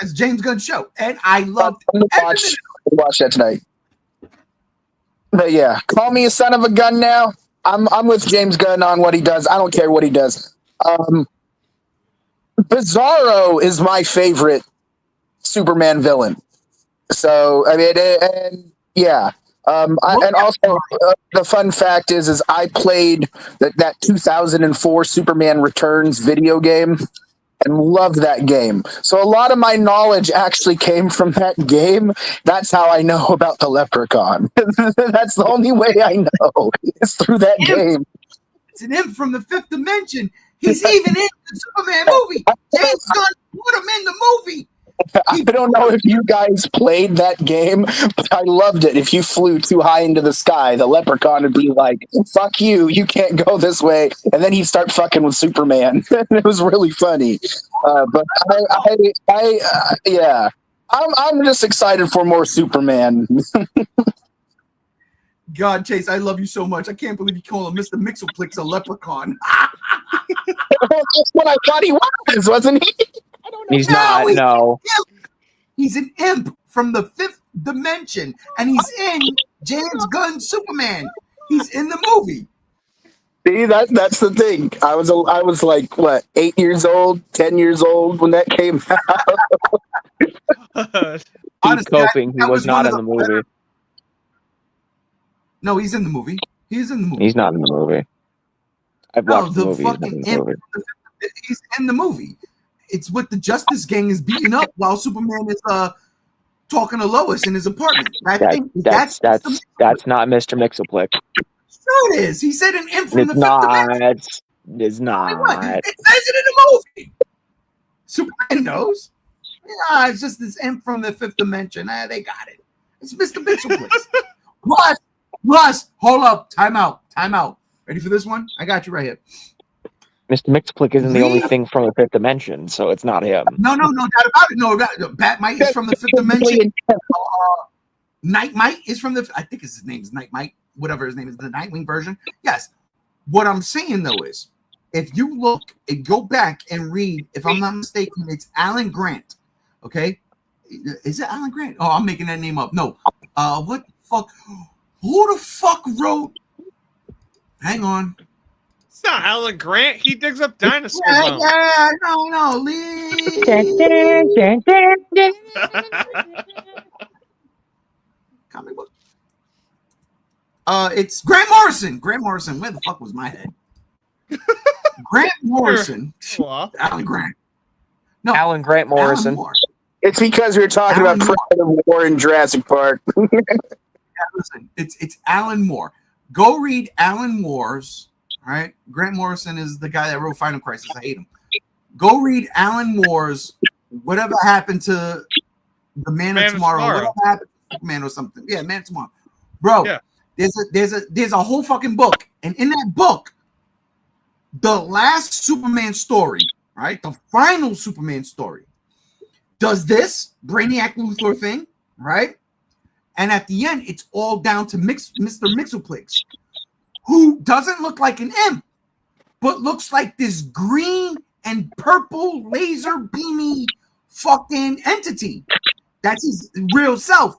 That's James Gunn's show, and I love watch that tonight. But yeah, call me a son of a gun now. I'm with James Gunn on what he does. I don't care what he does. Bizarro is my favorite Superman villain. So I mean, and yeah. And also, the fun fact is I played that 2004 Superman Returns video game and loved that game. So a lot of my knowledge actually came from that game. That's how I know about the Leprechaun. That's the only way I know is through that game. It's an imp from the fifth dimension. He's even in the Superman movie. James Gunn put him in the movie. I don't know if you guys played that game, but I loved it. If you flew too high into the sky, the Leprechaun would be like, fuck you, you can't go this way. And then he'd start fucking with Superman. It was really funny. But yeah, I'm just excited for more Superman. God, Chase, I love you so much. I can't believe you call him Mr. Mixelplix a leprechaun. That's what I thought he was, wasn't he? I don't know. He's not, no. He's an imp from the fifth dimension, and he's in James Gunn's Superman. He's in the movie. See, that's the thing. I was like, what, 8 years old, 10 years old when that came out. He's coping. He was not in the movie. No, he's in the movie. He's in the movie. He's not in the movie. I've watched the movie. Fucking imp. He's in the movie. It's what the Justice Gang is beating up while Superman is talking to Lois in his apartment. That's not Mr. Mixelplick. Sure it is. He said an imp from the fifth dimension. It's not. It says it in the movie. Superman knows. Yeah, it's just this imp from the fifth dimension. They got it. It's Mr. Mixelplick. Plus, hold up. Time out. Ready for this one? I got you right here. Mr. Mixelplick isn't the only thing from the fifth dimension, so it's not him. No doubt about it. No, Batmite is from the fifth dimension. Nightmite is from the. I think his name is Nightmite. Whatever his name is, the Nightwing version. Yes. What I'm saying though is, if you look and go back and read, if I'm not mistaken, it's Alan Grant. Okay, is it Alan Grant? Oh, I'm making that name up. No. What the fuck? Who the fuck wrote? Hang on. It's not Alan Grant. He digs up dinosaur bones. Yeah, no, Lee. Comic book. It's Grant Morrison. Grant Morrison. Where the fuck was my head? Grant Morrison. Well, Alan Grant. No, Alan Grant Morrison. Alan Moore. It's because we were talking Alan about Predator War in Jurassic Park. Listen, it's Alan Moore. Go read Alan Moore's. All right, Grant Morrison is the guy that wrote Final Crisis. I hate him. Go read Alan Moore's Whatever Happened to the Man of Tomorrow. Whatever Happened to Superman or something. Yeah, Man of Tomorrow. Bro, Yeah. there's a whole fucking book, and in that book, the last Superman story, right, the final Superman story, does this Brainiac Luthor thing, right? And at the end, it's all down to Mr. Mixoplex, who doesn't look like an imp, but looks like this green and purple laser beamy fucking entity. That's his real self.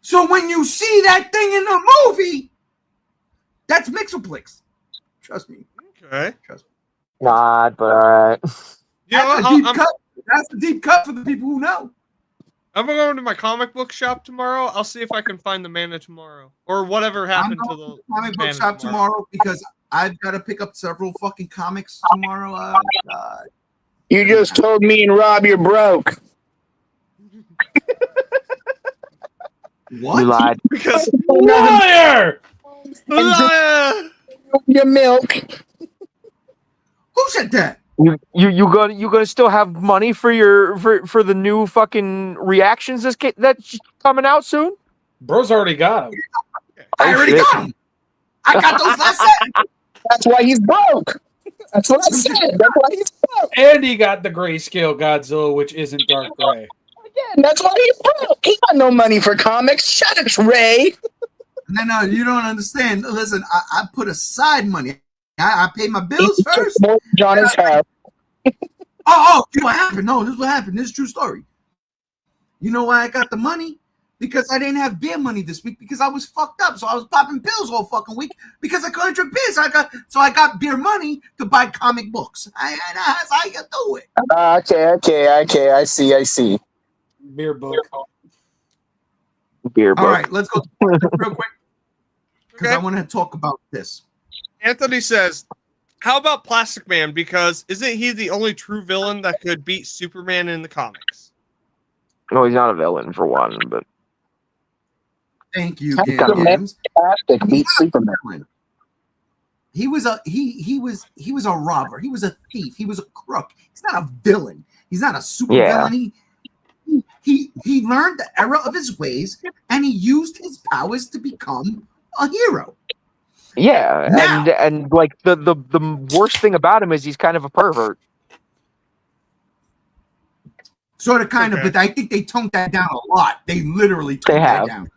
So when you see that thing in the movie, that's Mixoplex. Trust me. okay. Trust me. Not, but all right. You know That's what? a deep cut. That's the deep cut for the people who know. I'm gonna go into my comic book shop tomorrow. I'll see if I can find the Man of Tomorrow or whatever happened I'm to going the to the comic book Man of shop tomorrow because I've got to pick up several fucking comics tomorrow. God. You just told me and Rob you're broke. What? You lied. Because Liar! liar! Your milk. Who said that? You gonna still have money for for the new fucking reactions that's coming out soon? Bro's already got him. I already shit. got them. I got those last set. That's why he's broke. That's what I said. That's why he's broke. And he got the grayscale Godzilla, which isn't dark gray. Again, that's why he's broke. He got no money for comics. Shut up, Ray. No, you don't understand. Listen, I put aside money. I pay my bills first. John is house. Oh, you know what happened? No, this is what happened. This is a true story. You know why I got the money? Because I didn't have beer money this week because I was fucked up. So I was popping pills all fucking week because I couldn't drink beer. So I got beer money to buy comic books. That's how you do it. Okay. I see. Beer book. Beer book. All right, let's go real quick because Okay. I want to talk about this. Anthony says, "How about Plastic Man? Because isn't he the only true villain that could beat Superman in the comics?" No, he's not a villain for one, but Thank you, That's Gam a Gams. Fantastic beats Superman. He was a robber. He was a thief. He was a crook. He's not a villain. He's not a super villain. He learned the error of his ways and he used his powers to become a hero. yeah, Now- and like the worst thing about him is he's kind of a pervert. Sort of, kind of, Okay. but I think they toned that down a lot. They literally toned They that have. down.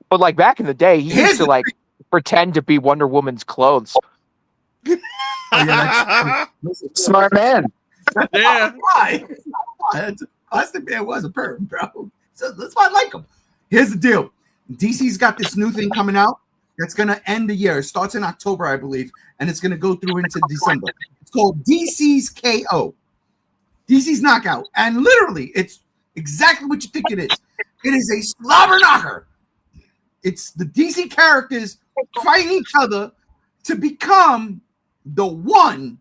But like back in the day, he Here's used to the like pretend to be Wonder Woman's clothes. Oh, yeah, listen, Smart man. Yeah. why? Plastic Man was a perv, bro. So that's why I like him. Here's the deal. DC's got this new thing coming out that's going to end the year. It starts in October, I believe, and it's going to go through into December. It's called DC's KO. DC's Knockout. And literally, it's exactly what you think it is. It is a slobber knocker. It's the DC characters fighting each other to become the one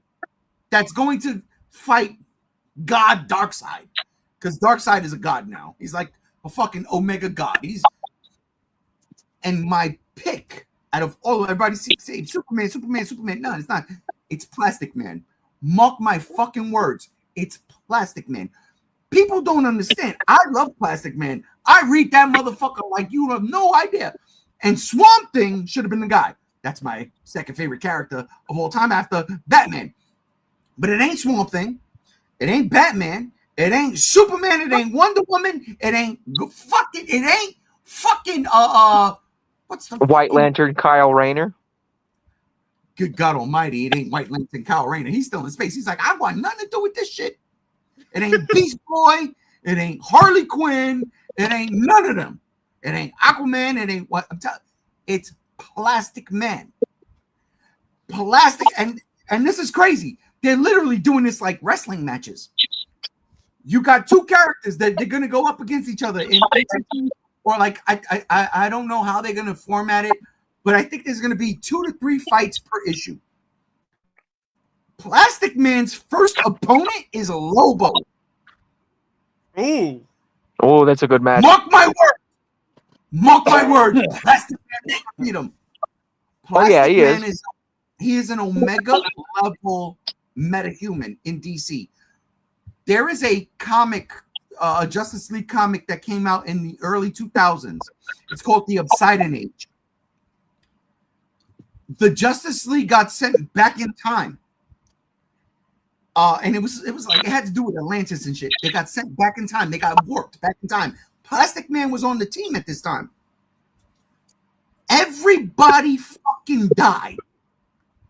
that's going to fight God Darkseid. Because Darkseid is a god now. He's like a fucking Omega god. And my pick out of all everybody say Superman. No, it's not. It's Plastic Man. Mark my fucking words. It's Plastic Man. People don't understand. I love Plastic Man. I read that motherfucker like you have no idea. And Swamp Thing should have been the guy. That's my second favorite character of all time after Batman. But it ain't Swamp Thing. It ain't Batman. It ain't Superman. It ain't Wonder Woman. It ain't fucking what's the White Lantern Kyle Rayner. Good God Almighty! It ain't White Lantern Kyle Rayner. He's still in space. He's like, I want nothing to do with this shit. It ain't Beast Boy. It ain't Harley Quinn. It ain't none of them. It ain't Aquaman. It ain't what I'm telling. It's Plastic Man. Plastic, and this is crazy. They're literally doing this like wrestling matches. You got two characters that they're gonna go up against each other in or like I don't know how they're gonna format it, but I think there's gonna be 2 to 3 fights per issue. Plastic Man's first opponent is Lobo. Ooh. Oh, that's a good match. Mark my word. Mark my word. Plastic Man can beat him. Plastic Man is an Omega level metahuman in DC. There is a comic, a Justice League comic that came out in the early 2000s. It's called The Obsidian Age. The Justice League got sent back in time. And it was like it had to do with Atlantis and shit. They got sent back in time. They got warped back in time. Plastic Man was on the team at this time. Everybody fucking died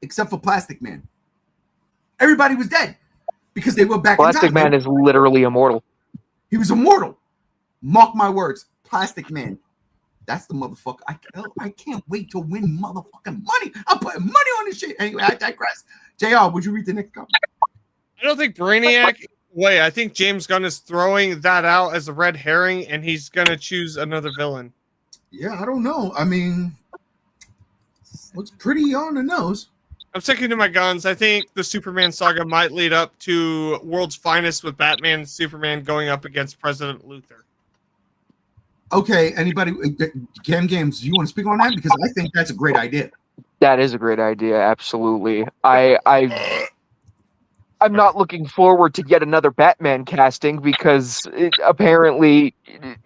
except for Plastic Man. Everybody was dead because they were back in time. Plastic Man is literally immortal. He was immortal. Mark my words. Plastic Man. That's the motherfucker. I can't wait to win motherfucking money. I'm putting money on this shit. Anyway, I digress. JR, would you read the next comment? I don't think Brainiac. Wait, I think James Gunn is throwing that out as a red herring, and he's gonna choose another villain. Yeah, I don't know. I mean, looks pretty on the nose. I'm sticking to my guns. I think the Superman saga might lead up to World's Finest with Batman and Superman going up against President Luthor. Okay, anybody? Games, do you want to speak on that? Because I think that's a great idea. That is a great idea. Absolutely. I'm not looking forward to yet another Batman casting because apparently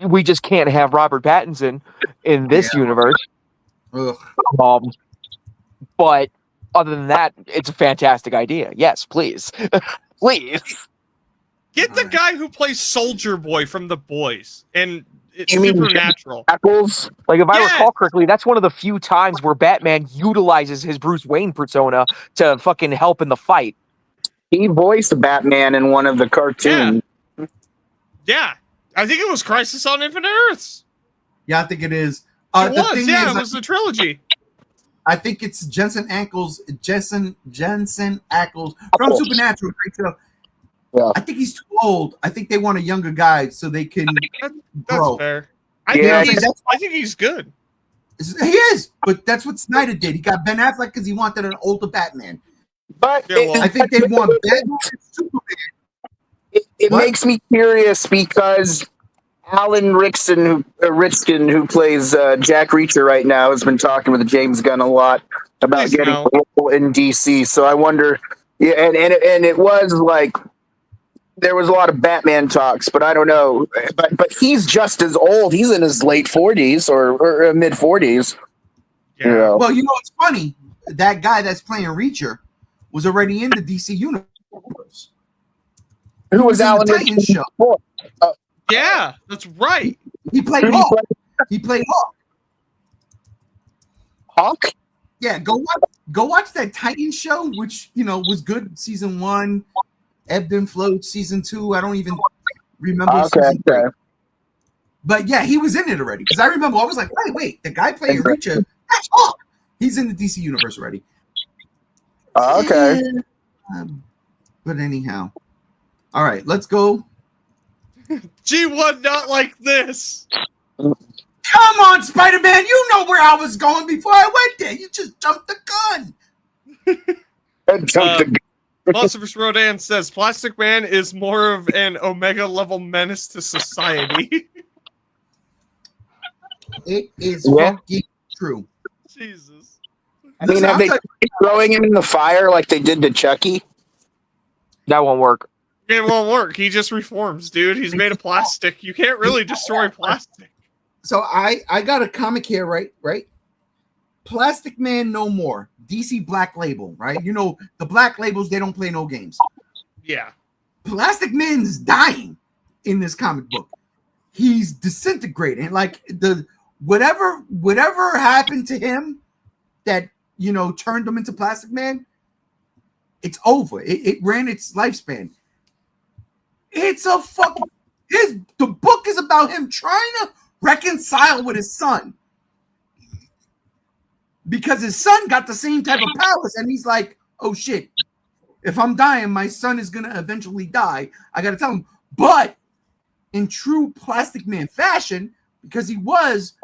we just can't have Robert Pattinson in this universe. Ugh. But other than that, it's a fantastic idea. Yes, please. Please. Get the guy who plays Soldier Boy from The Boys and it's You mean Supernatural. Apples? Like, if I Yes! recall correctly, that's one of the few times where Batman utilizes his Bruce Wayne persona to fucking help in the fight. He voiced Batman in one of the cartoons. Yeah. I think it was Crisis on Infinite Earths. Yeah, I think it is. It The was, thing yeah, is, it was the trilogy. I think it's Jensen Ackles from Supernatural. Right? Yeah. I think he's too old. I think they want a younger guy so they can That's grow. fair. Yeah, I think he's good. He is, but that's what Snyder did. He got Ben Affleck because he wanted an older Batman. But Yeah, well- I think they want Batman and Superman. it What? makes me curious because Alan Rickson, who plays Jack Reacher right now, has been talking with James Gunn a lot about Please getting no. a role in DC. So I wonder, yeah, and it was like there was a lot of Batman talks, but I don't know. But he's just as old. He's in his late 40s or mid 40s. Yeah. You know. Well, you know, it's funny. That guy that's playing Reacher was already in the DC universe. Who was in the Alan Titans Rickson show. before? Yeah, that's right. He played Who did he Hawk. play? He played Hawk. Hawk? Yeah, go watch that Titans show, which was good. Season 1, ebbed and flowed. Season 2, I don't even remember. Okay. Season 3. But yeah, he was in it already. Because I remember I was like, wait, the guy playing Reacher, that's Hawk. He's in the DC universe already. Okay. But anyhow, all right, let's go. G1 not like this. Come on, Spider-Man. You know where I was going before I went there. You just jumped the gun. Philosopher's Rodan says Plastic Man is more of an Omega level menace to society. It is Yeah. fucking true. Jesus. I mean, Listen, have I'll they tell tried throwing him in the fire like they did to Chucky? That won't work. It won't work. He just reforms, dude. He's made of plastic. You can't really destroy plastic. So I got a comic here, right? Plastic Man No More. DC Black Label, right? You know, the Black Labels, they don't play no games. Yeah. Plastic Man's dying in this comic book. He's disintegrating. Like whatever happened to him that turned him into Plastic Man, it's over. It ran its lifespan. It's a fucking the book is about him trying to reconcile with his son. because his son got the same type of powers, and he's like, oh shit, if I'm dying, my son is gonna eventually die. I gotta tell him. But in true Plastic Man fashion, because he was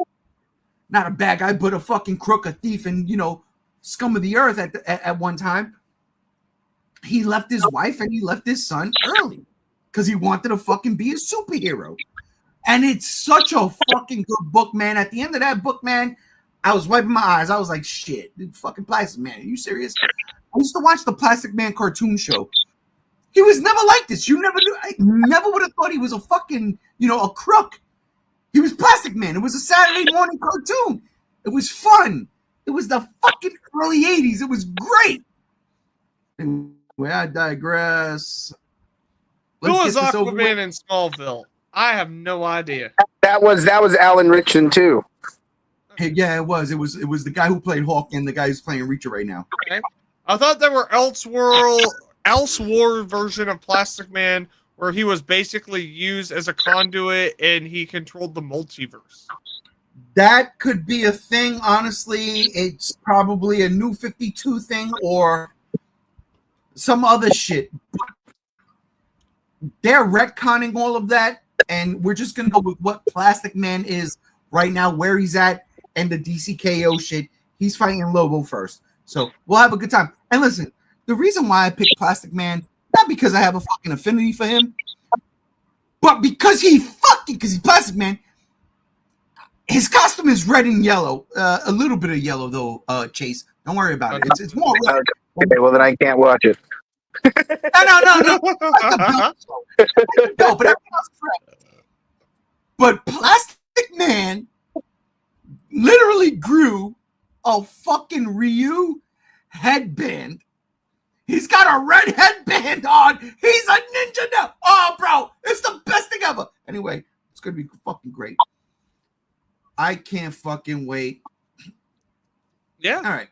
not a bad guy, but a fucking crook, a thief, and scum of the earth at one time, he left his wife and he left his son early because he wanted to fucking be a superhero. And it's such a fucking good book, man. At the end of that book, man, I was wiping my eyes. I was like, shit, dude, fucking Plastic Man. Are you serious? I used to watch the Plastic Man cartoon show. He was never like this. You never knew. I never would have thought he was a fucking, a crook. He was Plastic Man. It was a Saturday morning cartoon. It was fun. It was the fucking early 80s. It was great. Anyway, I digress. Who was Aquaman in Smallville? I have no idea. That was Alan Ritchson too. Hey, yeah, it was. It was the guy who played Hawk and the guy who's playing Reacher right now. Okay. I thought there were Elseworld version of Plastic Man where he was basically used as a conduit and he controlled the multiverse. That could be a thing. Honestly, it's probably a New 52 thing or some other shit. They're retconning all of that, and we're just gonna go with what Plastic Man is right now, where he's at, and the DCKO shit. He's fighting Lobo first, so we'll have a good time. And listen, the reason why I picked Plastic Man, not because I have a fucking affinity for him, but because he's Plastic Man. His costume is red and yellow, a little bit of yellow though. Chase, don't worry about it. It's more red. Okay, well then I can't watch it. No. No, but everything else is red. But Plastic Man literally grew a fucking Ryu headband. He's got a red headband on. He's a ninja now. Oh, bro, it's the best thing ever. Anyway, it's gonna be fucking great. I can't fucking wait. Yeah. All right.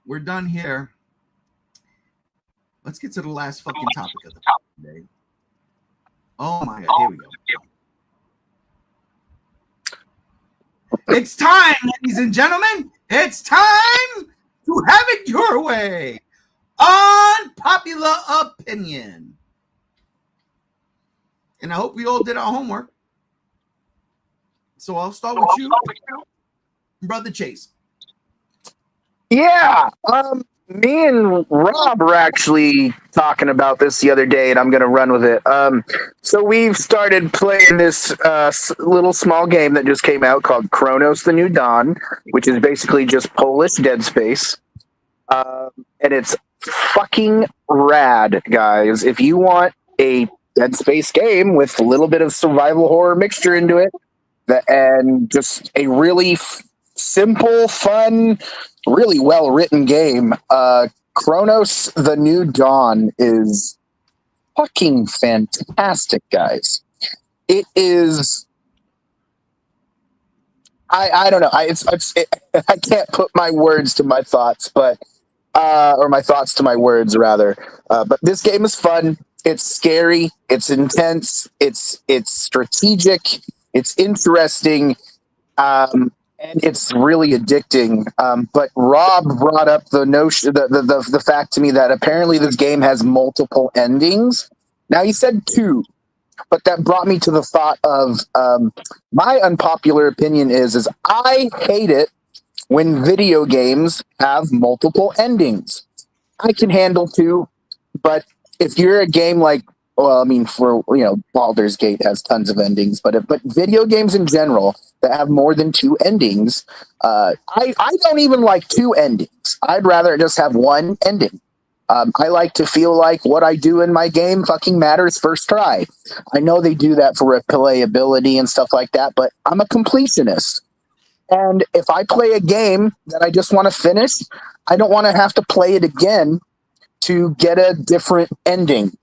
We're done here. Let's get to the last fucking topic of the day. Oh my God, here we go. It's time, ladies and gentlemen. It's time to have it your way. Unpopular opinion. And I hope we all did our homework. So I'll start with you, Brother Chase. Yeah, me and Rob were actually talking about this the other day, and I'm going to run with it. So we've started playing this little small game that just came out called Kronos: The New Dawn, which is basically just Polish Dead Space. And it's fucking rad, guys. If you want a Dead Space game with a little bit of survival horror mixture into it, and just a really simple, fun, really well-written game. Kronos: The New Dawn is fucking fantastic, guys. It is... I don't know. I can't put my words to my thoughts, but... or my thoughts to my words, rather. But this game is fun. It's scary. It's intense. It's strategic. It's interesting, and it's really addicting. But Rob brought up the notion, the fact to me that apparently this game has multiple endings. Now he said 2, but that brought me to the thought of my unpopular opinion is I hate it when video games have multiple endings. I can handle 2, but if you're a game like, well, I mean, Baldur's Gate has tons of endings, but video games in general that have more than 2 endings, I don't even like 2 endings. I'd rather just have 1 ending. I like to feel like what I do in my game fucking matters first try. I know they do that for replayability and stuff like that, but I'm a completionist. And if I play a game that I just want to finish, I don't want to have to play it again to get a different ending.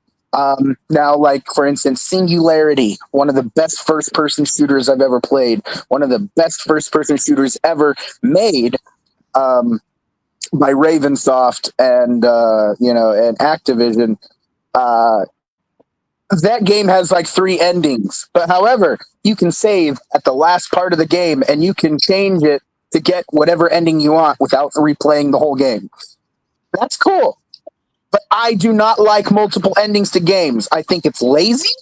Now, like, for instance, Singularity, one of the best first-person shooters I've ever played, one of the best first-person shooters ever made by Ravensoft and Activision. That game has like 3 endings, but however, you can save at the last part of the game and you can change it to get whatever ending you want without replaying the whole game. That's cool. But I do not like multiple endings to games. I think it's lazy.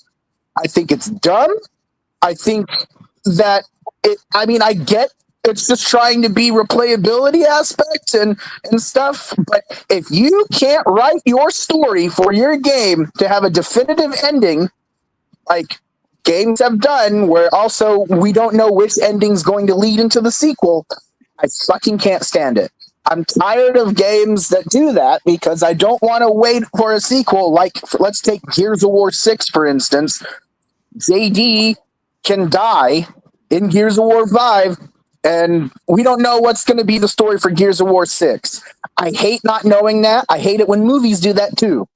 I think it's dumb. I think that I get it's just trying to be replayability aspects and stuff. But if you can't write your story for your game to have a definitive ending, like games have done, where also we don't know which ending's going to lead into the sequel, I fucking can't stand it. I'm tired of games that do that because I don't want to wait for a sequel. Like, let's take Gears of War 6, for instance. JD can die in Gears of War 5, and we don't know what's going to be the story for Gears of War 6. I hate not knowing that. I hate it when movies do that too.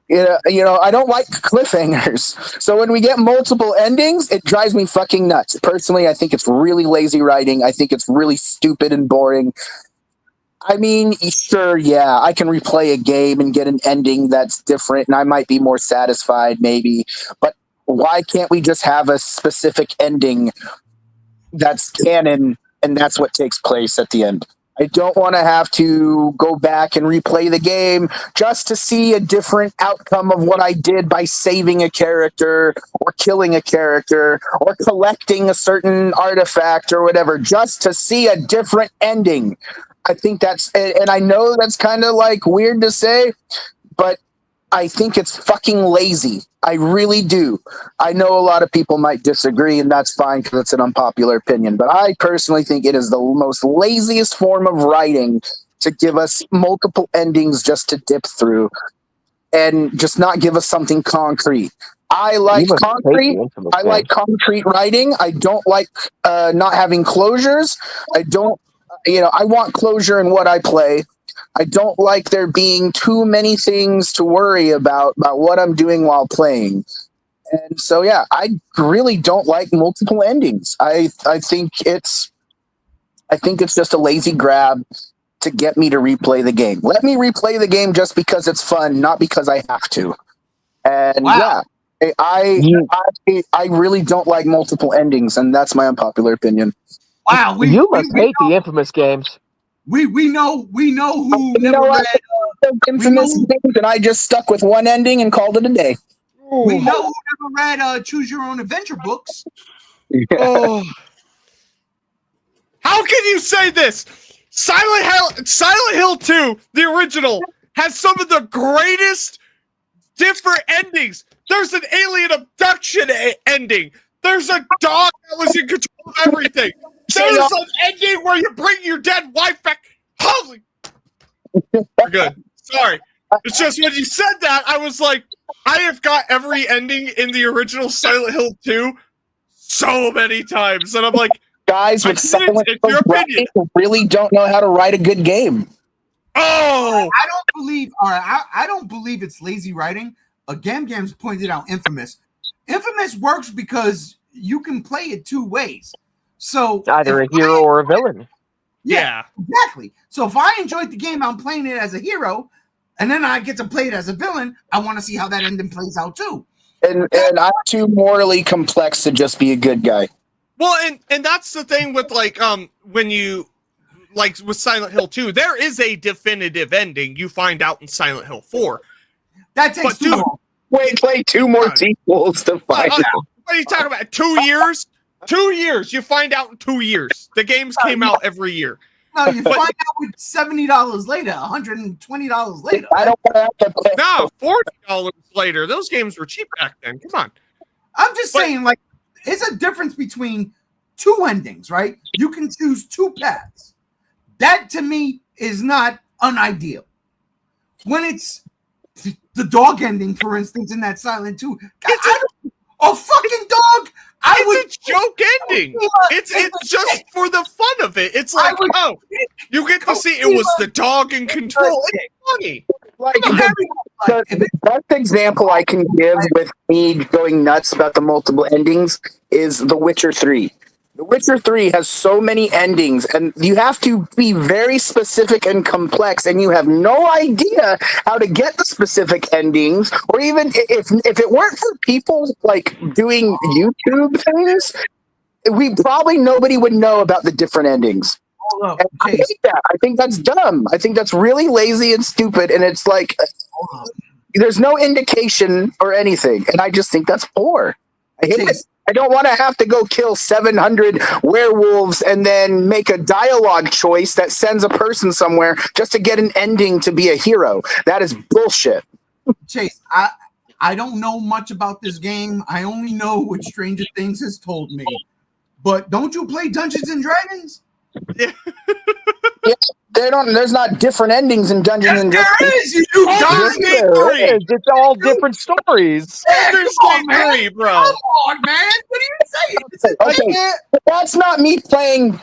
I don't like cliffhangers. So when we get multiple endings, it drives me fucking nuts. Personally, I think it's really lazy writing. I think it's really stupid and boring. I mean, sure, yeah, I can replay a game and get an ending that's different, and I might be more satisfied, maybe. But why can't we just have a specific ending that's canon, and that's what takes place at the end? I don't want to have to go back and replay the game just to see a different outcome of what I did by saving a character or killing a character or collecting a certain artifact or whatever, just to see a different ending. I think and I know that's kind of like weird to say, but I think it's fucking lazy. I really do. I know a lot of people might disagree, and that's fine because it's an unpopular opinion, but I personally think it is the most laziest form of writing to give us multiple endings just to dip through and just not give us something concrete. I like concrete. I like concrete writing. I don't like not having closures. I want closure in what I play. I don't like there being too many things to worry about what I'm doing while playing. And so, yeah, I really don't like multiple endings. I think it's just a lazy grab to get me to replay the game. Let me replay the game just because it's fun, not because I have to. And wow. Yeah, I really don't like multiple endings, and that's my unpopular opinion. Wow, you must hate the Infamous games. We know who never read Infamous games, and I just stuck with one ending and called it a day. We know who never read Choose Your Own Adventure books. Yeah. Oh. How can you say this? Silent Hill 2, the original, has some of the greatest different endings. There's an alien abduction ending. There's a dog that was in control of everything. There's an ending where you bring your dead wife back. Holy. We're good. Sorry. It's just when you said that, I was like, I have got every ending in the original Silent Hill 2 so many times. And I'm like, guys with Silent Hill really don't know how to write a good game. Oh! I don't believe it's lazy writing. Gam's pointed out Infamous. Infamous works because you can play it two ways. So either a hero or a villain. Yeah, exactly. So if I enjoyed the game, I'm playing it as a hero, and then I get to play it as a villain. I want to see how that ending plays out too. And I'm too morally complex to just be a good guy. Well, and that's the thing with when you with Silent Hill 2, there is a definitive ending you find out in Silent Hill 4. That takes too long. Play two more sequels to find out. What are you talking about? 2 years? 2 years. You find out in 2 years. The games came out every year. No, you find out with $70 later, $120 later. I don't want to play. No, $40 later. Those games were cheap back then. Come on. I'm just saying, it's a difference between two endings, right? You can choose two paths. That, to me, is not unideal. When it's the dog ending, for instance, in that Silent 2, a fucking dog. It's a joke ending. It's just for the fun of it. It's like, you get to see it was the dog in control. It's funny. The best example I can give with me going nuts about the multiple endings is The Witcher 3. The Witcher 3 has so many endings, and you have to be very specific and complex, and you have no idea how to get the specific endings, or even if it weren't for people doing YouTube things, nobody would know about the different endings. hold up, I Chase. hate that. I think that's dumb. I think that's really lazy and stupid. And it's like, Hold up. there's no indication or anything. And I just think that's poor. I hate it. Chase, I don't want to have to go kill 700 werewolves and then make a dialogue choice that sends a person somewhere just to get an ending to be a hero. That is bullshit. Chase, I don't know much about this game. I only know what Stranger Things has told me. But don't you play Dungeons and Dragons? Yeah, there's not different endings in Dungeons and Dragons. There is. You Baldur's die. Gate 3. It's all different stories. Baldur's Come on, Gate man. 3, bro. Come on, man. What are you saying? Okay, but that's not me playing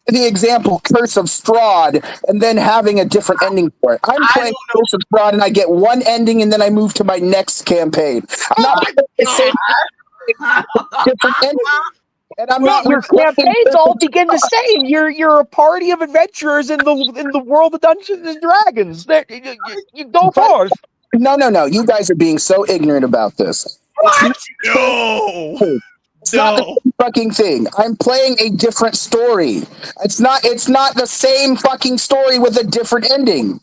the example Curse of Strahd and then having a different ending for it. I'm playing Curse of Strahd and I get one ending and then I move to my next campaign. I'm not playing the same different ending. And I'm not Your campaigns all begin the same. You're a party of adventurers in the world of Dungeons and Dragons. You go forth. No. You guys are being so ignorant about this. No. It's not the same fucking thing. I'm playing a different story. It's not the same fucking story with a different ending.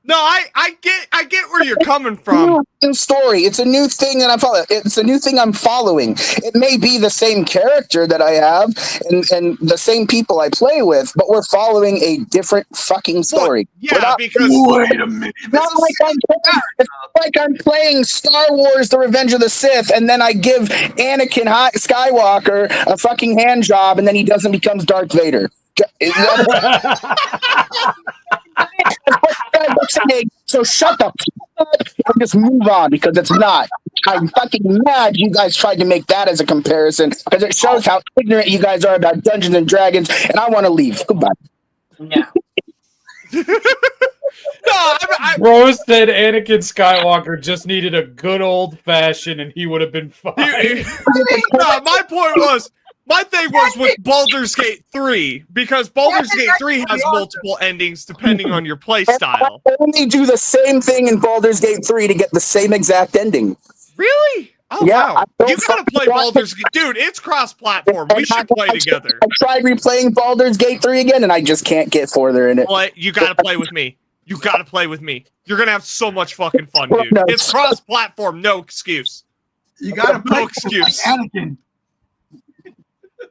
No, I get where you're coming from. New story. It's a new thing that I'm following. It's a new thing I'm following. It may be the same character that I have and the same people I play with, but we're following a different fucking story. Because Wait a minute. It's like I'm playing Star Wars: The Revenge of the Sith, and then I give Anakin Skywalker a fucking hand job, and then he doesn't become Darth Vader. So shut the fuck up and just move on because it's not. I'm fucking mad you guys tried to make that as a comparison because it shows how ignorant you guys are about Dungeons and Dragons, and I want to leave. Goodbye. No. Bro said Anakin Skywalker just needed a good old fashioned and he would have been fine. No, my thing was with Baldur's Gate 3, because Baldur's Gate 3 has multiple endings depending on your play style. I only do the same thing in Baldur's Gate 3 to get the same exact ending. Really? Oh, Yeah, wow. You gotta play Baldur's Gate. Dude, it's cross-platform. We should play together. I tried replaying Baldur's Gate 3 again, and I just can't get further in it. You gotta play with me. You gotta play with me. You're gonna have so much fucking fun, dude. No. It's cross-platform, no excuse. You gotta play No excuse. Anakin.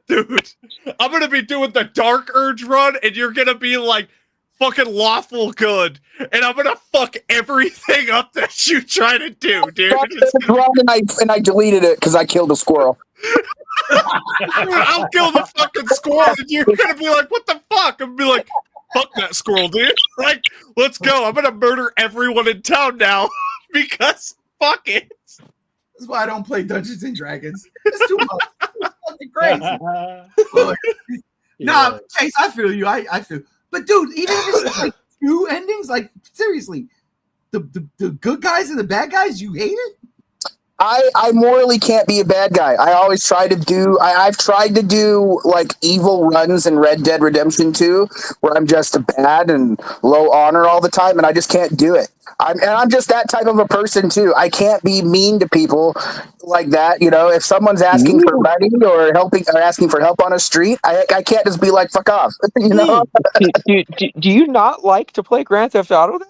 Dude, I'm gonna be doing the Dark Urge run, and you're gonna be like fucking lawful good, and I'm gonna fuck everything up that you try to do, dude. And I deleted it because I killed a squirrel. Dude, I'll kill the fucking squirrel, and you're gonna be like, "What the fuck?" I'm gonna be like, "Fuck that squirrel, dude! Like, let's go! I'm gonna murder everyone in town now because fuck it." That's why I don't play Dungeons and Dragons. It's too much. It's fucking crazy. Nah, Chase, I feel you. I feel. But dude, even if it's like two endings, like seriously, the good guys and the bad guys, you hate it? I morally can't be a bad guy. I always try to do. I've tried to do like evil runs in Red Dead Redemption 2, where I'm just bad and low honor all the time, and I just can't do it. I'm just that type of a person too. I can't be mean to people like that. You know, if someone's asking for money or asking for help on a street, I can't just be like fuck off. You know? Do you not like to play Grand Theft Auto then?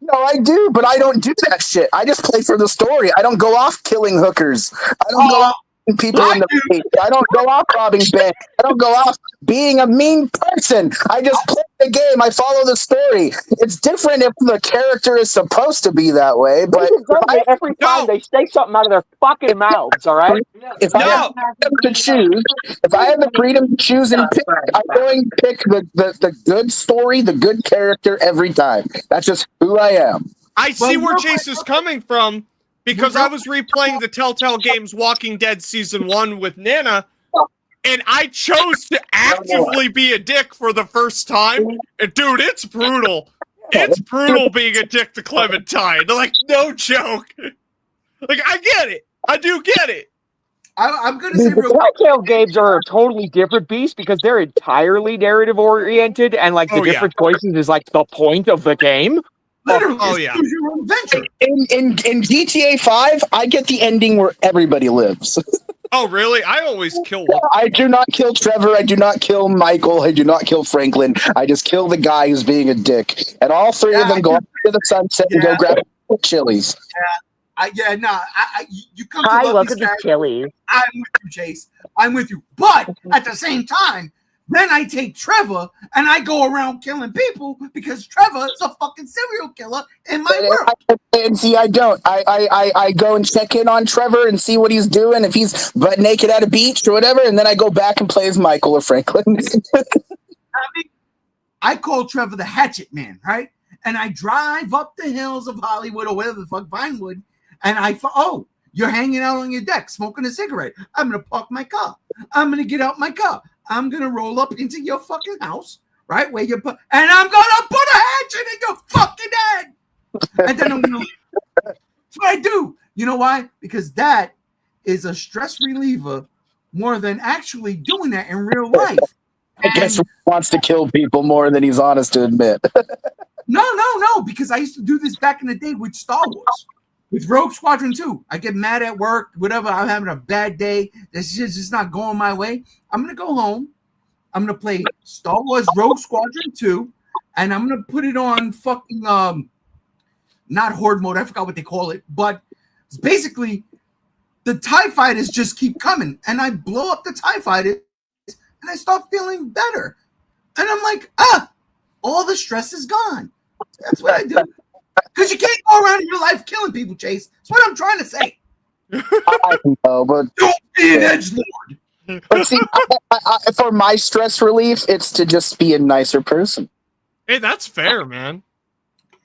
No, I do, but I don't do that shit. I just play for the story. I don't go off killing hookers. I don't go off killing people in the street. I don't go off robbing banks. I don't go off being a mean person. I just play the game. I follow the story. It's different if the character is supposed to be that way, but every time they say something out of their fucking mouths, all right? if I have the freedom to choose and pick, I'm going to pick the good story, the good character every time. That's just who I am. I see where Chase is coming from, because I was replaying the Telltale Games Walking Dead Season 1 with Nana, and I chose to actively be a dick for the first time. And dude, it's brutal. It's brutal being a dick to Clementine. Like, no joke. Like, I get it. I do get it. I'm going to say real quick. Telltale games are a totally different beast because they're entirely narrative oriented, and like the different choices is like the point of the game. Literally, choose your own adventure. In GTA 5, I get the ending where everybody lives. Oh, really? I always kill one. I do not kill Trevor. I do not kill Michael. I do not kill Franklin. I just kill the guy who's being a dick. And all three of them go up to the sunset and go grab chilies. You come to Hi, love welcome these to Chili's. I'm with you, Chase. I'm with you. But at the same time, then I take Trevor and I go around killing people because Trevor is a fucking serial killer in my world. And see, I don't. I go and check in on Trevor and see what he's doing, if he's butt naked at a beach or whatever, and then I go back and play as Michael or Franklin. I call Trevor the Hatchet Man, right? And I drive up the hills of Hollywood or whatever the fuck, Vinewood, and you're hanging out on your deck smoking a cigarette. I'm going to park my car. I'm going to get out my car. I'm going to roll up into your fucking house, right? And I'm going to put a hatchet in your fucking head. And then I'm going to leave. That's what I do. You know why? Because that is a stress reliever more than actually doing that in real life. I guess he wants to kill people more than he's honest to admit. No, because I used to do this back in the day with Star Wars. With Rogue Squadron 2, I get mad at work, whatever. I'm having a bad day. This shit's just not going my way. I'm going to go home. I'm going to play Star Wars Rogue Squadron 2, and I'm going to put it on fucking, not Horde mode. I forgot what they call it. But it's basically, the TIE fighters just keep coming, and I blow up the TIE fighters, and I start feeling better. And I'm like, all the stress is gone. That's what I do. Because you can't go around in your life killing people, Chase. That's what I'm trying to say. I know, but don't be an edgelord. But see, for my stress relief, it's to just be a nicer person. Hey, that's fair, man.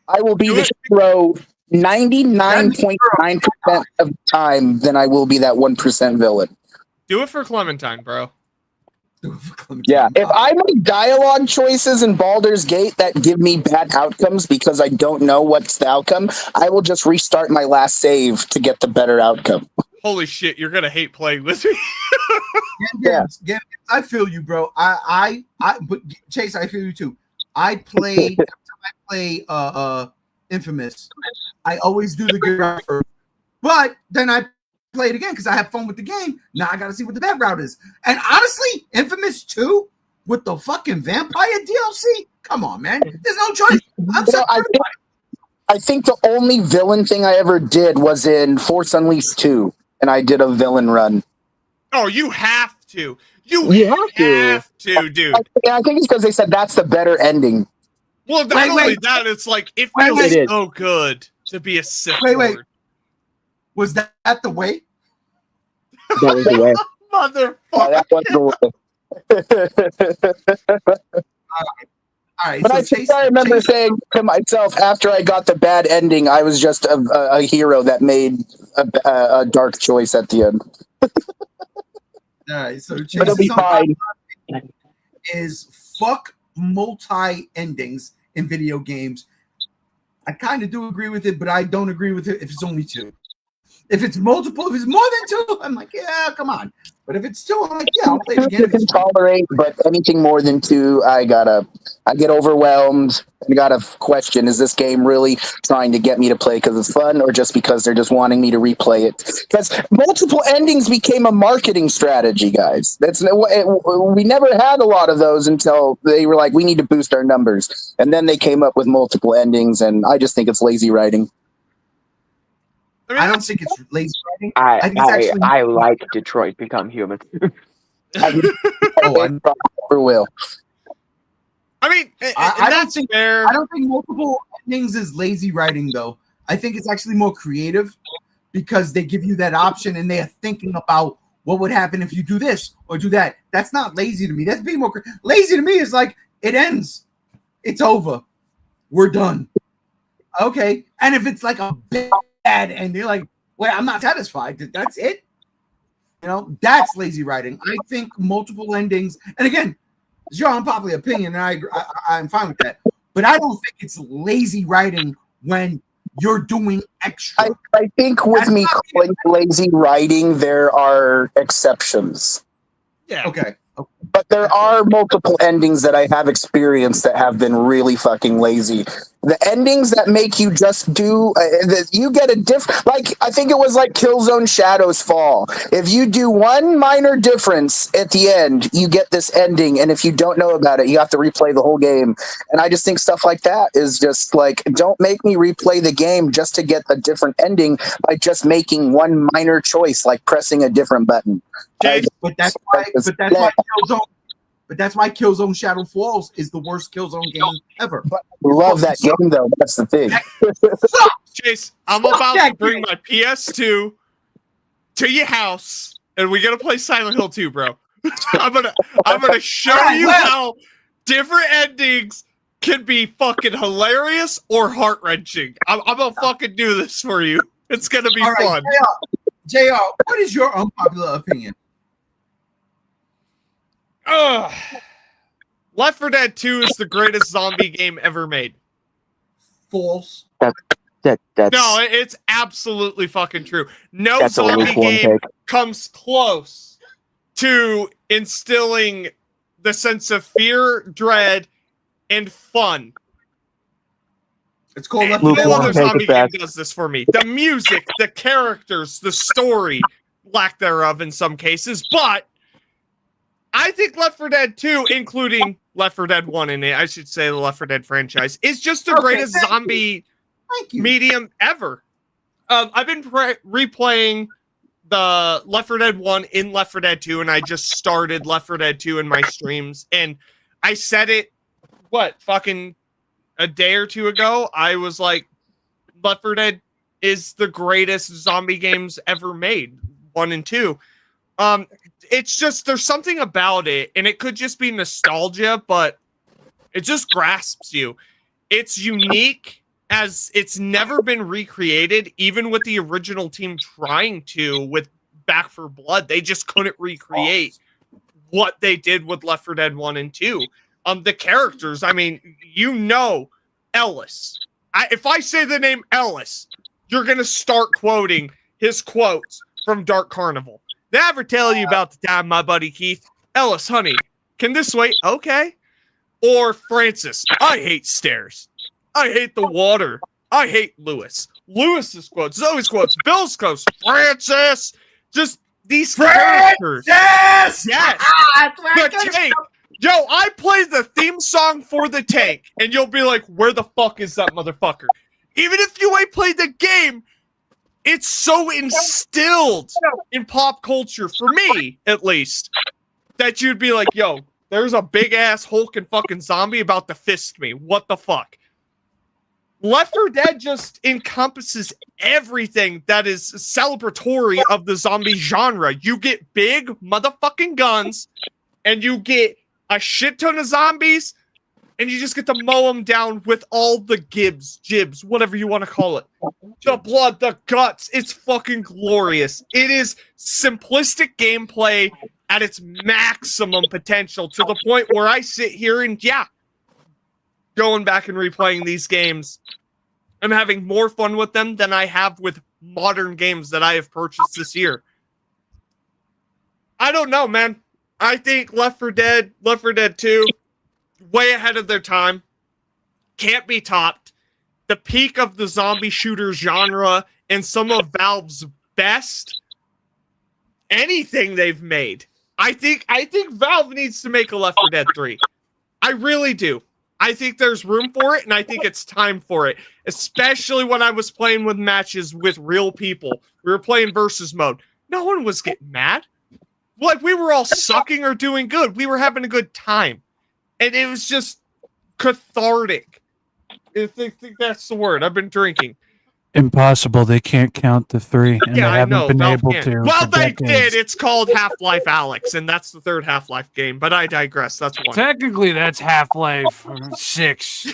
I will be the hero 99.9% of the time, then I will be that 1% villain. Do it for Clementine, bro. Yeah, if I make dialogue choices in Baldur's Gate that give me bad outcomes because I don't know what's the outcome, I will just restart my last save to get the better outcome. Holy shit, you're gonna hate playing with me. Yeah, I feel you, bro. But Chase, I feel you too. I play Infamous. I always do the good route first, but then I play it again because I have fun with the game. Now I got to see what the bad route is. And honestly, Infamous 2 with the fucking vampire DLC. Come on, man. There's no choice. I think the only villain thing I ever did was in Force Unleashed 2, and I did a villain run. Oh, you have to. You have to, dude. I think it's because they said that's the better ending. Well, not only that, it's like it feels so good to be a Sith Lord. Was that the way? That was the way. Motherfucker. Oh, that was the way. All right, but I remember saying to myself after I got the bad ending, I was just a hero that made a dark choice at the end. All right, so it'll be fine. Is fuck multi endings in video games. I kind of do agree with it, but I don't agree with it if it's only two. If it's multiple, if it's more than two, I'm like, yeah, come on. But if it's two, I'm like, yeah, I'll play it again. I can tolerate, but anything more than two, I get overwhelmed. I gotta question: is this game really trying to get me to play because it's fun, or just because they're just wanting me to replay it? Because multiple endings became a marketing strategy, guys. We never had a lot of those until they were like, we need to boost our numbers, and then they came up with multiple endings, and I just think it's lazy writing. I don't think it's lazy writing. I like Detroit Become Human. I never will. I mean, I don't think multiple endings is lazy writing, though. I think it's actually more creative because they give you that option and they are thinking about what would happen if you do this or do that. That's not lazy to me. That's being more lazy to me is like it ends, it's over, we're done. Okay, and if it's like a bad and you're like, wait, I'm not satisfied. That's it. You know, that's lazy writing. I think multiple endings, and again, it's your unpopular opinion, and I'm fine with that. But I don't think it's lazy writing when you're doing extra. I think with me calling lazy writing, there are exceptions. Yeah. Okay. But there are multiple endings that I have experienced that have been really fucking lazy. The endings that make you just do, you get a different, like, I think it was like Killzone Shadows Fall. If you do one minor difference at the end, you get this ending. And if you don't know about it, you have to replay the whole game. And I just think stuff like that is just like, don't make me replay the game just to get a different ending by just making one minor choice, like pressing a different button. But that's why Killzone Shadow Falls is the worst Killzone game ever. Love that game though. That's the thing. Chase, I'm about to bring my PS2 to your house, and we gotta play Silent Hill 2, bro. I'm gonna show you how different endings can be fucking hilarious or heart wrenching. I'm gonna fucking do this for you. It's gonna be fun. JR, what is your unpopular opinion? Left 4 Dead 2 is the greatest zombie game ever made. False. That's No, it's absolutely fucking true. No zombie game comes close to instilling the sense of fear, dread, and fun. It's called Left 4 4 Dead. No Dead. other zombie game does this for me. The music, the characters, the story, lack thereof in some cases, but I think Left 4 Dead 2, including Left 4 Dead 1 in it, I should say the Left 4 Dead franchise, is just the greatest zombie medium ever. I've been replaying the Left 4 Dead 1 in Left 4 Dead 2, and I just started Left 4 Dead 2 in my streams, and I said it, fucking a day or two ago, I was like, Left 4 Dead is the greatest zombie games ever made, 1 and 2. It's just, there's something about it, and it could just be nostalgia, but it just grasps you. It's unique as it's never been recreated, even with the original team trying to with Back 4 Blood. They just couldn't recreate what they did with Left 4 Dead 1 and 2. The characters, I mean, Ellis. If I say the name Ellis, you're going to start quoting his quotes from Dark Carnival. Did I ever tell you about the time my buddy Keith? Ellis, honey, can this wait? Okay. Or Francis, I hate stairs. I hate the water. I hate Lewis. Lewis's quotes, Zoe's quotes, Bill's quotes, Francis. Just these characters. Yes! The tank. Yo, I play the theme song for the tank, and you'll be like, where the fuck is that motherfucker? Even if you ain't played the game, it's so instilled in pop culture, for me, at least, that you'd be like, yo, there's a big-ass hulking fucking zombie about to fist me. What the fuck? Left 4 Dead just encompasses everything that is celebratory of the zombie genre. You get big motherfucking guns, and you get a shit ton of zombies, and you just get to mow them down with all the jibs, whatever you want to call it. The blood, the guts, it's fucking glorious. It is simplistic gameplay at its maximum potential, to the point where I sit here and, going back and replaying these games, I'm having more fun with them than I have with modern games that I have purchased this year. I don't know, man. I think Left 4 Dead 2, way ahead of their time. Can't be topped. The peak of the zombie shooter genre and some of Valve's best anything they've made. I think Valve needs to make a Left 4 Dead 3. I really do. I think there's room for it, and I think it's time for it. Especially when I was playing with matches with real people. We were playing versus mode. No one was getting mad. Like, we were all sucking or doing good. We were having a good time. And it was just cathartic. I think that's the word. I've been drinking. Impossible. They can't count the 3, and they haven't been able to. Well, they did. It's called Half-Life Alyx, and that's the third Half-Life game. But I digress. That's one. Technically, that's Half-Life 6.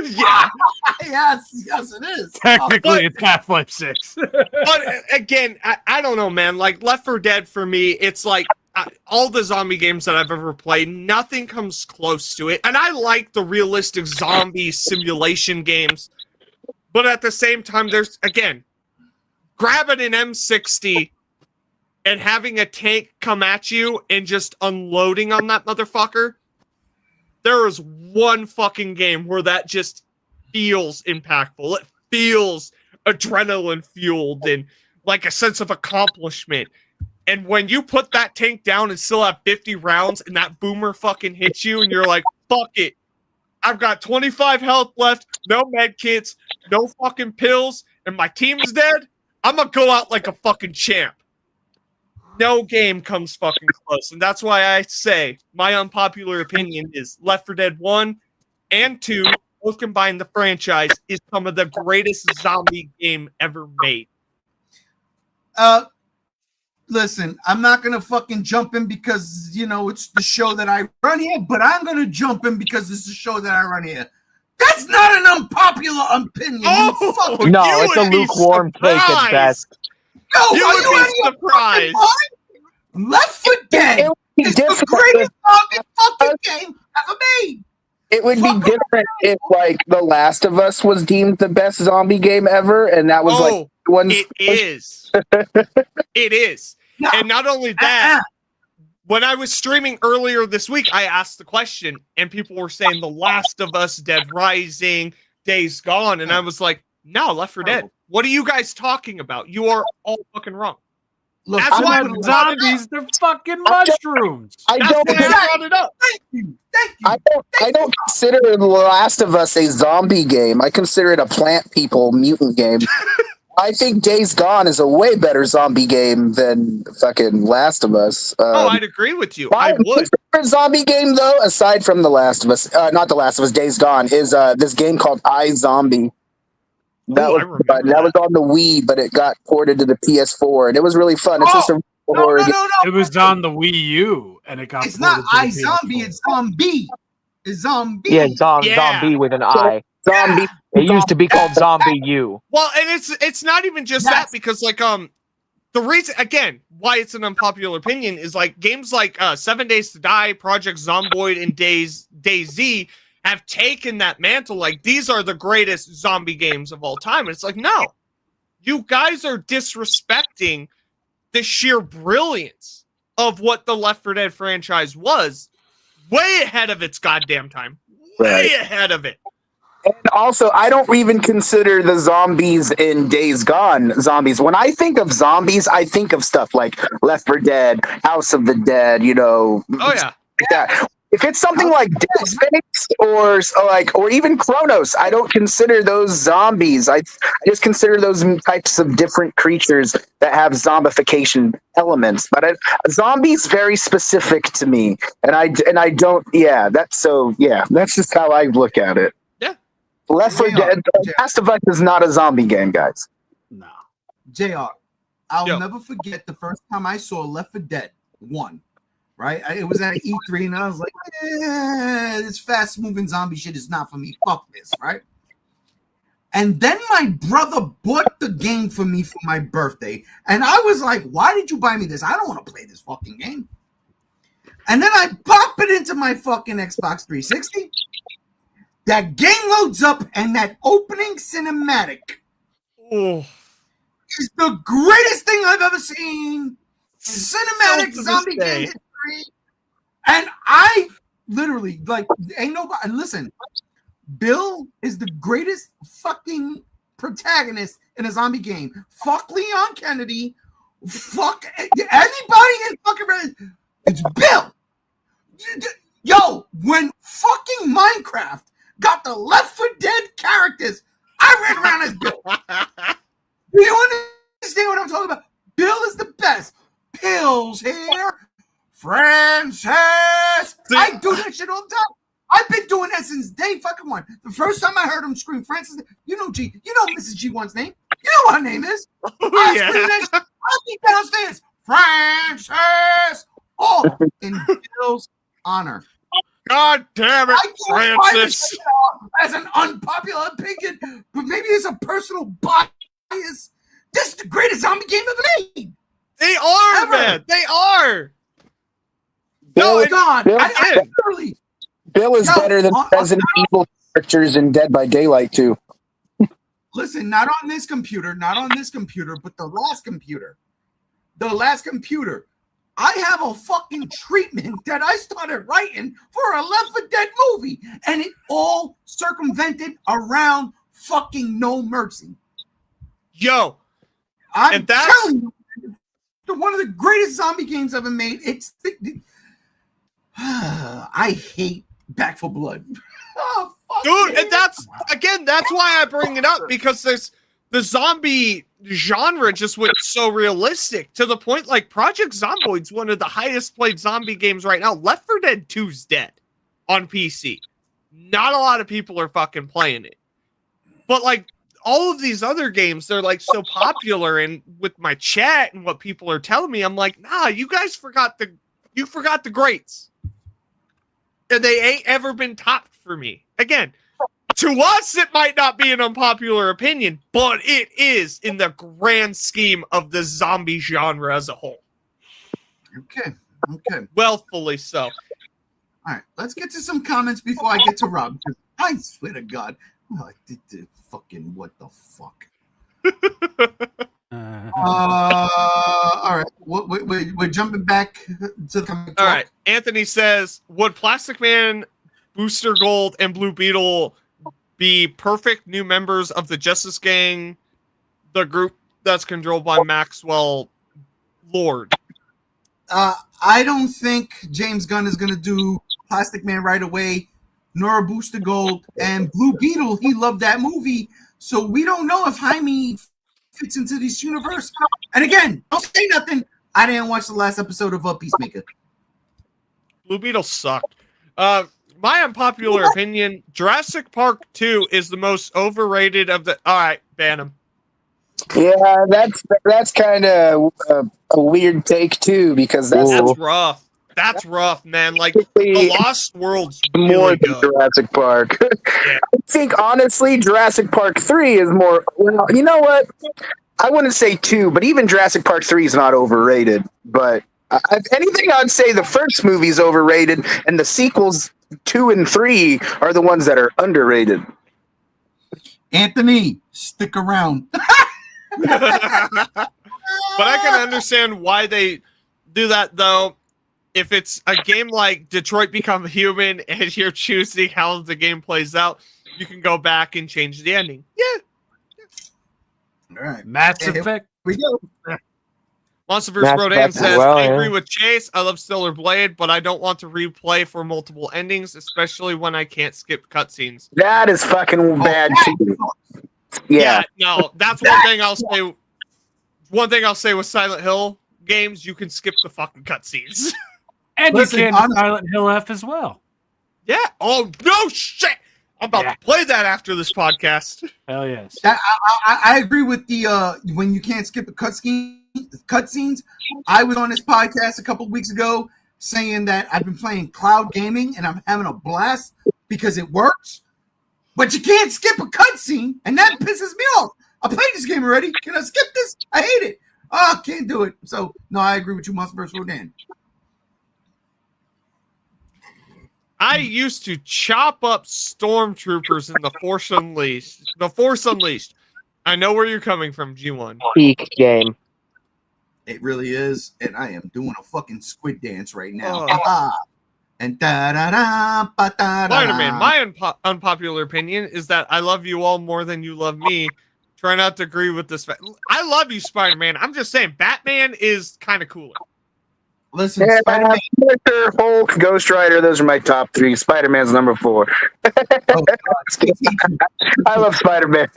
Yeah. yes, it is. Technically, it's Half-Life 6. But again, I don't know, man. Like, Left 4 Dead for me, it's like all the zombie games that I've ever played, nothing comes close to it. And I like the realistic zombie simulation games. But at the same time, there's, again, grabbing an M60 and having a tank come at you and just unloading on that motherfucker. There is one fucking game where that just feels impactful. It feels adrenaline fueled and like a sense of accomplishment. And when you put that tank down and still have 50 rounds and that boomer fucking hits you and you're like, fuck it. I've got 25 health left, no med kits, no fucking pills, and my team's dead. I'm going to go out like a fucking champ. No game comes fucking close. And that's why I say my unpopular opinion is Left 4 Dead 1 and 2, both combined the franchise, is some of the greatest zombie game ever made. Listen, I'm not going to fucking jump in because, you know, it's the show that I run here, but I'm going to jump in because it's the show that I run here. That's not an unpopular opinion. No, it's a lukewarm take at best. No, you would be surprised. Left 4 Dead is the greatest zombie fucking game ever made. It would be different if, like, The Last of Us was deemed the best zombie game ever, and that was like one. It is. It is. No. And not only that, when I was streaming earlier this week, I asked the question, and people were saying The Last of Us, Dead Rising, Days Gone, and I was like, no, Left 4 Dead. What are you guys talking about? You are all fucking wrong. Look, that's why the zombies, they're fucking mushrooms. I don't consider The Last of Us a zombie game. I consider it a plant people mutant game. I think Days Gone is a way better zombie game than fucking Last of Us. I'd agree with you. I would. My favorite zombie game, though, aside from The Last of Us, not The Last of Us, Days Gone, is this game called iZombie. That was on the Wii, but it got ported to the PS4, and it was really fun. It's just a horror game. It was on the Wii U, and it got. It's not iZombie. It's Zombie. It's Zombie. Yeah, Zombie with an I. Zombie. It used to be called Zombie U. Well, and it's not even just that, because like the reason, again, why it's an unpopular opinion is like games like 7 Days to Die, Project Zomboid, and DayZ have taken that mantle. Like, these are the greatest zombie games of all time. And it's like, no, you guys are disrespecting the sheer brilliance of what the Left 4 Dead franchise was, way ahead of its goddamn time. Way ahead of it. And also, I don't even consider the zombies in Days Gone zombies. When I think of zombies, I think of stuff like Left 4 Dead, House of the Dead, you know. Oh, yeah. Like that. If it's something like Dead Space or even Chronos, I don't consider those zombies. I just consider those types of different creatures that have zombification elements. But zombies very specific to me, and I don't. Yeah, that's just how I look at it. Yeah, Left 4 Dead, Last of Us is not a zombie game, guys. No, JR, I'll never forget the first time I saw Left 4 Dead 1. Right, it was at E3, and I was like, this fast-moving zombie shit is not for me. Fuck this, right? And then my brother bought the game for me for my birthday, and I was like, why did you buy me this? I don't want to play this fucking game. And then I pop it into my fucking Xbox 360. That game loads up, and that opening cinematic is the greatest thing I've ever seen. Cinematic zombie game. And I literally, like, ain't nobody, listen, Bill is the greatest fucking protagonist in a zombie game. Fuck Leon Kennedy. Fuck anybody in fucking, it's Bill. Yo, when fucking Minecraft got the Left 4 Dead characters, I ran around as Bill. Do you understand what I'm talking about? Bill is the best. Pills here. Francis! I do that shit all the time. I've been doing that since day fucking one. The first time I heard him scream Francis, you know Mrs. G1's name. You know what her name is. I'll be downstairs. Francis! All in Bill's honor. God damn it, Francis! As an unpopular opinion, but maybe it's a personal bias. This is the greatest zombie game ever made. They are, man. They are. Bill, no, God. Bill is better than Resident Evil characters in Dead by Daylight too. Listen, not on this computer, but the last computer. The Last Computer. I have a fucking treatment that I started writing for a Left 4 Dead movie, and it all circumvented around fucking No Mercy. Yo, I'm telling you, it's one of the greatest zombie games ever made. I hate Back 4 Blood. Oh, dude, and that's why I bring it up, because the zombie genre just went so realistic to the point like Project Zomboid's one of the highest played zombie games right now. Left 4 Dead 2's dead on PC. Not a lot of people are fucking playing it. But like all of these other games, they're like so popular, and with my chat and what people are telling me, I'm like, nah, you guys forgot the greats. And they ain't ever been topped for me. Again, to us, it might not be an unpopular opinion, but it is in the grand scheme of the zombie genre as a whole. Okay. Well, so. All right, let's get to some comments before I get to Rob. I swear to God, I did the fucking what the fuck. All right, we're jumping back to the comment. All right, Anthony says, would Plastic Man, Booster Gold, and Blue Beetle be perfect new members of the Justice Gang, the group that's controlled by Maxwell Lord? I don't think James Gunn is going to do Plastic Man right away, nor Booster Gold and Blue Beetle. He loved that movie, so we don't know if Jaime fits into this universe. And again, don't say nothing. I didn't watch the last episode of Peacemaker. Blue Beetle sucked. My unpopular opinion, Jurassic Park 2 is the most overrated of the... All right, ban him. Yeah, that's kind of a weird take, too, because that's rough. That's rough, man. Like, The Lost World's really more than good. Jurassic Park. Yeah. I think, honestly, Jurassic Park 3 is more... Well, you know what? I wouldn't say 2, but even Jurassic Park 3 is not overrated. But if anything, I'd say the first movie's overrated, and the sequels 2 and 3 are the ones that are underrated. Anthony, stick around. But I can understand why they do that, though. If it's a game like Detroit Become Human and you're choosing how the game plays out, you can go back and change the ending. Yeah. All right. Mass Effect. We go. Monsterverse Rodan says, I agree with Chase. I love Stellar Blade, but I don't want to replay for multiple endings, especially when I can't skip cutscenes. That is fucking bad, too. Yeah. No, that's one thing I'll say. One thing I'll say with Silent Hill games, you can skip the fucking cutscenes. And Listen, you can Silent Hill F as well. Yeah. Oh, no shit. I'm about to play that after this podcast. Hell yes. I agree with the when you can't skip the cutscenes. I was on this podcast a couple of weeks ago saying that I've been playing cloud gaming and I'm having a blast because it works, but you can't skip a cutscene, and that pisses me off. I played this game already. Can I skip this? I hate it. Oh, can't do it. So no, I agree with you, Monsterverse Rodan. I used to chop up stormtroopers in The Force Unleashed. The Force Unleashed. I know where you're coming from, G1. Peak game. It really is, and I am doing a fucking squid dance right now. Oh. And da-da-da, ba-da-da. Spider-Man, my unpopular opinion is that I love you all more than you love me. Try not to agree with this. I love you, Spider-Man. I'm just saying, Batman is kind of cooler. Listen, Yeah, Spider-Man. Hulk, Ghost Rider, those are my top 3. Spider-Man's number 4. Oh, I love Spider-Man.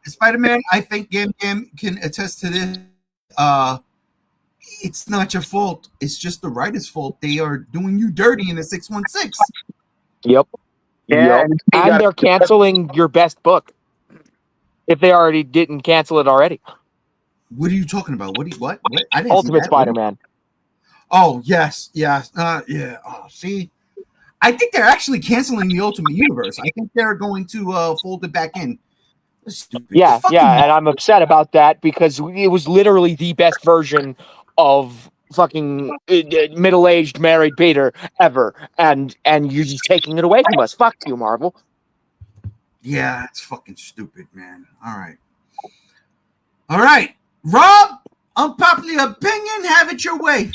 Spider-Man, I think Gam can attest to this. It's not your fault. It's just the writer's fault. They are doing you dirty in the 616. Yep. Yeah, And they're canceling your best book. If they already didn't cancel it already. What are you talking about? What? I didn't see Ultimate that. Spider-Man. Oh, yes. Yeah. Oh, see, I think they're actually canceling the Ultimate Universe. I think they're going to fold it back in. Stupid. Yeah, Fucking and I'm upset about that because it was literally the best version of fucking middle-aged married Peter ever, and you're just taking it away from us. Fuck you, Marvel. Yeah, it's fucking stupid, man. All right. Rob, Unpopular opinion, have it your way.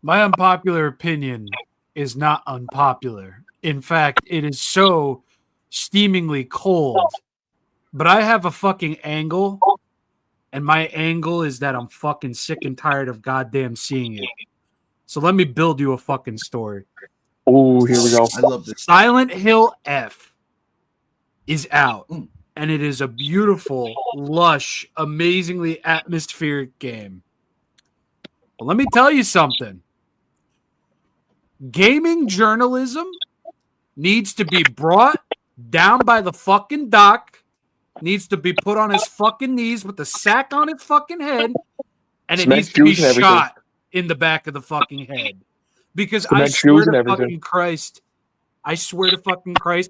My unpopular opinion is not unpopular. In fact, it is so steamingly cold. But I have a fucking angle, and my angle is that I'm fucking sick and tired of goddamn seeing it. So let me build you a fucking story. Oh, here we go. I love this. Silent Hill F is out, and it is a beautiful, lush, amazingly atmospheric game. But let me tell you something. Gaming journalism needs to be brought down by the fucking dock, needs to be put on his fucking knees with a sack on his fucking head, and it needs to be shot in the back of the fucking head. Because I swear to fucking Christ,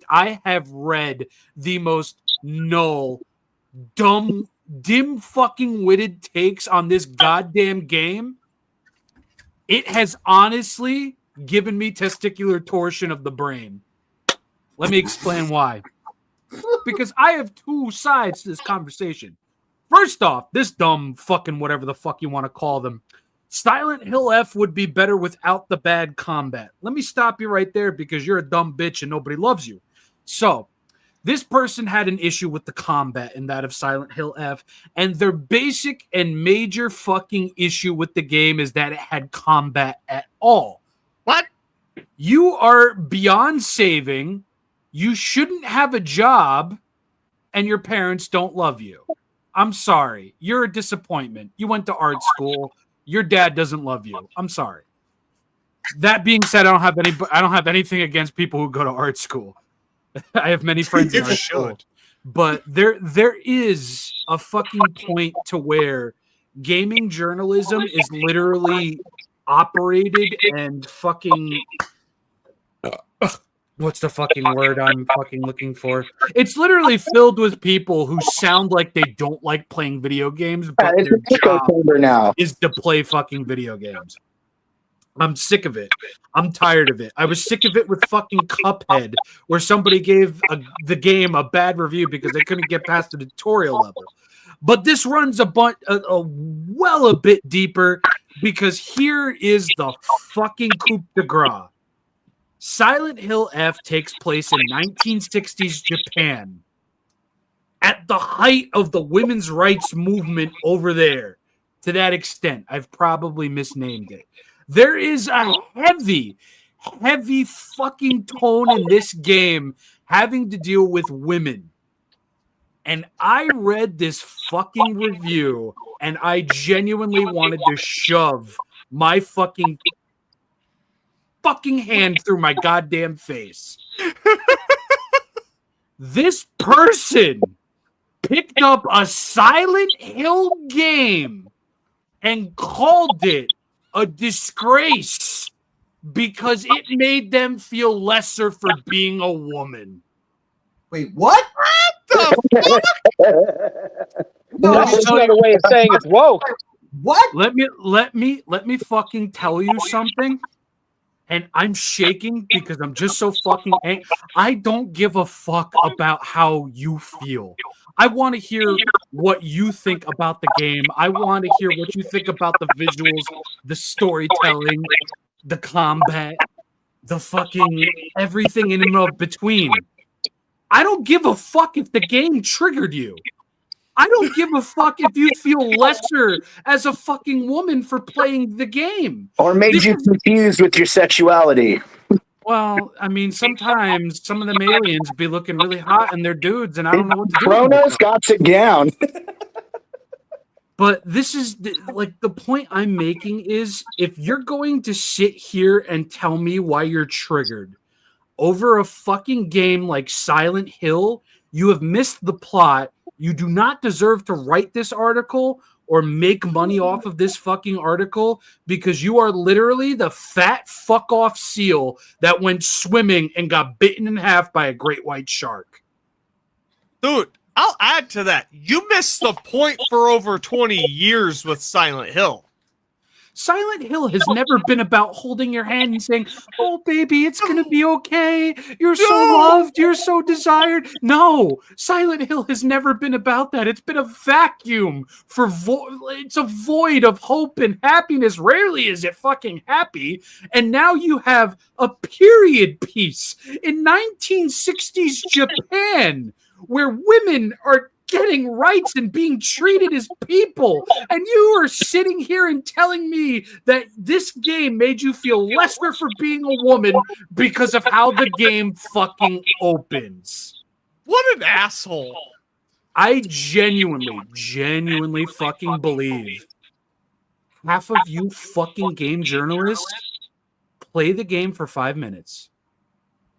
I have read the most null, dumb, dim fucking witted takes on this goddamn game. It has honestly given me testicular torsion of the brain. Let me explain why. Because I have two sides to this conversation. First off, this dumb fucking whatever the fuck you want to call them, Silent Hill F would be better without the bad combat. Let me stop you right there because you're a dumb bitch and nobody loves you. So, this person had an issue with the combat in that of Silent Hill F, and their basic and major fucking issue with the game is that it had combat at all. What? You are beyond saving. You shouldn't have a job, and your parents don't love you. I'm sorry. You're a disappointment. You went to art school. Your dad doesn't love you. I'm sorry. That being said, I don't have anything against people who go to art school. I have many friends in art school. But there is a fucking point to where gaming journalism is literally operated and fucking what's the fucking word I'm fucking looking for? It's literally filled with people who sound like they don't like playing video games, but their job is to play fucking video games. I'm sick of it. I'm tired of it. I was sick of it with fucking Cuphead, where somebody gave the game a bad review because they couldn't get past the tutorial level. But this runs a bit deeper, because here is the fucking coup de grace. Silent Hill F takes place in 1960s Japan, at the height of the women's rights movement over there. To that extent, I've probably misnamed it. There is a heavy fucking tone in this game having to deal with women. And I read this fucking review, and I genuinely wanted to shove my fucking hand through my goddamn face. This person picked up a Silent Hill game and called it a disgrace because it made them feel lesser for being a woman. Wait, what? That's another way of saying it's woke. What? Let me fucking tell you something. And I'm shaking because I'm just so fucking angry. I don't give a fuck about how you feel. I want to hear what you think about the game. I want to hear what you think about the visuals, the storytelling, the combat, the fucking everything in and between. I don't give a fuck if the game triggered you. I don't give a fuck if you feel lesser as a fucking woman for playing the game. Or made you confused with your sexuality. Well, I mean, sometimes some of them aliens be looking really hot and they're dudes, and I don't know what to do. Kronos got it down. But this is the point I'm making is, if you're going to sit here and tell me why you're triggered over a fucking game like Silent Hill, you have missed the plot. You do not deserve to write this article or make money off of this fucking article, because you are literally the fat fuck off seal that went swimming and got bitten in half by a great white shark. Dude, I'll add to that. You missed the point for over 20 years with Silent Hill. Silent Hill has never been about holding your hand and saying, "Oh, baby, it's going to be okay. You're so loved. You're so desired." No, Silent Hill has never been about that. It's been a vacuum for it's a void of hope and happiness. Rarely is it fucking happy. And now you have a period piece in 1960s Japan where women are getting rights and being treated as people, and you are sitting here and telling me that this game made you feel lesser for being a woman because of how the game fucking opens. What an asshole. I genuinely fucking believe half of you fucking game journalists play the game for 5 minutes.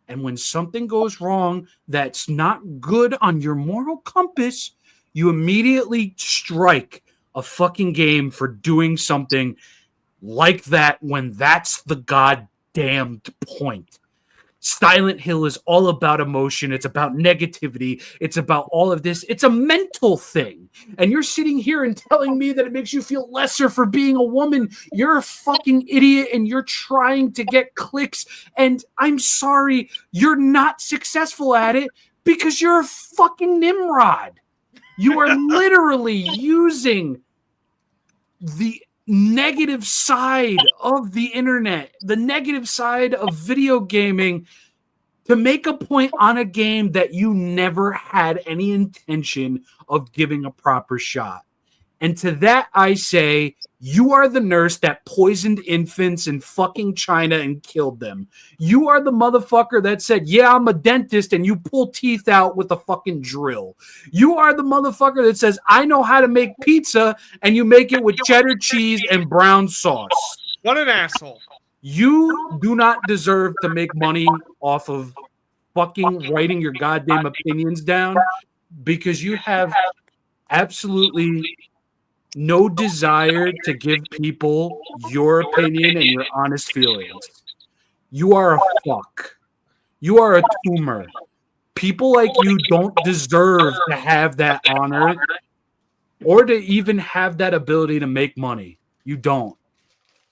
And when something goes wrong that's not good on your moral compass, you immediately strike a fucking game for doing something like that when that's the goddamned point. Silent Hill is all about emotion. It's about negativity. It's about all of this. It's a mental thing. And you're sitting here and telling me that it makes you feel lesser for being a woman. You're a fucking idiot and you're trying to get clicks. And I'm sorry, you're not successful at it because you're a fucking Nimrod. You are literally using the negative side of the internet, the negative side of video gaming to make a point on a game that you never had any intention of giving a proper shot. And to that, I say, you are the nurse that poisoned infants in fucking China and killed them. You are the motherfucker that said, yeah, I'm a dentist, and you pull teeth out with a fucking drill. You are the motherfucker that says, I know how to make pizza, and you make it with cheddar cheese and brown sauce. What an asshole. You do not deserve to make money off of fucking writing your goddamn opinions down because you have absolutely no desire to give people your opinion and your honest feelings. You are a fuck. You are a tumor. People like you don't deserve to have that honor or to even have that ability to make money. You don't.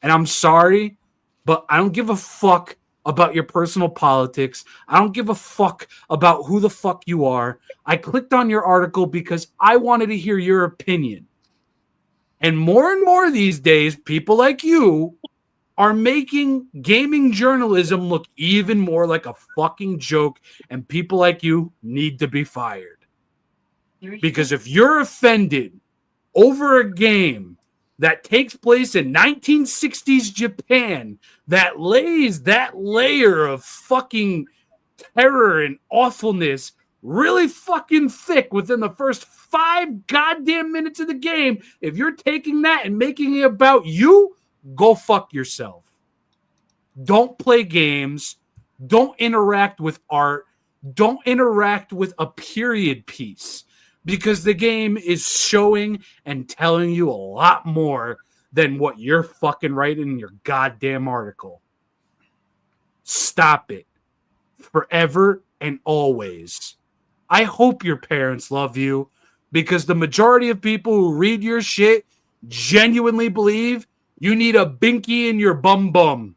And I'm sorry, but I don't give a fuck about your personal politics. I don't give a fuck about who the fuck you are. I clicked on your article because I wanted to hear your opinion. And more these days, people like you are making gaming journalism look even more like a fucking joke, and people like you need to be fired. Because if you're offended over a game that takes place in 1960s Japan that lays that layer of fucking terror and awfulness really fucking thick within the first 5 goddamn minutes of the game, if you're taking that and making it about you, go fuck yourself. Don't play games. Don't interact with art. Don't interact with a period piece because the game is showing and telling you a lot more than what you're fucking writing in your goddamn article. Stop it. Forever and always. I hope your parents love you because the majority of people who read your shit genuinely believe you need a binky in your bum bum.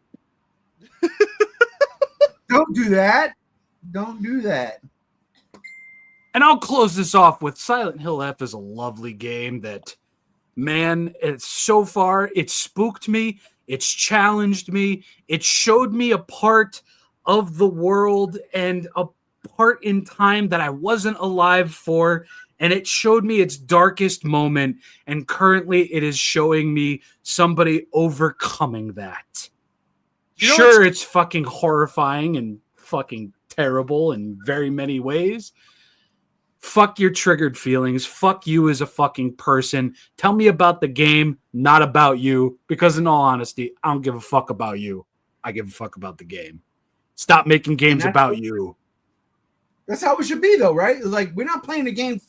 Don't do that. Don't do that. And I'll close this off with Silent Hill F is a lovely game that, man, it's so far, it spooked me. It's challenged me. It showed me a part of the world and a part in time that I wasn't alive for. And it showed me its darkest moment. And currently it is showing me somebody overcoming that. You know sure, it's fucking horrifying and fucking terrible in very many ways. Fuck your triggered feelings. Fuck you as a fucking person. Tell me about the game, not about you. Because in all honesty, I don't give a fuck about you. I give a fuck about the game. Stop making games about you. That's how it should be, though, right? Like, we're not playing the game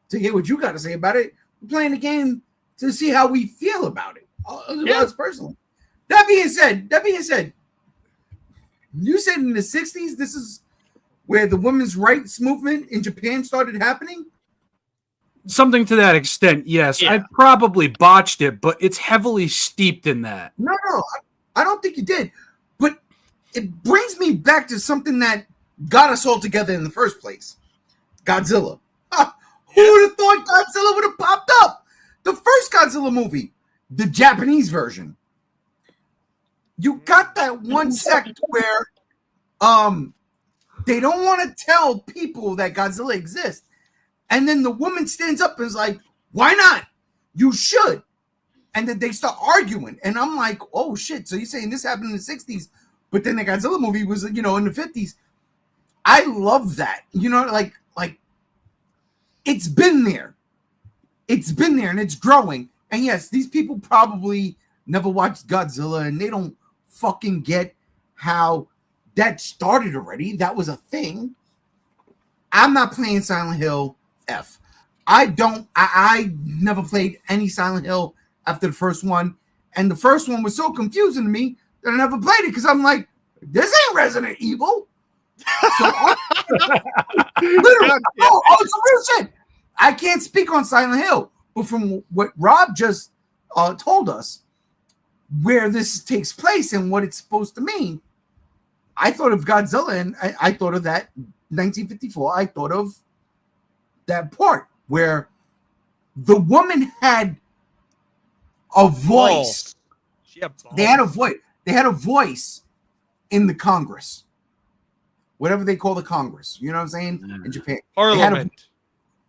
to hear what you got to say about it. We're playing the game to see how we feel about it. Us personally. That being said, you said in the 60s, this is where the women's rights movement in Japan started happening? Something to that extent, yes. Yeah. I probably botched it, but it's heavily steeped in that. No, I don't think you did. But it brings me back to something that got us all together in the first place. Godzilla. Who would have thought Godzilla would have popped up? The first Godzilla movie, the Japanese version. You got that one sect where they don't want to tell people that Godzilla exists. And then the woman stands up and is like, why not? You should. And then they start arguing. And I'm like, oh, shit. So you're saying this happened in the 60s, but then the Godzilla movie was, in the 50s. I love that. Like it's been there. It's been there and it's growing. And yes, these people probably never watched Godzilla and they don't fucking get how that started already. That was a thing. I'm not playing Silent Hill F. I never played any Silent Hill after the first one. And the first one was so confusing to me that I never played it because I'm like, this ain't Resident Evil. So literally, it's real shit. I can't speak on Silent Hill, but from what Rob just told us, where this takes place and what it's supposed to mean, I thought of Godzilla and I thought of that 1954. I thought of that part where the woman had a voice. They had a voice. They had a voice in the Congress. Whatever they call the Congress. You know what I'm saying? In Japan. Parliament.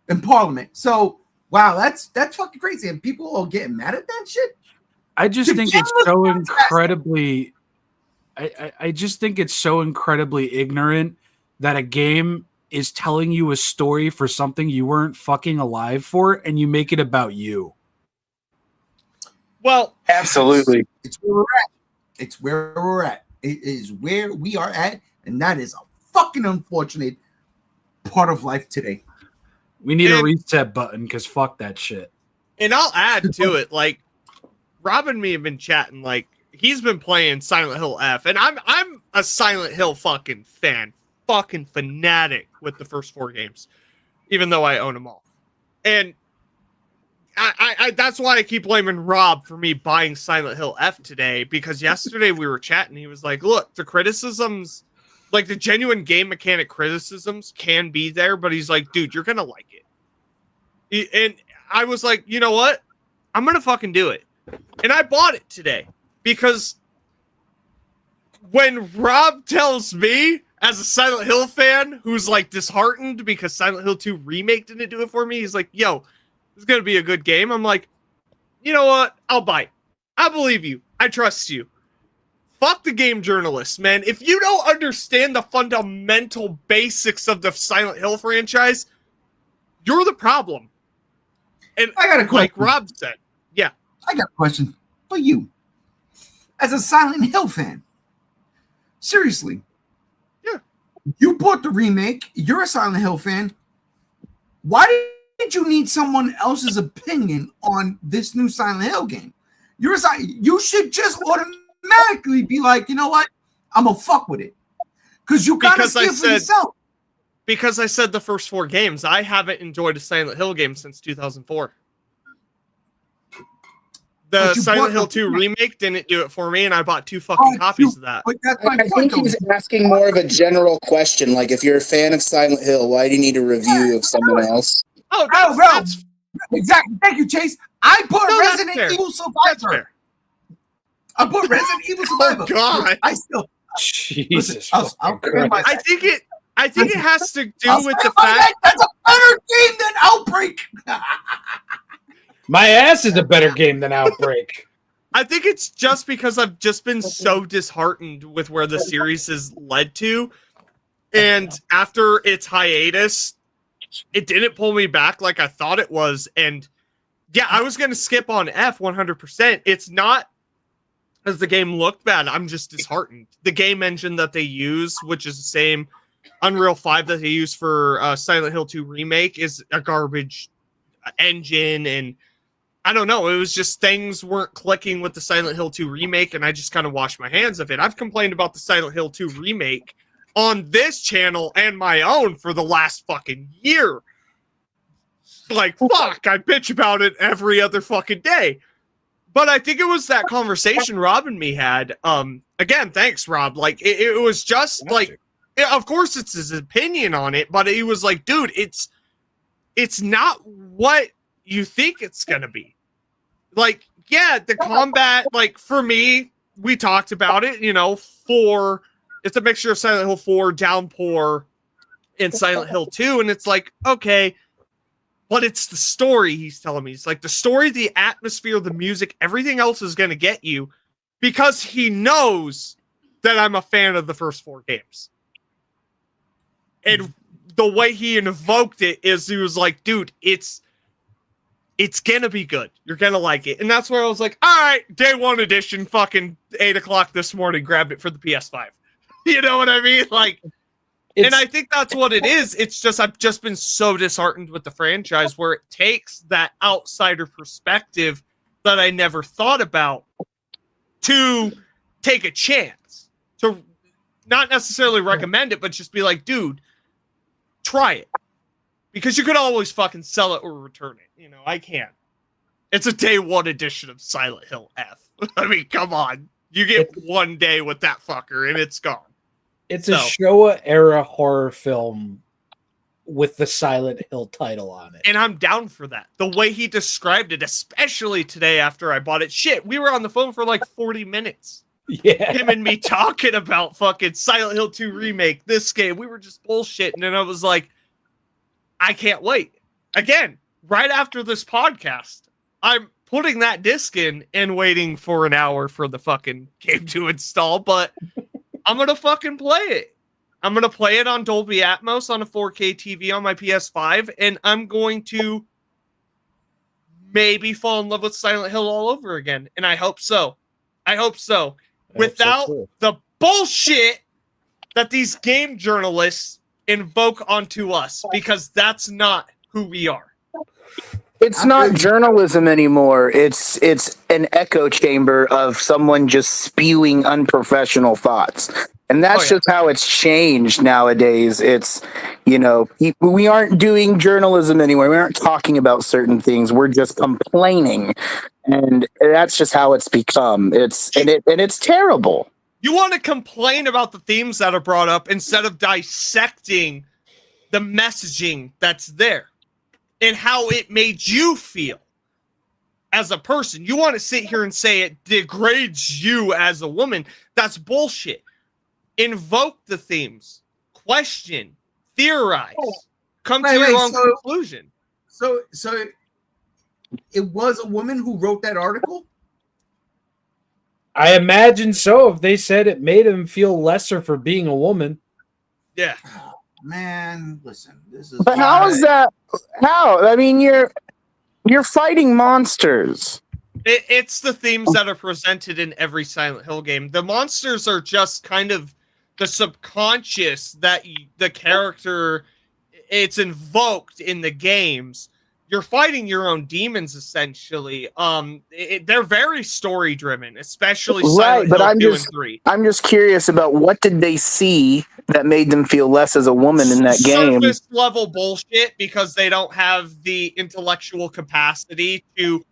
In Parliament. So, wow, that's fucking crazy. And people are getting mad at that shit. I just think it's so incredibly... I just think it's so incredibly ignorant that a game is telling you a story for something you weren't fucking alive for, and you make it about you. Well, absolutely. It's where we're at. It's where we're at. It is where we are at, and that is a fucking unfortunate part of life today. We need a reset button because fuck that shit. And I'll add to it, like, Rob and me have been chatting, like, he's been playing Silent Hill F, and I'm a Silent Hill fucking fan, fucking fanatic with the first 4 games, even though I own them all. And I that's why I keep blaming Rob for me buying Silent Hill F today, because yesterday we were chatting, he was like, look, the criticisms, like the genuine game mechanic criticisms can be there, but he's like, dude, you're gonna like it. And I was like, you know what? I'm gonna fucking do it. And I bought it today. Because when Rob tells me, as a Silent Hill fan who's like disheartened because Silent Hill 2 Remake didn't do it for me, he's like, yo, this is going to be a good game. I'm like, you know what? I'll buy it. I believe you. I trust you. Fuck the game journalists, man. If you don't understand the fundamental basics of the Silent Hill franchise, you're the problem. And I got a question. Like Rob said, yeah. I got a question for you. As a Silent Hill fan, seriously, yeah, you bought the remake. You're a Silent Hill fan. Why did you need someone else's opinion on this new Silent Hill game? You should just automatically be like, you know what? I'm gonna fuck with it because you gotta see it for yourself. Because I said the first 4 games, I haven't enjoyed a Silent Hill game since 2004. The Silent Hill 2 remake didn't do it for me, and I bought 2 fucking copies of that. I think he's asking more of a general question, like if you're a fan of Silent Hill, why do you need a review of someone else? Oh, that's exactly. Thank you, Chase. I bought Resident Evil Survivor. I bought Resident Evil Survivor. Oh God! I still Jesus. I think it has to do with the fact that's a better game than Outbreak. My ass is a better game than Outbreak. I think it's just because I've just been so disheartened with where the series has led to. And after its hiatus, it didn't pull me back like I thought it was. And yeah, I was going to skip on F 100%. It's not because the game looked bad. I'm just disheartened. The game engine that they use, which is the same Unreal 5 that they use for Silent Hill 2 Remake, is a garbage engine. And I don't know. It was just things weren't clicking with the Silent Hill 2 Remake, and I just kind of washed my hands of it. I've complained about the Silent Hill 2 Remake on this channel and my own for the last fucking year. like, fuck, I bitch about it every other fucking day. But I think it was that conversation Rob and me had. Again, thanks, Rob. Like, it was just like, of course it's his opinion on it, but he was like, dude, it's not what you think it's gonna be. Like, yeah, the combat, like, for me, we talked about it, you know, it's a mixture of Silent Hill 4, Downpour, and Silent Hill 2, and it's like, okay, but it's the story he's telling me. It's like the story, the atmosphere, the music, everything else is going to get you because he knows that I'm a fan of the first 4 games. And the way he invoked it is he was like, dude, it's going to be good. You're going to like it. And that's where I was like, all right, day 1 edition, fucking 8 o'clock this morning, grabbed it for the PS5. You know what I mean? Like, and I think that's what it is. It's just, I've just been so disheartened with the franchise where it takes that outsider perspective that I never thought about to take a chance, to not necessarily recommend it, but just be like, dude, try it. Because you could always fucking sell it or return it. You know, I can't. It's a day 1 edition of Silent Hill F. I mean, come on. You get 1 day with that fucker and it's gone. It's a Showa era horror film with the Silent Hill title on it. And I'm down for that. The way he described it, especially today after I bought it. Shit, we were on the phone for like 40 minutes. Yeah. Him and me talking about fucking Silent Hill 2 remake, this game. We were just bullshitting. And I was like, I can't wait. Again, right after this podcast, I'm putting that disc in and waiting for an hour for the fucking game to install. But I'm going to fucking play it. I'm going to play it on Dolby Atmos on a 4K TV on my PS5, and I'm going to maybe fall in love with Silent Hill all over again. And I hope so. I hope so. Without the bullshit that these game journalists invoke onto us, because that's not who we are. It's not journalism anymore. It's an echo chamber of someone just spewing unprofessional thoughts. And that's just how it's changed nowadays. It's, you know, we aren't doing journalism anymore. We aren't talking about certain things. We're just complaining. And that's just how it's become. It's terrible. You want to complain about the themes that are brought up instead of dissecting the messaging that's there and how it made you feel as a person. You want to sit here and say it degrades you as a woman. That's bullshit. Invoke the themes, question, theorize, come to your own conclusion. So it was a woman who wrote that article? I imagine so. If they said it made him feel lesser for being a woman. Yeah. Oh, man, listen, this is. But how is that? How? I mean, you're fighting monsters. It's the themes that are presented in every Silent Hill game. The monsters are just kind of the subconscious that the character, it's invoked in the games. You're fighting your own demons, essentially. They're very story driven, especially Silent Hill 2 and 3. I'm just curious about what did they see that made them feel less as a woman in that game? Surface level bullshit because they don't have the intellectual capacity to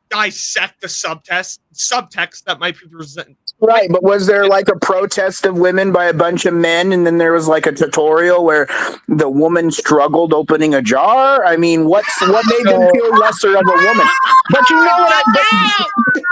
dissect the subtext that might be presented. Right, but was there like a protest of women by a bunch of men, and then there was like a tutorial where the woman struggled opening a jar? I mean, what made them feel lesser of a woman? But you know what?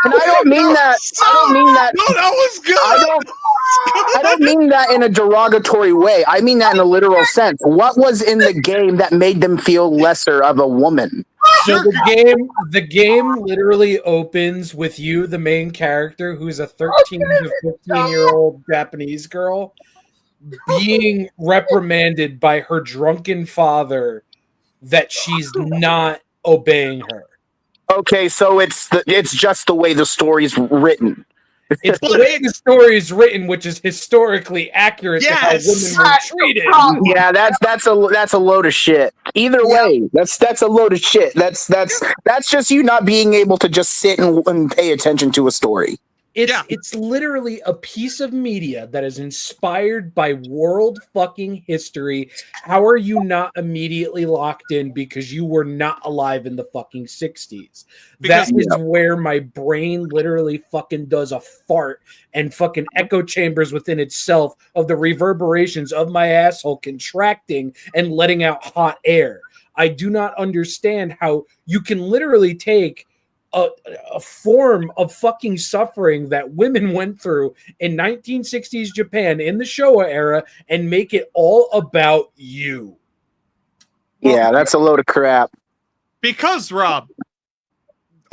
And I don't mean that. I don't mean that. No, that was good. I don't mean that in a derogatory way. I mean that in a literal sense. What was in the game that made them feel lesser of a woman? So the game literally opens with you, the main character, who's a 13 to 15-year-old Japanese girl, being reprimanded by her drunken father that she's not obeying her. Okay, so it's just the way the story's written. It's the way the story is written, which is historically accurate to how women were treated. Yeah, that's a load of shit. Either way, that's a load of shit. That's just you not being able to just sit and pay attention to a story. It's literally a piece of media that is inspired by world fucking history. How are you not immediately locked in because you were not alive in the fucking 60s? That is where my brain literally fucking does a fart and fucking echo chambers within itself of the reverberations of my asshole contracting and letting out hot air. I do not understand how you can literally take a form of fucking suffering that women went through in 1960s Japan in the Showa era and make it all about you. Yeah, that's a load of crap. Because, Rob,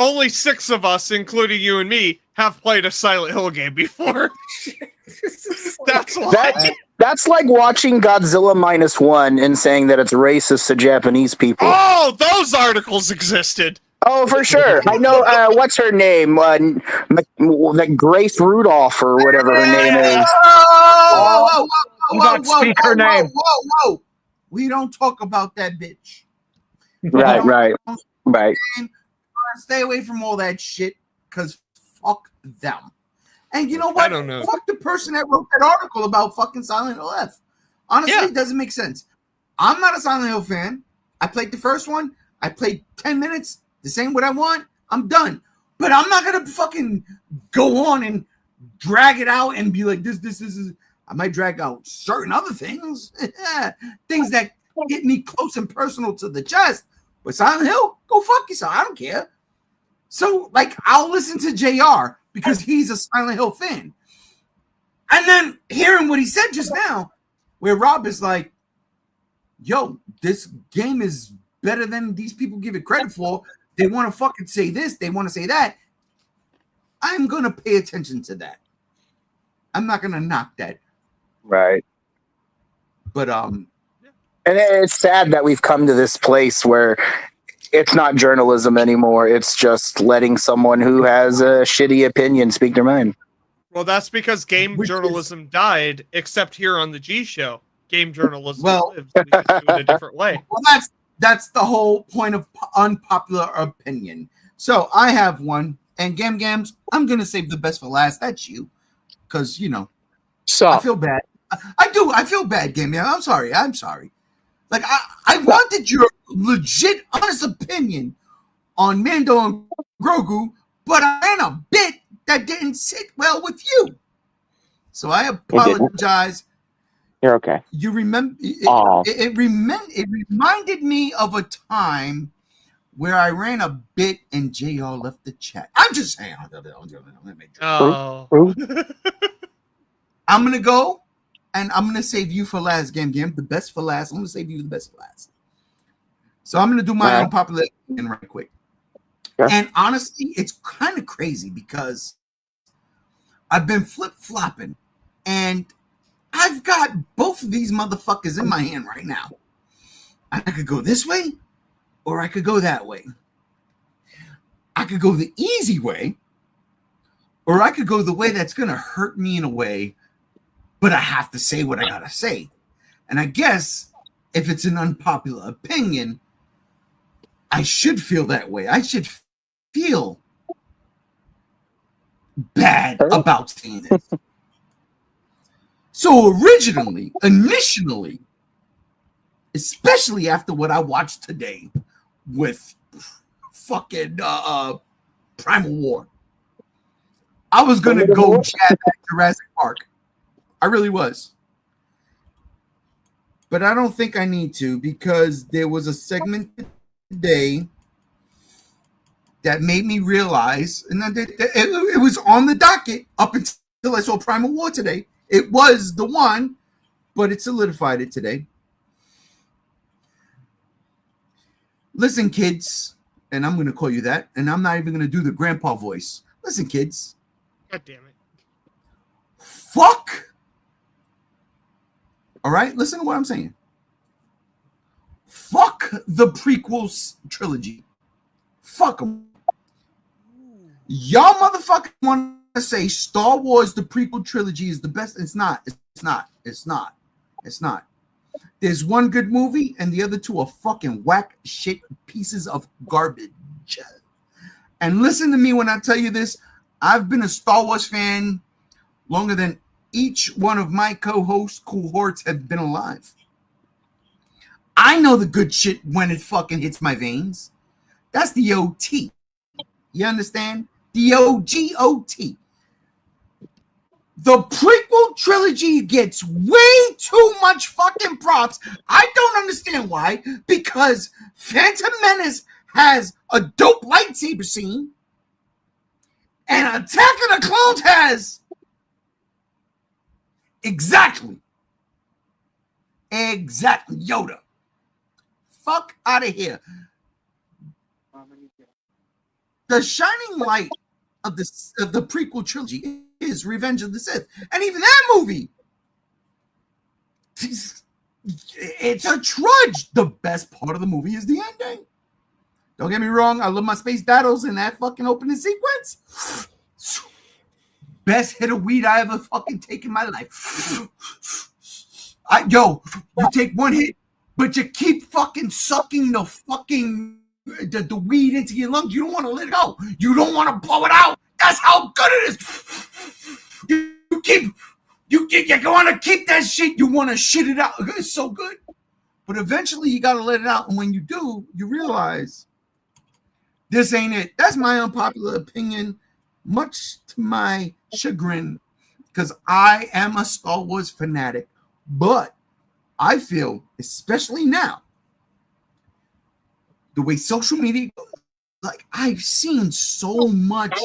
only 6 of us, including you and me, have played a Silent Hill game before. That's why. That's like watching Godzilla -1 and saying that it's racist to Japanese people. Oh, those articles existed. Oh, for sure. I know. What's her name? Like Grace Rudolph or whatever her name is. Speak her name. Whoa. We don't talk about that bitch. Right. Stay away from all that shit, because fuck them. And you know what? I don't know. Fuck the person that wrote that article about fucking Silent Hill F. Honestly, it doesn't make sense. I'm not a Silent Hill fan. I played the first one. I played 10 minutes. This ain't what I want. I'm done. But I'm not gonna fucking go on and drag it out and be like this is. I might drag out certain other things, things that get me close and personal to the chest. But Silent Hill, go fuck yourself. I don't care. So like, I'll listen to JR because he's a Silent Hill fan, and then hearing what he said just now, where Rob is like, "Yo, this game is better than these people give it credit for." They want to fucking say this. They want to say that. I'm going to pay attention to that. I'm not going to knock that. Right. But, and it's sad that we've come to this place where it's not journalism anymore. It's just letting someone who has a shitty opinion speak their mind. Well, that's because game journalism died, except here on the G Show. Game journalism lives. We just do it a different way. Well, that's the whole point of unpopular opinion. So I have one, and Gams, I'm gonna save the best for last. That's you, because I feel bad. I do. I feel bad, Gam. I'm sorry. Like I wanted your legit, honest opinion on Mando and Grogu, but I ran a bit that didn't sit well with you. So I apologize. You're okay. You remember? It reminded me of a time where I ran a bit and JR left the chat. I'm just saying. Oh. I'm gonna go, and I'm gonna save you for last, Gam. The best for last. I'm gonna save you the best for last. So I'm gonna do my unpopular opinion right quick. Sure. And honestly, it's kind of crazy because I've been flip-flopping, and I've got both of these motherfuckers in my hand right now. I could go this way, or I could go that way. I could go the easy way, or I could go the way that's going to hurt me in a way, but I have to say what I got to say. And I guess if it's an unpopular opinion, I should feel that way. I should feel bad about saying this. So initially, especially after what I watched today with fucking Primal War, I was gonna go chat at Jurassic Park. I really was. But I don't think I need to, because there was a segment today that made me realize, and it was on the docket up until I saw Primal War today. It was the one, but it solidified it today. Listen, kids, and I'm going to call you that, and I'm not even going to do the grandpa voice. Listen, kids. God damn it. Fuck. All right? Listen to what I'm saying. Fuck the prequels trilogy. Fuck them. Y'all motherfuckers want to say Star Wars, the prequel trilogy, is the best. It's not. There's one good movie, and the other two are fucking whack shit pieces of garbage. And listen to me when I tell you this. I've been a Star Wars fan longer than each one of my co-host cohorts have been alive. I know the good shit when it fucking hits my veins. That's the OT. You understand? The OGOT. The prequel trilogy gets way too much fucking props. I don't understand why. Because Phantom Menace has a dope lightsaber scene, and Attack of the Clones has exactly Yoda. Fuck out of here. The shining light of the prequel trilogy is Revenge of the Sith, and even that movie, it's a trudge. The best part of the movie is the ending. Don't get me wrong, I love my space battles in that fucking opening sequence. Best hit of weed I ever fucking taken in my life. You take one hit, but you keep fucking sucking the fucking the weed into your lungs. You don't want to let it go. You don't want to blow it out. That's how good it is. You want to keep that shit. You want to shit it out. It's so good. But eventually you got to let it out. And when you do, you realize this ain't it. That's my unpopular opinion, much to my chagrin, because I am a Star Wars fanatic. But I feel, especially now, the way social media goes, like I've seen so much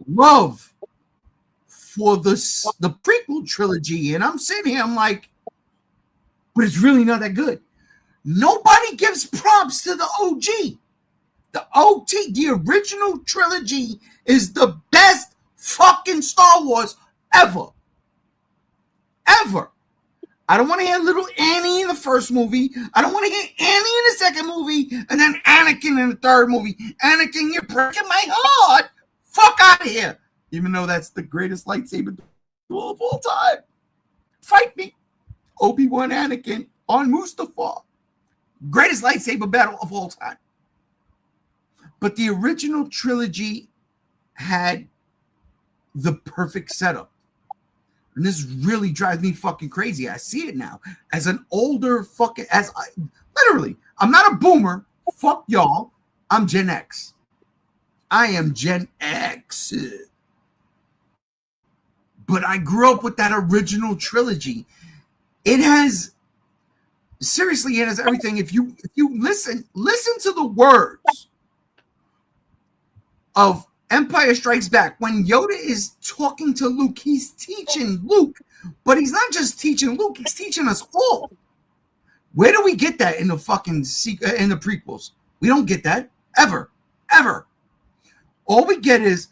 love for the prequel trilogy, and I'm sitting here, I'm like, but it's really not that good. Nobody gives props to the OG. The OT, the original trilogy, is the best fucking Star Wars ever. Ever. I don't want to hear little Annie in the first movie. I don't want to hear Annie in the second movie, and then Anakin in the third movie. Anakin, you're breaking my heart. Fuck out of here. Even though that's the greatest lightsaber duel of all time. Fight me. Obi-Wan Anakin on Mustafar. Greatest lightsaber battle of all time. But the original trilogy had the perfect setup. And this really drives me fucking crazy. I see it now. As an older fucking, I'm not a boomer. Fuck y'all. I'm Gen X. I am Gen X. But I grew up with that original trilogy. It has everything. If you listen to the words of Empire Strikes Back. When Yoda is talking to Luke, he's teaching Luke, but he's not just teaching Luke, he's teaching us all. Where do we get that in the fucking in the prequels? We don't get that ever. All we get is,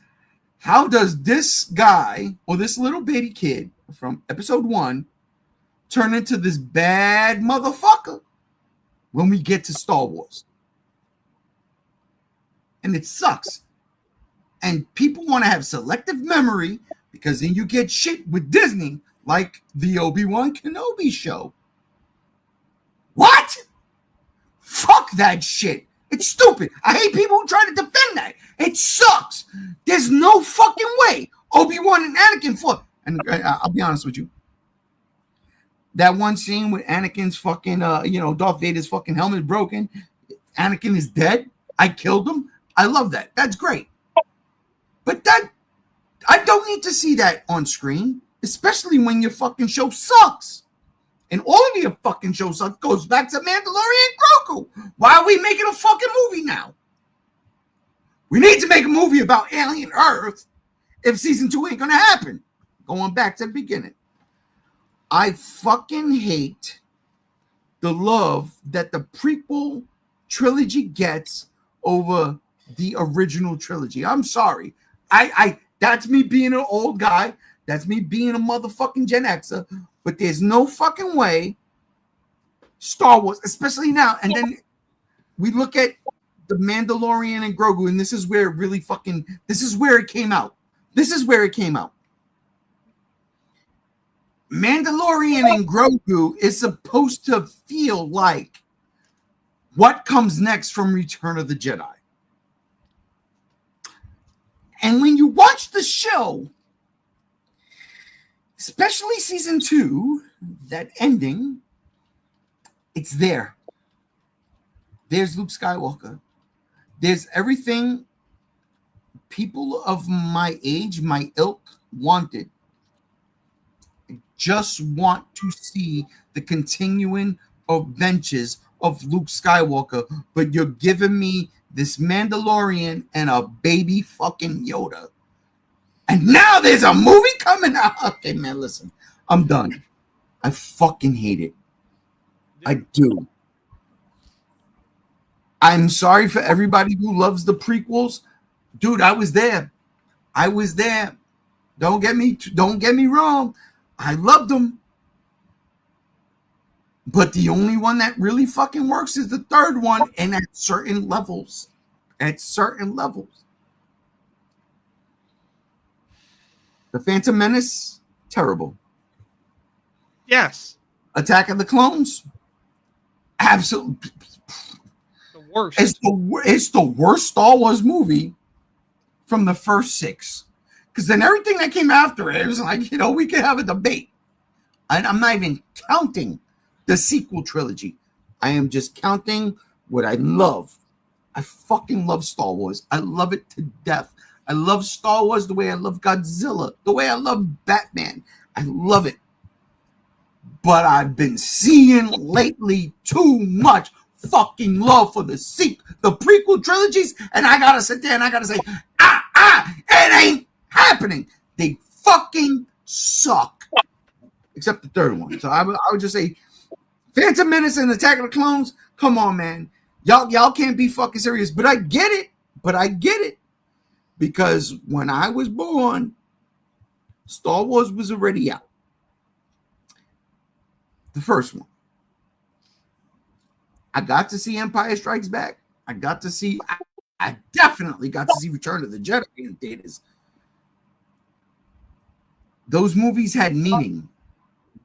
how does this guy or this little baby kid from episode 1 turn into this bad motherfucker when we get to Star Wars? And it sucks. And people want to have selective memory, because then you get shit with Disney like the Obi-Wan Kenobi show. What? Fuck that shit. It's stupid. I hate people who try to defend that. It sucks. There's no fucking way Obi-Wan and Anakin fought. And I'll be honest with you. That one scene with Anakin's fucking, Darth Vader's fucking helmet broken. Anakin is dead. I killed him. I love that. That's great. But I don't need to see that on screen, especially when your fucking show sucks. And all of your fucking show sucks. Goes back to Mandalorian and Grogu. Why are we making a fucking movie now? We need to make a movie about alien Earth if season 2 ain't gonna happen. Going back to the beginning. I fucking hate the love that the prequel trilogy gets over the original trilogy. I'm sorry. That's me being an old guy. That's me being a motherfucking Gen Xer. But there's no fucking way Star Wars, especially now. And then we look at the Mandalorian and Grogu, and this is where it really fucking, this is where it came out. Mandalorian and Grogu is supposed to feel like what comes next from Return of the Jedi. And when you watch the show, especially season 2, that ending, it's there. There's Luke Skywalker. There's everything people of my age, my ilk, wanted. I just want to see the continuing adventures of Luke Skywalker, but you're giving me this Mandalorian and a baby fucking Yoda. And now there's a movie coming out. Okay, man, listen. I'm done. I fucking hate it. I do. I'm sorry for everybody who loves the prequels. Dude, I was there. Don't get me wrong. I loved them. But the only one that really fucking works is the third one, and at certain levels. The Phantom Menace, terrible. Yes. Attack of the Clones, absolutely. The worst. It's the worst Star Wars movie from the first 6. Because then everything that came after it was like, we could have a debate. And I'm not even counting the sequel trilogy. I am just counting what I love. I fucking love Star Wars. I love it to death. I love Star Wars the way I love Godzilla, the way I love Batman. I love it. But I've been seeing lately too much fucking love for the prequel trilogies, and I gotta sit there and I gotta say, it ain't happening. They fucking suck. Except the third one. So I would just say Phantom Menace and Attack of the Clones, come on, man. Y'all can't be fucking serious. But I get it. Because when I was born, Star Wars was already out. The first one. I got to see Empire Strikes Back. I definitely got to see Return of the Jedi in theaters. Those movies had meaning.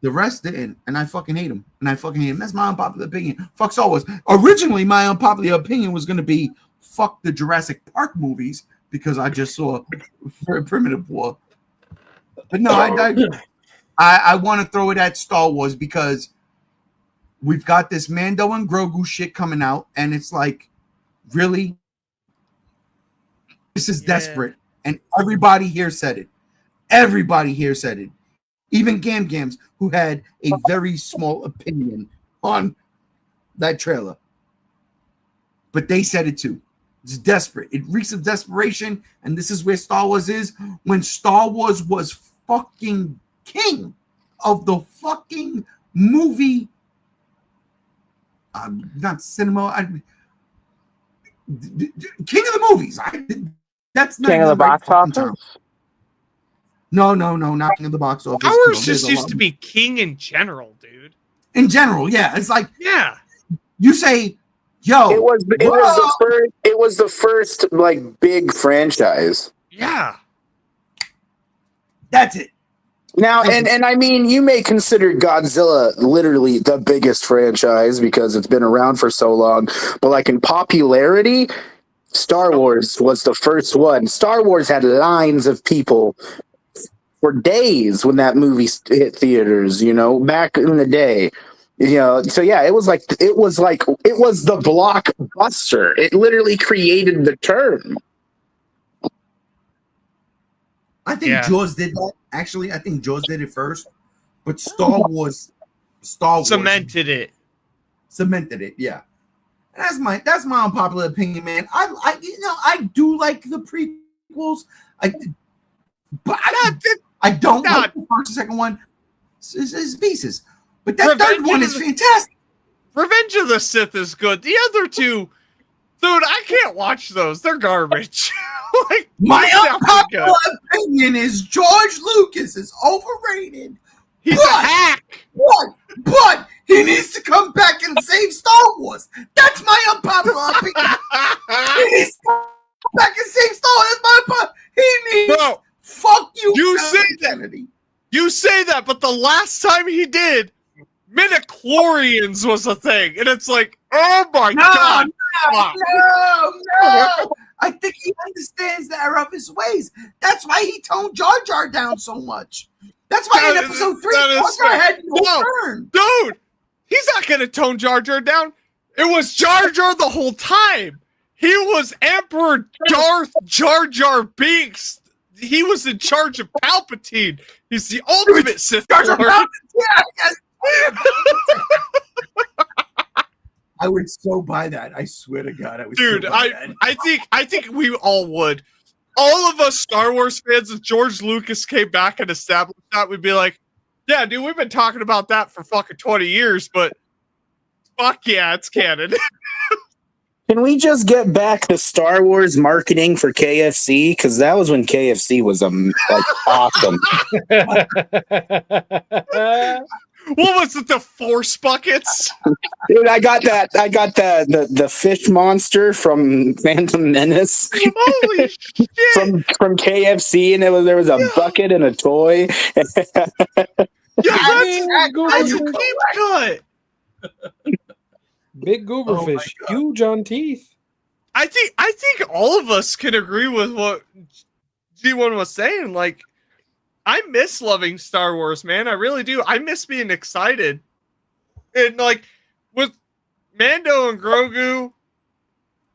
The rest didn't, and I fucking hate them. That's my unpopular opinion. Fuck Star Wars. Originally, my unpopular opinion was going to be fuck the Jurassic Park movies because I just saw Primitive War. But no, I want to throw it at Star Wars because we've got this Mando and Grogu shit coming out, and it's like, really? This is desperate. And everybody here said it. Even Gam Gams, who had a very small opinion on that trailer. But they said it too. It's desperate. It reeks of desperation, and this is where Star Wars is. When Star Wars was fucking king of the fucking movie, not cinema, king of the movies. That's not King of the box office? No, not king of the box office. Ours just used to be king in general, dude. In general, yeah. It's like, yeah. You say, yo. It was the first like big franchise. Yeah. That's it. Now, and I mean, you may consider Godzilla literally the biggest franchise because it's been around for so long, but like in popularity, Star Wars was the first one. Star Wars had lines of people for days when that movie hit theaters, back in the day. So yeah, it was the blockbuster. It literally created the term. I think Jaws did that. Actually, I think Jaws did it first, but Star Wars cemented it. Yeah. And that's my unpopular opinion, man. I do like the prequels. But I don't like the first and second one. It's pieces. But that third one is fantastic. Revenge of the Sith is good. The other two, dude, I can't watch those. They're garbage. My unpopular opinion is George Lucas is overrated. He's a hack. But he needs to come back and save Star Wars. That's my unpopular opinion. He needs to come back and save Star Wars. That's my unpopular. He needs. Bro, fuck you. You say that. You say that, but the last time he did, midichlorians was a thing, and it's like, oh my god. No. I think he understands the error of his ways. That's why he toned Jar Jar down so much. That's why in episode 3, Jar Jar had no turn. Dude, he's not going to tone Jar Jar down. It was Jar Jar the whole time. He was Emperor Darth Jar Jar Binks. He was in charge of Palpatine. He's the ultimate Sith Lord. I would so buy that. I swear to God, I would. Dude, so buy that. I think we all would. All of us Star Wars fans, if George Lucas came back and established that, we'd be like, yeah, dude, we've been talking about that for fucking 20 years, but fuck yeah, it's canon. Can we just get back to Star Wars marketing for KFC? Because that was when KFC was awesome. What was it? The Force buckets? Dude, I got the fish monster from Phantom Menace. Holy shit! from KFC, and there was a bucket and a toy. That's a deep cut. Big gooberfish, huge on teeth. I think all of us can agree with what G1 was saying. Like, I miss loving Star Wars, man. I really do. I miss being excited. And like with Mando and Grogu,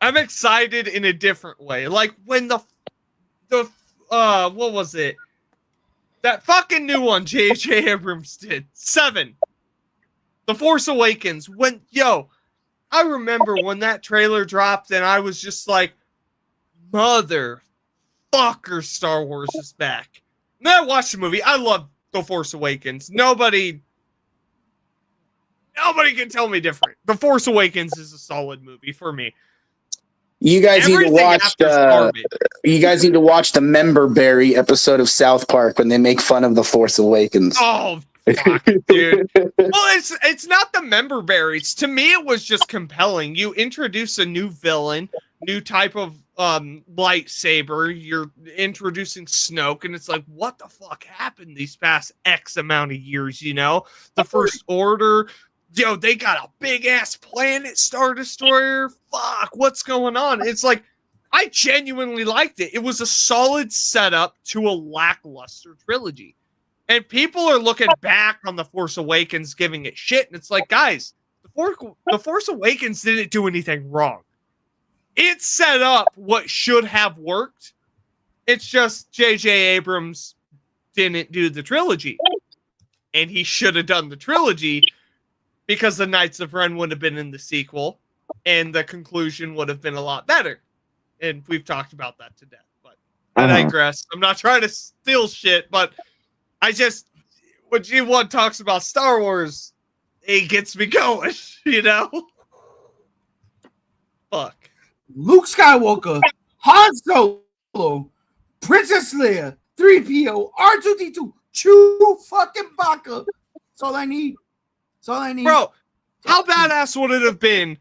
I'm excited in a different way. Like when the what was it? That fucking new one J.J. Abrams did. 7. The Force Awakens. I remember when that trailer dropped and I was just like, motherfucker, Star Wars is back. And then I watched the movie. I love The Force Awakens. Nobody can tell me different. The Force Awakens is a solid movie for me. You guys need to watch the Member Berry episode of South Park when they make fun of The Force Awakens. Oh, fuck, dude. Well, it's not the member berries. To me, it was just compelling. You introduce a new villain, new type of lightsaber. You're introducing Snoke, and it's like, what the fuck happened these past X amount of years? You know, the First Order. They got a big ass planet Star Destroyer. Fuck, what's going on? It's like, I genuinely liked it. It was a solid setup to a lackluster trilogy. And people are looking back on The Force Awakens, giving it shit. And it's like, guys, The Force Awakens didn't do anything wrong. It set up what should have worked. It's just J.J. Abrams didn't do the trilogy. And he should have done the trilogy because the Knights of Ren would have been in the sequel. And the conclusion would have been a lot better. And we've talked about that to death. But I digress. I'm not trying to steal shit, but when G1 talks about Star Wars, it gets me going, you know? Fuck. Luke Skywalker, Han Solo, Princess Leia, 3PO, R2-D2, Chewbacca. That's all I need. Bro, how badass would it have been?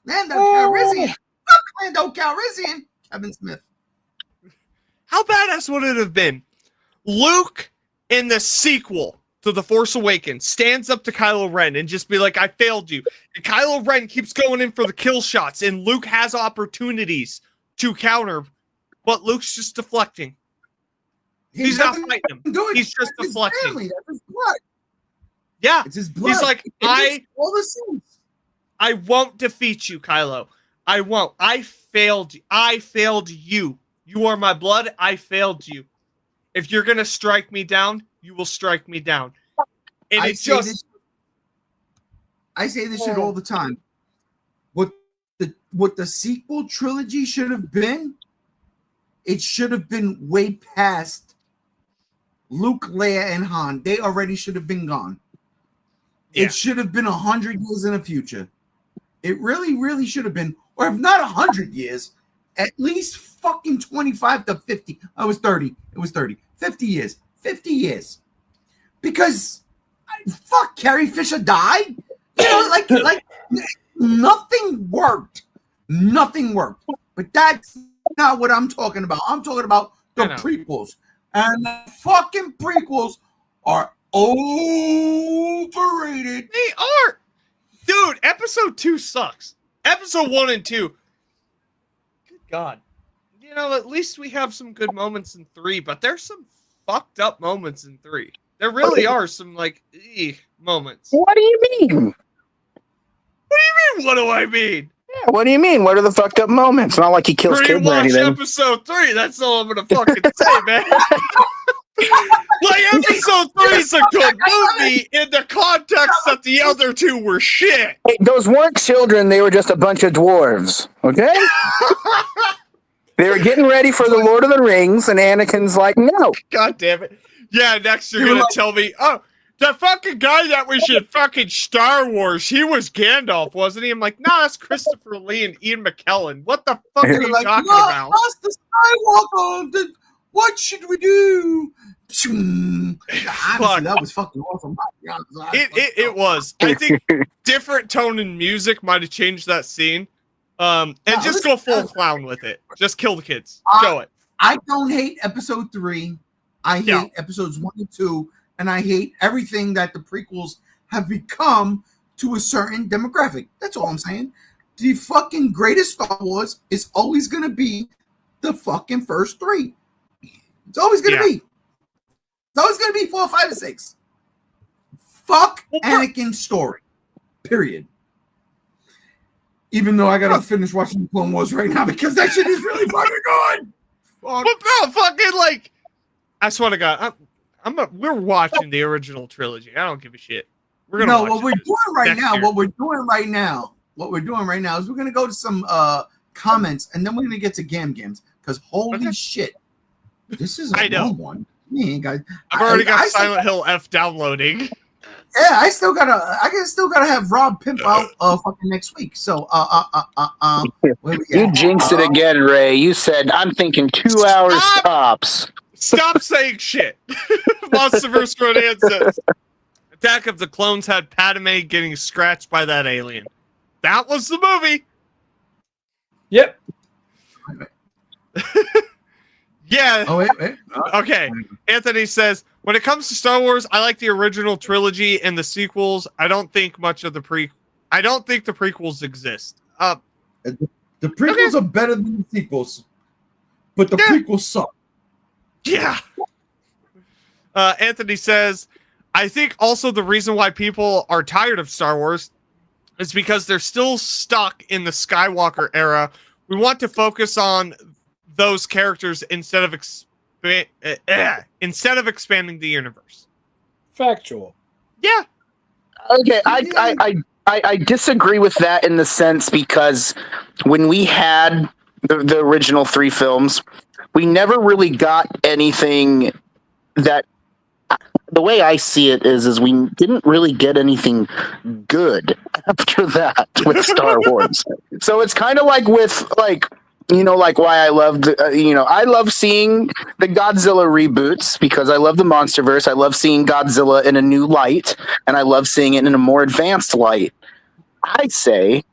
Lando Calrissian. Fuck Lando Calrissian. Kevin Smith. How badass would it have been? Luke in the sequel to The Force Awakens stands up to Kylo Ren and just be like, I failed you. And Kylo Ren keeps going in for the kill shots, and Luke has opportunities to counter, but Luke's just deflecting. He's not fighting him. He's just deflecting. That's his blood. Yeah. It's his blood. He's like, all the sins. I won't defeat you, Kylo. I won't. I failed you. I failed you. You are my blood. I failed you. If you're going to strike me down, you will strike me down. And I say this shit all the time. What the sequel trilogy should have been, it should have been way past Luke, Leia, and Han. They already should have been gone. Yeah. It should have been 100 years in the future. It really, really should have been, or if not 100 years, at least fucking 25 to 50. I was 30. It was 30. 50 years. 50 years. Because fuck, Carrie Fisher died. You know, like nothing worked. Nothing worked. But that's not what I'm talking about. I'm talking about the prequels. And the fucking prequels are overrated. They are. Dude, episode 2 sucks. Episode 1 and 2. God. You know, at least we have some good moments in 3, but there's some fucked up moments in 3. There really are some, like, moments. What do you mean? What do I mean? Yeah, what do you mean? What are the fucked up moments? Not like he kills kids or Rewatch anything. episode 3. That's all I'm gonna fucking say, man. Like, episode 3 is a good movie in the context that the other 2 were shit. Hey, those weren't children. They were just a bunch of dwarves. Okay? They were getting ready for the Lord of the Rings, and Anakin's like, no. God damn it. Yeah, next you're gonna tell me, oh, the fucking guy that was in fucking Star Wars, he was Gandalf, wasn't he? I'm like, nah, that's Christopher Lee and Ian McKellen. What the fuck are you talking about? Master Skywalker, what should we do? Honestly, that was fucking awesome. It was. I think different tone in music might have changed that scene. And just go full clown with it. Just kill the kids. Show it. I don't hate episode 3. I hate episodes 1 and 2, and I hate everything that the prequels have become to a certain demographic. That's all I'm saying. The fucking greatest Star Wars is always going to be the fucking first 3. It's always going to be. It's always going to be 4, 5, and 6. Fuck Anakin's story. Period. Even though I gotta finish watching Clone Wars right now because that shit is really fucking good. But bro, fucking like, I swear to God, we're watching the original trilogy. I don't give a shit. We're gonna. What we're doing right now is we're gonna go to some comments and then we're gonna get to Gams because holy shit, this is a long one. Man, guys, I've already got Silent Hill F downloading. Yeah, I still gotta have Rob pimp out fucking next week. So you jinxed it again, Ray. You said I'm thinking 2 hours tops. Stop saying shit. Monsterverse Rodan says Attack of the Clones had Padme getting scratched by that alien. That was the movie. Yep. Yeah. Oh wait. Okay. Anthony says, when it comes to Star Wars, I like the original trilogy and the sequels. I don't think the prequels exist. The prequels are better than the sequels, but the prequels suck. Yeah. Anthony says, I think also the reason why people are tired of Star Wars is because they're still stuck in the Skywalker era. We want to focus on those characters instead of expanding the universe. Factual. Yeah. Okay, I disagree with that in the sense because when we had the original 3 films, we never really got anything that. The way I see it is we didn't really get anything good after that with Star Wars. So it's kind of like with like. Why I loved, I love seeing the Godzilla reboots because I love the MonsterVerse. I love seeing Godzilla in a new light, and I love seeing it in a more advanced light. I say,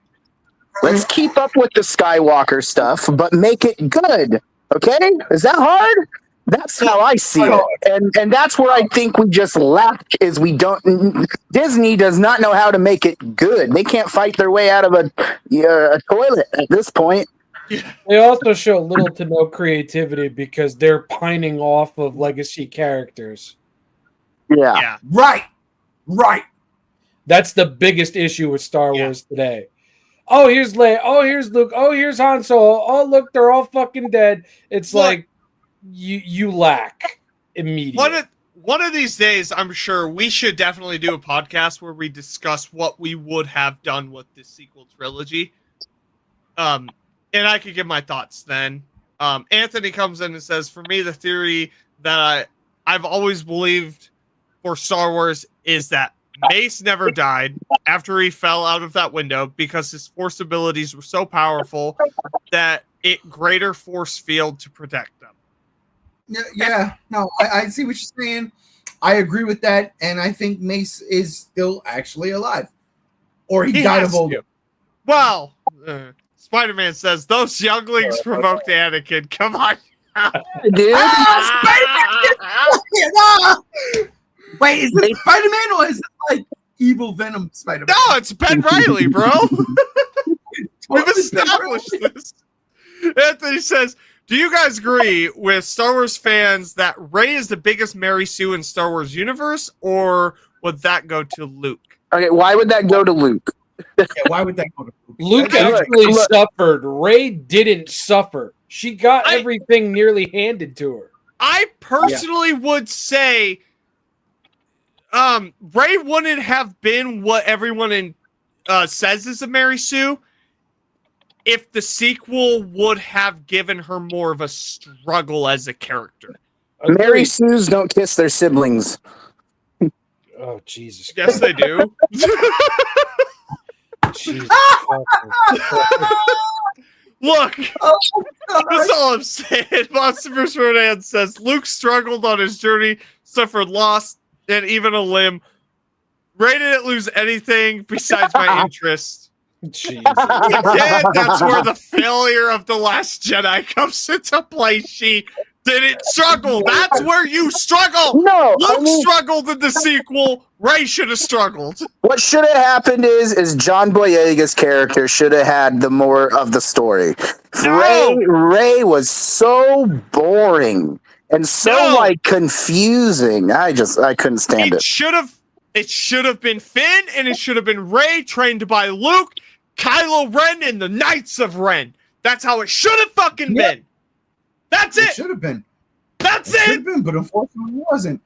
let's keep up with the Skywalker stuff, but make it good. Okay? Is that hard? That's how I see it. And that's where I think we just lack is Disney does not know how to make it good. They can't fight their way out of a toilet at this point. They also show little to no creativity because they're pining off of legacy characters. Yeah. Right. That's the biggest issue with Star Wars today. Oh, here's Leia. Oh, here's Luke. Oh, here's Han Solo. Oh, look, they're all fucking dead. It's like you lack immediately. One of these days, I'm sure we should definitely do a podcast where we discuss what we would have done with this sequel trilogy. And I could give my thoughts then. Anthony comes in and says, for me, the theory that I've always believed for Star Wars is that Mace never died after he fell out of that window because his force abilities were so powerful that it greater force field to protect them. Yeah. No, I see what you're saying. I agree with that. And I think Mace is still actually alive. Or he died of old. Well, Spider-Man says, those younglings provoked Anakin. Come on. Dude. Wait, is it Spider-Man or is it like evil Venom Spider-Man? No, it's Ben Reilly, bro. We've established this. Anthony says, do you guys agree with Star Wars fans that Rey is the biggest Mary Sue in Star Wars universe, or would that go to Luke? Okay, why would that go to Luke? Yeah, why would that go to Luke That's- actually look. suffered. Rey didn't suffer. She got everything nearly handed to her. I personally would say Rey wouldn't have been what everyone says is a Mary Sue if the sequel would have given her more of a struggle as a character. Mary Sues don't kiss their siblings. Oh, Jesus. Yes, they do. Jesus. Look, Oh, that's all I'm saying. Monster vs. Rodan says Luke struggled on his journey, suffered loss, and even a limb. Rey didn't lose anything besides my interest. Jesus. Again, that's where the failure of The Last Jedi comes into play. She didn't struggle. That's where you struggle. No, Luke struggled in the sequel. Rey should have struggled. what should have happened is John Boyega's character should have had the more of the story. No. Rey was so boring and so confusing. I couldn't stand it. It should have been Finn, and it should have been Rey trained by Luke, Kylo Ren, and the Knights of Ren. That's how it should have fucking been. That's It it. should have been. That's It should it. have been, but unfortunately it wasn't.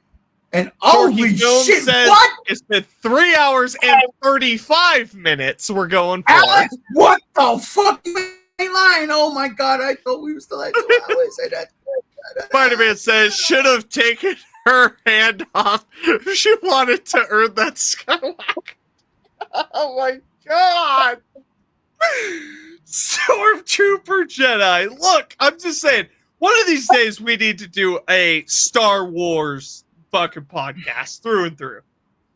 And Corky holy Jones shit, says what? it's been 3 hours and 35 minutes we're going for. Alex, what the fuck? You ain't lying. Oh my god, I thought we were still at 2 hours. Say that. Spider-Man says should have taken her hand off if she wanted to earn that Skywalker. Oh my god. Stormtrooper Jedi. Look, I'm just saying, one of these days we need to do a Star Wars fucking podcast through and through.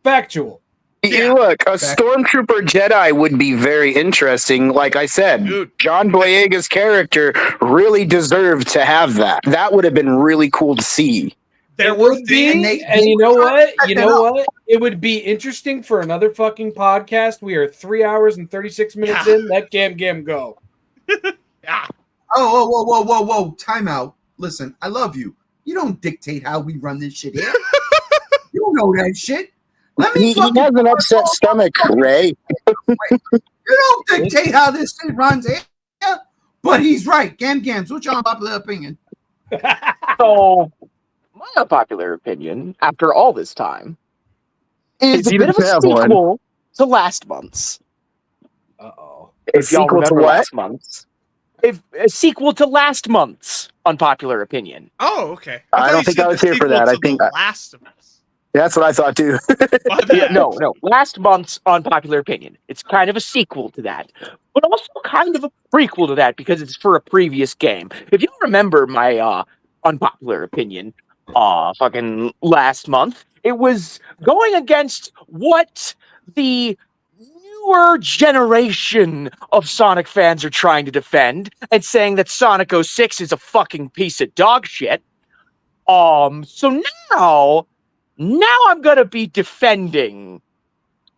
Factual. Yeah. Look, a Stormtrooper Jedi would be very interesting. Like I said, Dude. John Boyega's character really deserved to have that. That would have been really cool to see. There It were would be, things. and you know what? You know what? It would be interesting for another fucking podcast. We are 3 hours and 36 minutes in. Let Gam go. Yeah. Oh, whoa. Time out. Listen, I love you. You don't dictate how we run this shit here. You don't know that shit. Let me He has an upset stomach, Rey. You don't dictate how this shit runs here. But he's right. Gams, what's your unpopular opinion? So, my unpopular opinion, after all this time, is It's a bit of a even that one. sequel to last month's. Uh-oh. A If y'all sequel to remember what? last month's. If a sequel to last month's unpopular opinion. Oh, okay. I don't think I was here for that. I think The Last of Us. that's what I thought too. My bad. No. Last month's unpopular opinion. It's kind of a sequel to that, but also kind of a prequel to that because it's for a previous game. If you remember my unpopular opinion, fucking last month, it was going against what the newer generation of Sonic fans are trying to defend and saying that Sonic 06 is a fucking piece of dog shit. So now I'm gonna be defending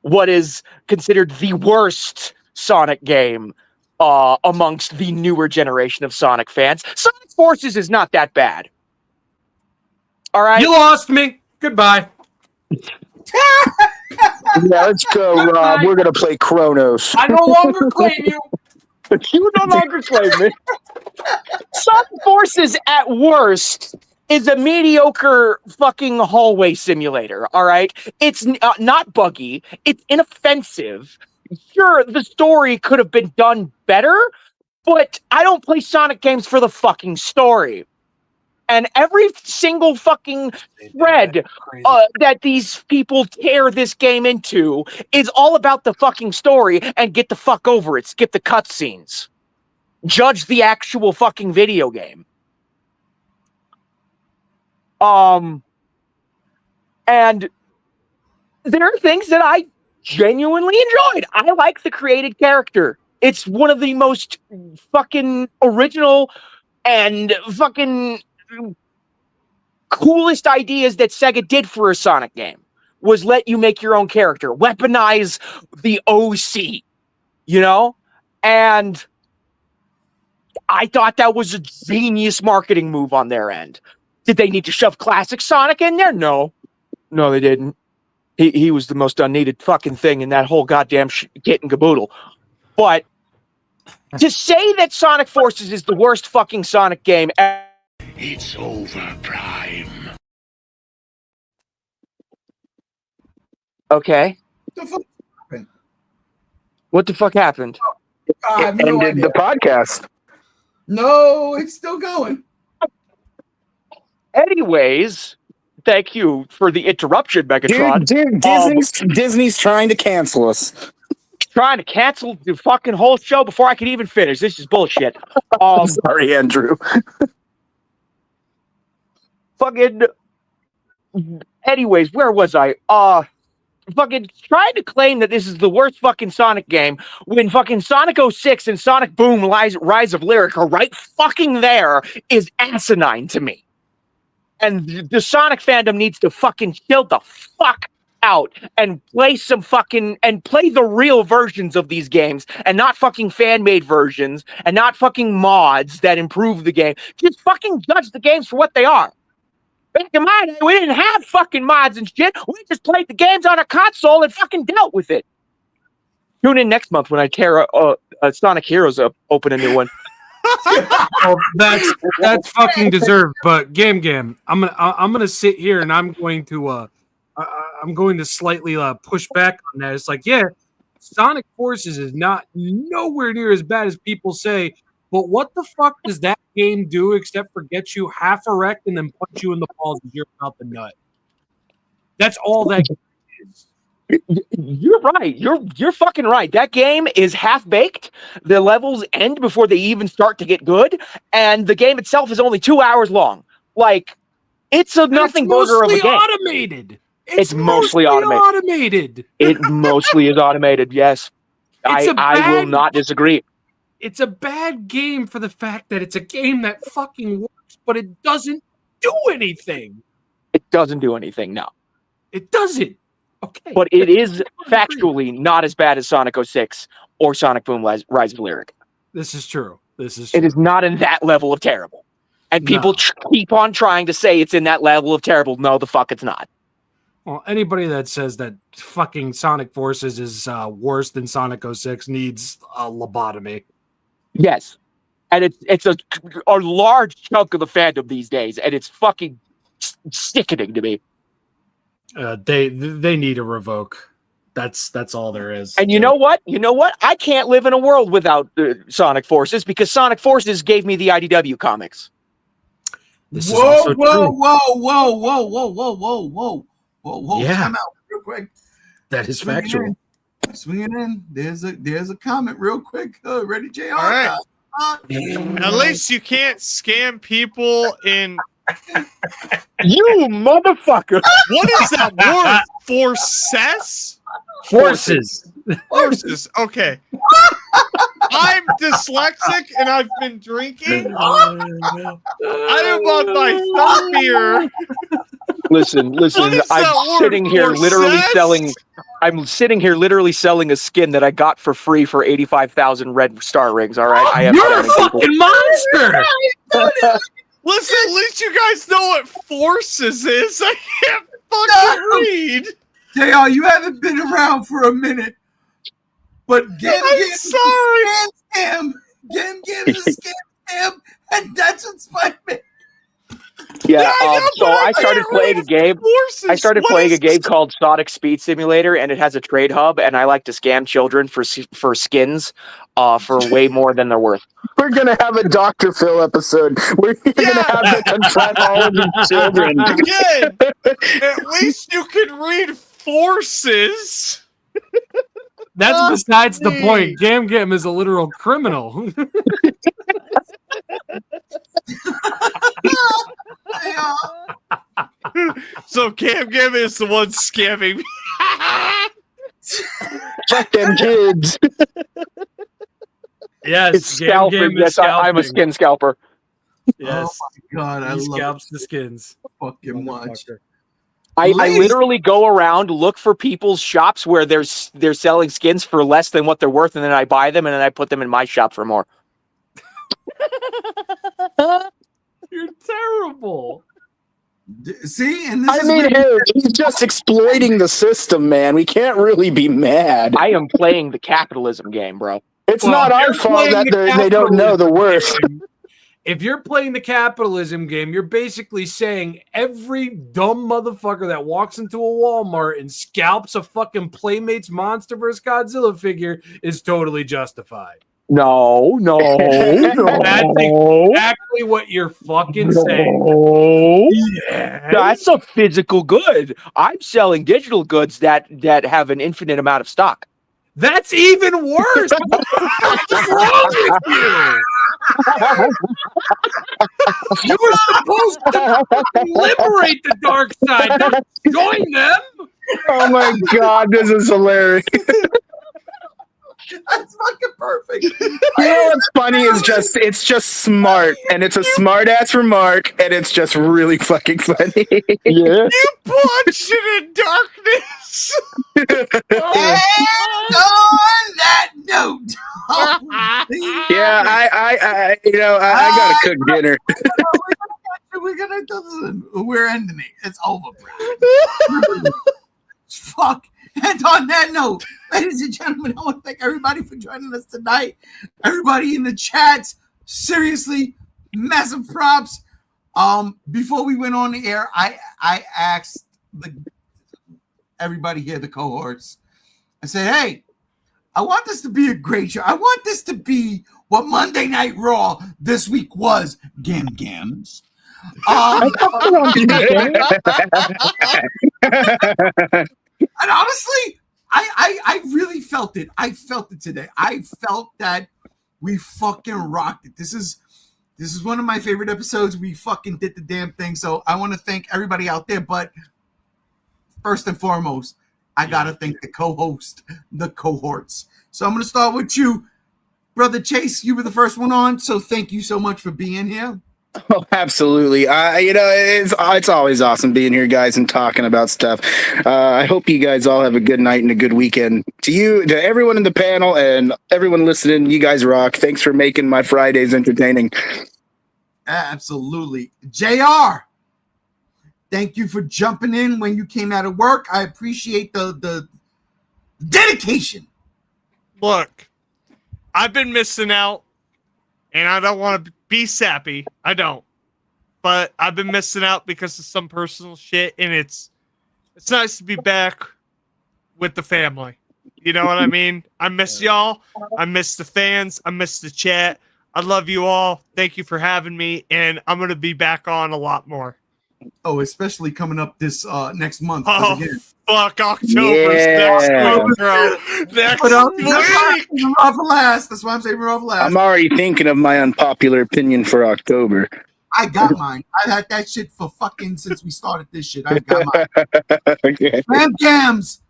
what is considered the worst Sonic game amongst the newer generation of Sonic fans. Sonic Forces is not that bad. All right. You lost me. Goodbye. Yeah, let's go, Rob. We're gonna play Kronos. I no longer claim you. You no longer claim me. Sonic Forces, at worst, is a mediocre fucking hallway simulator, all right? It's not buggy. It's inoffensive. Sure, the story could have been done better, but I don't play Sonic games for the fucking story. And every single fucking thread that these people tear this game into is all about the fucking story and get the fuck over it. Skip the cutscenes. Judge the actual fucking video game. And there are things that I genuinely enjoyed. I like the created character. It's one of the most fucking original and fucking coolest ideas that Sega did for a Sonic game was let you make your own character, weaponize the OC, you know? And I thought that was a genius marketing move on their end. Did they need to shove classic Sonic in there? No, they didn't. He was the most unneeded fucking thing in that whole goddamn kit and caboodle. But to say that Sonic Forces is the worst fucking Sonic game, It's over, Prime. okay. What the fuck happened? I have no Ended idea. the podcast. No, it's still going. Anyways, thank you for the interruption, Megatron. Dude, Disney's trying to cancel us. Trying to cancel the fucking whole show before I could even finish. This is bullshit. I'm sorry, Andrew. Fucking. Anyways, where was I? Fucking trying to claim that this is the worst fucking Sonic game when fucking Sonic 06 and Sonic Boom Rise of Lyric are right fucking there is asinine to me. And the Sonic fandom needs to fucking chill the fuck out and play the real versions of these games and not fucking fan-made versions and not fucking mods that improve the game. Just fucking judge the games for what they are. Back in my day, we didn't have fucking mods and shit. We just played the games on a console and fucking dealt with it. Tune in next month when I tear Sonic Heroes up, open a new one. Well, that's fucking deserved. But Gam, I'm gonna sit here and I'm going to slightly push back on that. It's like, yeah, Sonic Forces is nowhere near as bad as people say. But what the fuck does that game do except for get you half erect and then punch you in the balls as you're about the nut? That's all that game is. You're right. You're fucking right. That game is half baked. The levels end before they even start to get good, and the game itself is only 2 hours long. Like, it's a nothing burger of a game. Automated. It's mostly automated. It mostly is automated. Yes, I will not disagree. It's a bad game for the fact that it's a game that fucking works, but it doesn't do anything. It doesn't do anything. No, it doesn't. Okay, but it is factually not as bad as Sonic 06 or Sonic Boom Rise of Lyric. This is true. It is not in that level of terrible. And people keep on trying to say it's in that level of terrible. No, the fuck it's not. Well, anybody that says that fucking Sonic Forces is worse than Sonic 06 needs a lobotomy. Yes. And it's a large chunk of the fandom these days, and it's fucking sickening to me. They need a revoke. That's all there is. And you know what? I can't live in a world without Sonic Forces because Sonic Forces gave me the IDW comics. Whoa! Yeah. Time out real quick. That is factual. Swinging in. There's a comment real quick. Ready, JR? All right. At least you can't scam people in. You motherfucker! What is that word? Forces? Forces. Okay. I'm dyslexic and I've been drinking. I am on my third beer. Listen. I'm sitting here literally selling a skin that I got for free for 85,000 red star rings. All right, I am. You're a fucking monster. Listen, at least you guys know what forces is. I can't fucking read. JR, you haven't been around for a minute. But I'm sorry. Gam is a scam, and that's what spiked me. Yeah, so I started playing a game. I started playing a game called Sonic Speed Simulator, and it has a trade hub, and I like to scam children for skins for way more than they're worth. We're going to have a Dr. Phil episode. We're going to have to confront all of these children. Again, at least you can read forces. That's besides the point. Gam is a literal criminal. So Gam is the one scamming me. Fuck them kids. Yes, It's scalping. Yes, I'm a skin scalper. Yes. Oh my god, He scalps the skins. Fucking much. I literally go around, look for people's shops where they're selling skins for less than what they're worth, and then I buy them and then I put them in my shop for more. You're terrible. See, and this I is mean, where- hey, he's just exploiting the system, man. We can't really be mad. I am playing the capitalism game, bro. It's Well, not our you're fault playing that the they don't know the worth. capitalism game. If you're playing the capitalism game, you're basically saying every dumb motherfucker that walks into a Walmart and scalps a fucking Playmates Monster vs. Godzilla figure is totally justified. No. That's exactly what you're fucking saying. No. Yes. That's a physical good. I'm selling digital goods that have an infinite amount of stock. That's even worse. What's wrong with you? You were supposed to liberate the dark side, not join them. Oh my god, this is hilarious. that's fucking perfect. You know what's funny is it's just smart, and it's a smart ass remark, and it's just really fucking funny. Yeah. You punched it in darkness. And on that note, Yeah, I gotta cook dinner. we're ending it. It's over, bro. Fuck. And on that note, ladies and gentlemen, I want to thank everybody for joining us tonight. Everybody in the chats, seriously, massive props. Before we went on the air, I asked everybody here, the cohorts, I said, hey, I want this to be a great show. I want this to be what Monday Night Raw this week was. Gams. And honestly, I really felt it. I felt it today. I felt that we fucking rocked it. This is one of my favorite episodes. We fucking did the damn thing. So I want to thank everybody out there. But first and foremost, I gotta thank the co-host, the cohorts. So I'm gonna start with you, Brother Chase. You were the first one on, so thank you so much for being here. Oh, absolutely. It's always awesome being here, guys, and talking about stuff. I hope you guys all have a good night and a good weekend. To you, to everyone in the panel, and everyone listening, you guys rock. Thanks for making my Fridays entertaining. Absolutely. JR, thank you for jumping in when you came out of work. I appreciate the dedication. Look, I've been missing out, and I don't want to be sappy. I don't. But I've been missing out because of some personal shit, and it's nice to be back with the family. You know what I mean? I miss y'all. I miss the fans. I miss the chat. I love you all. Thank you for having me, and I'm going to be back on a lot more. Oh, especially coming up this next month. Oh, Again, fuck, October's next week, bro. Next but that's why I'm week. saving Raw for last. That's why I'm saving Raw for last. I'm already thinking of my unpopular opinion for October. I got mine. I had that shit for fucking since we started this shit. I got mine. Okay. Ram Cams,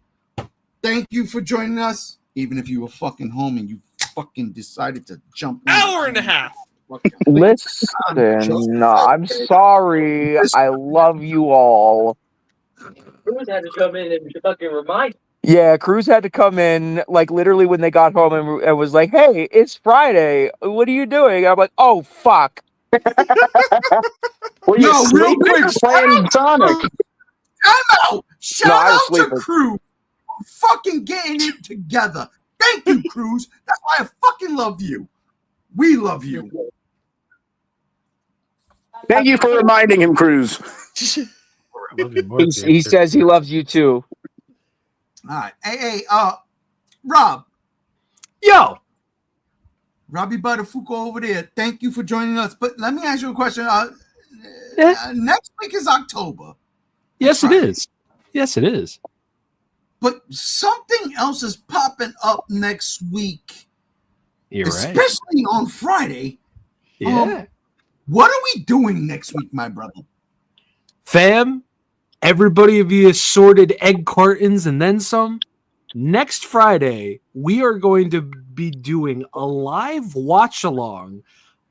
thank you for joining us. Even if you were fucking home and you fucking decided to jump in. Hour and a half. Listen, I'm sorry. I love you all. Cruz had to come in and fucking remind. Yeah, Cruz had to come in, like, literally when they got home and was like, hey, it's Friday. What are you doing? I'm like, oh, fuck. Were you No, real sleeping quick, or playing Sonic? Shout No, I was out to sleeping. Cruz for fucking getting it together. Thank you, Cruz. That's why I fucking love you. We love you. Thank you for reminding him, Cruz. He says he loves you too. All right. Hey, Rob. Yo, Robbie Butterfuko over there. Thank you for joining us. But let me ask you a question. Next week is October. yes, it is. Yes, it is. But something else is popping up next week, You're right. especially on Friday. Yeah. What are we doing next week, my brother? Fam, everybody of you assorted egg cartons and then some. Next Friday, we are going to be doing a live watch along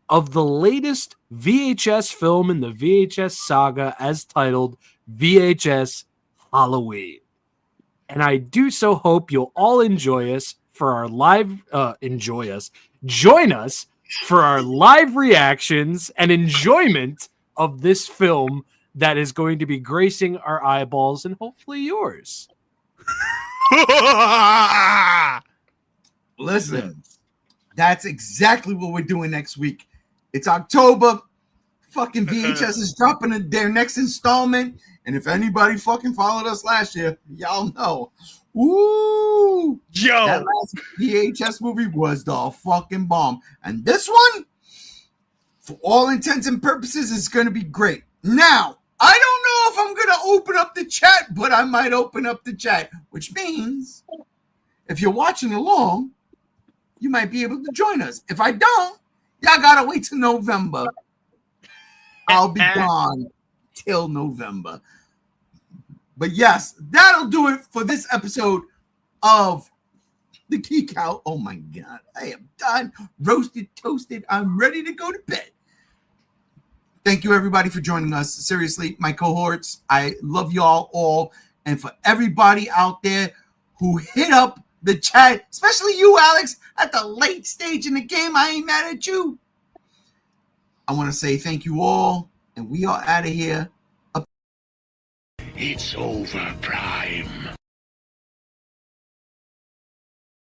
of the latest VHS film in the VHS saga as titled VHS Halloween. And I do so hope you'll all enjoy us for our live, join us for our live reactions and enjoyment of this film that is going to be gracing our eyeballs and hopefully yours. Listen, that's exactly what we're doing next week. It's October. Fucking VHS is dropping their next installment. And if anybody fucking followed us last year, y'all know. Woo! Yo! That last VHS movie was the fucking bomb. And this one, for all intents and purposes, is going to be great. Now, I don't know if I'm going to open up the chat, but I might open up the chat, which means if you're watching along, you might be able to join us. If I don't, y'all got to wait till November. I'll be gone till November. But yes, that'll do it for this episode of the Geek Out. Oh my God, I am done. Roasted, toasted. I'm ready to go to bed. Thank you, everybody, for joining us. Seriously, my cohorts, I love y'all all. And for everybody out there who hit up the chat, especially you, Alex, at the late stage in the game, I ain't mad at you. I want to say thank you all, and we are out of here. It's over, Prime.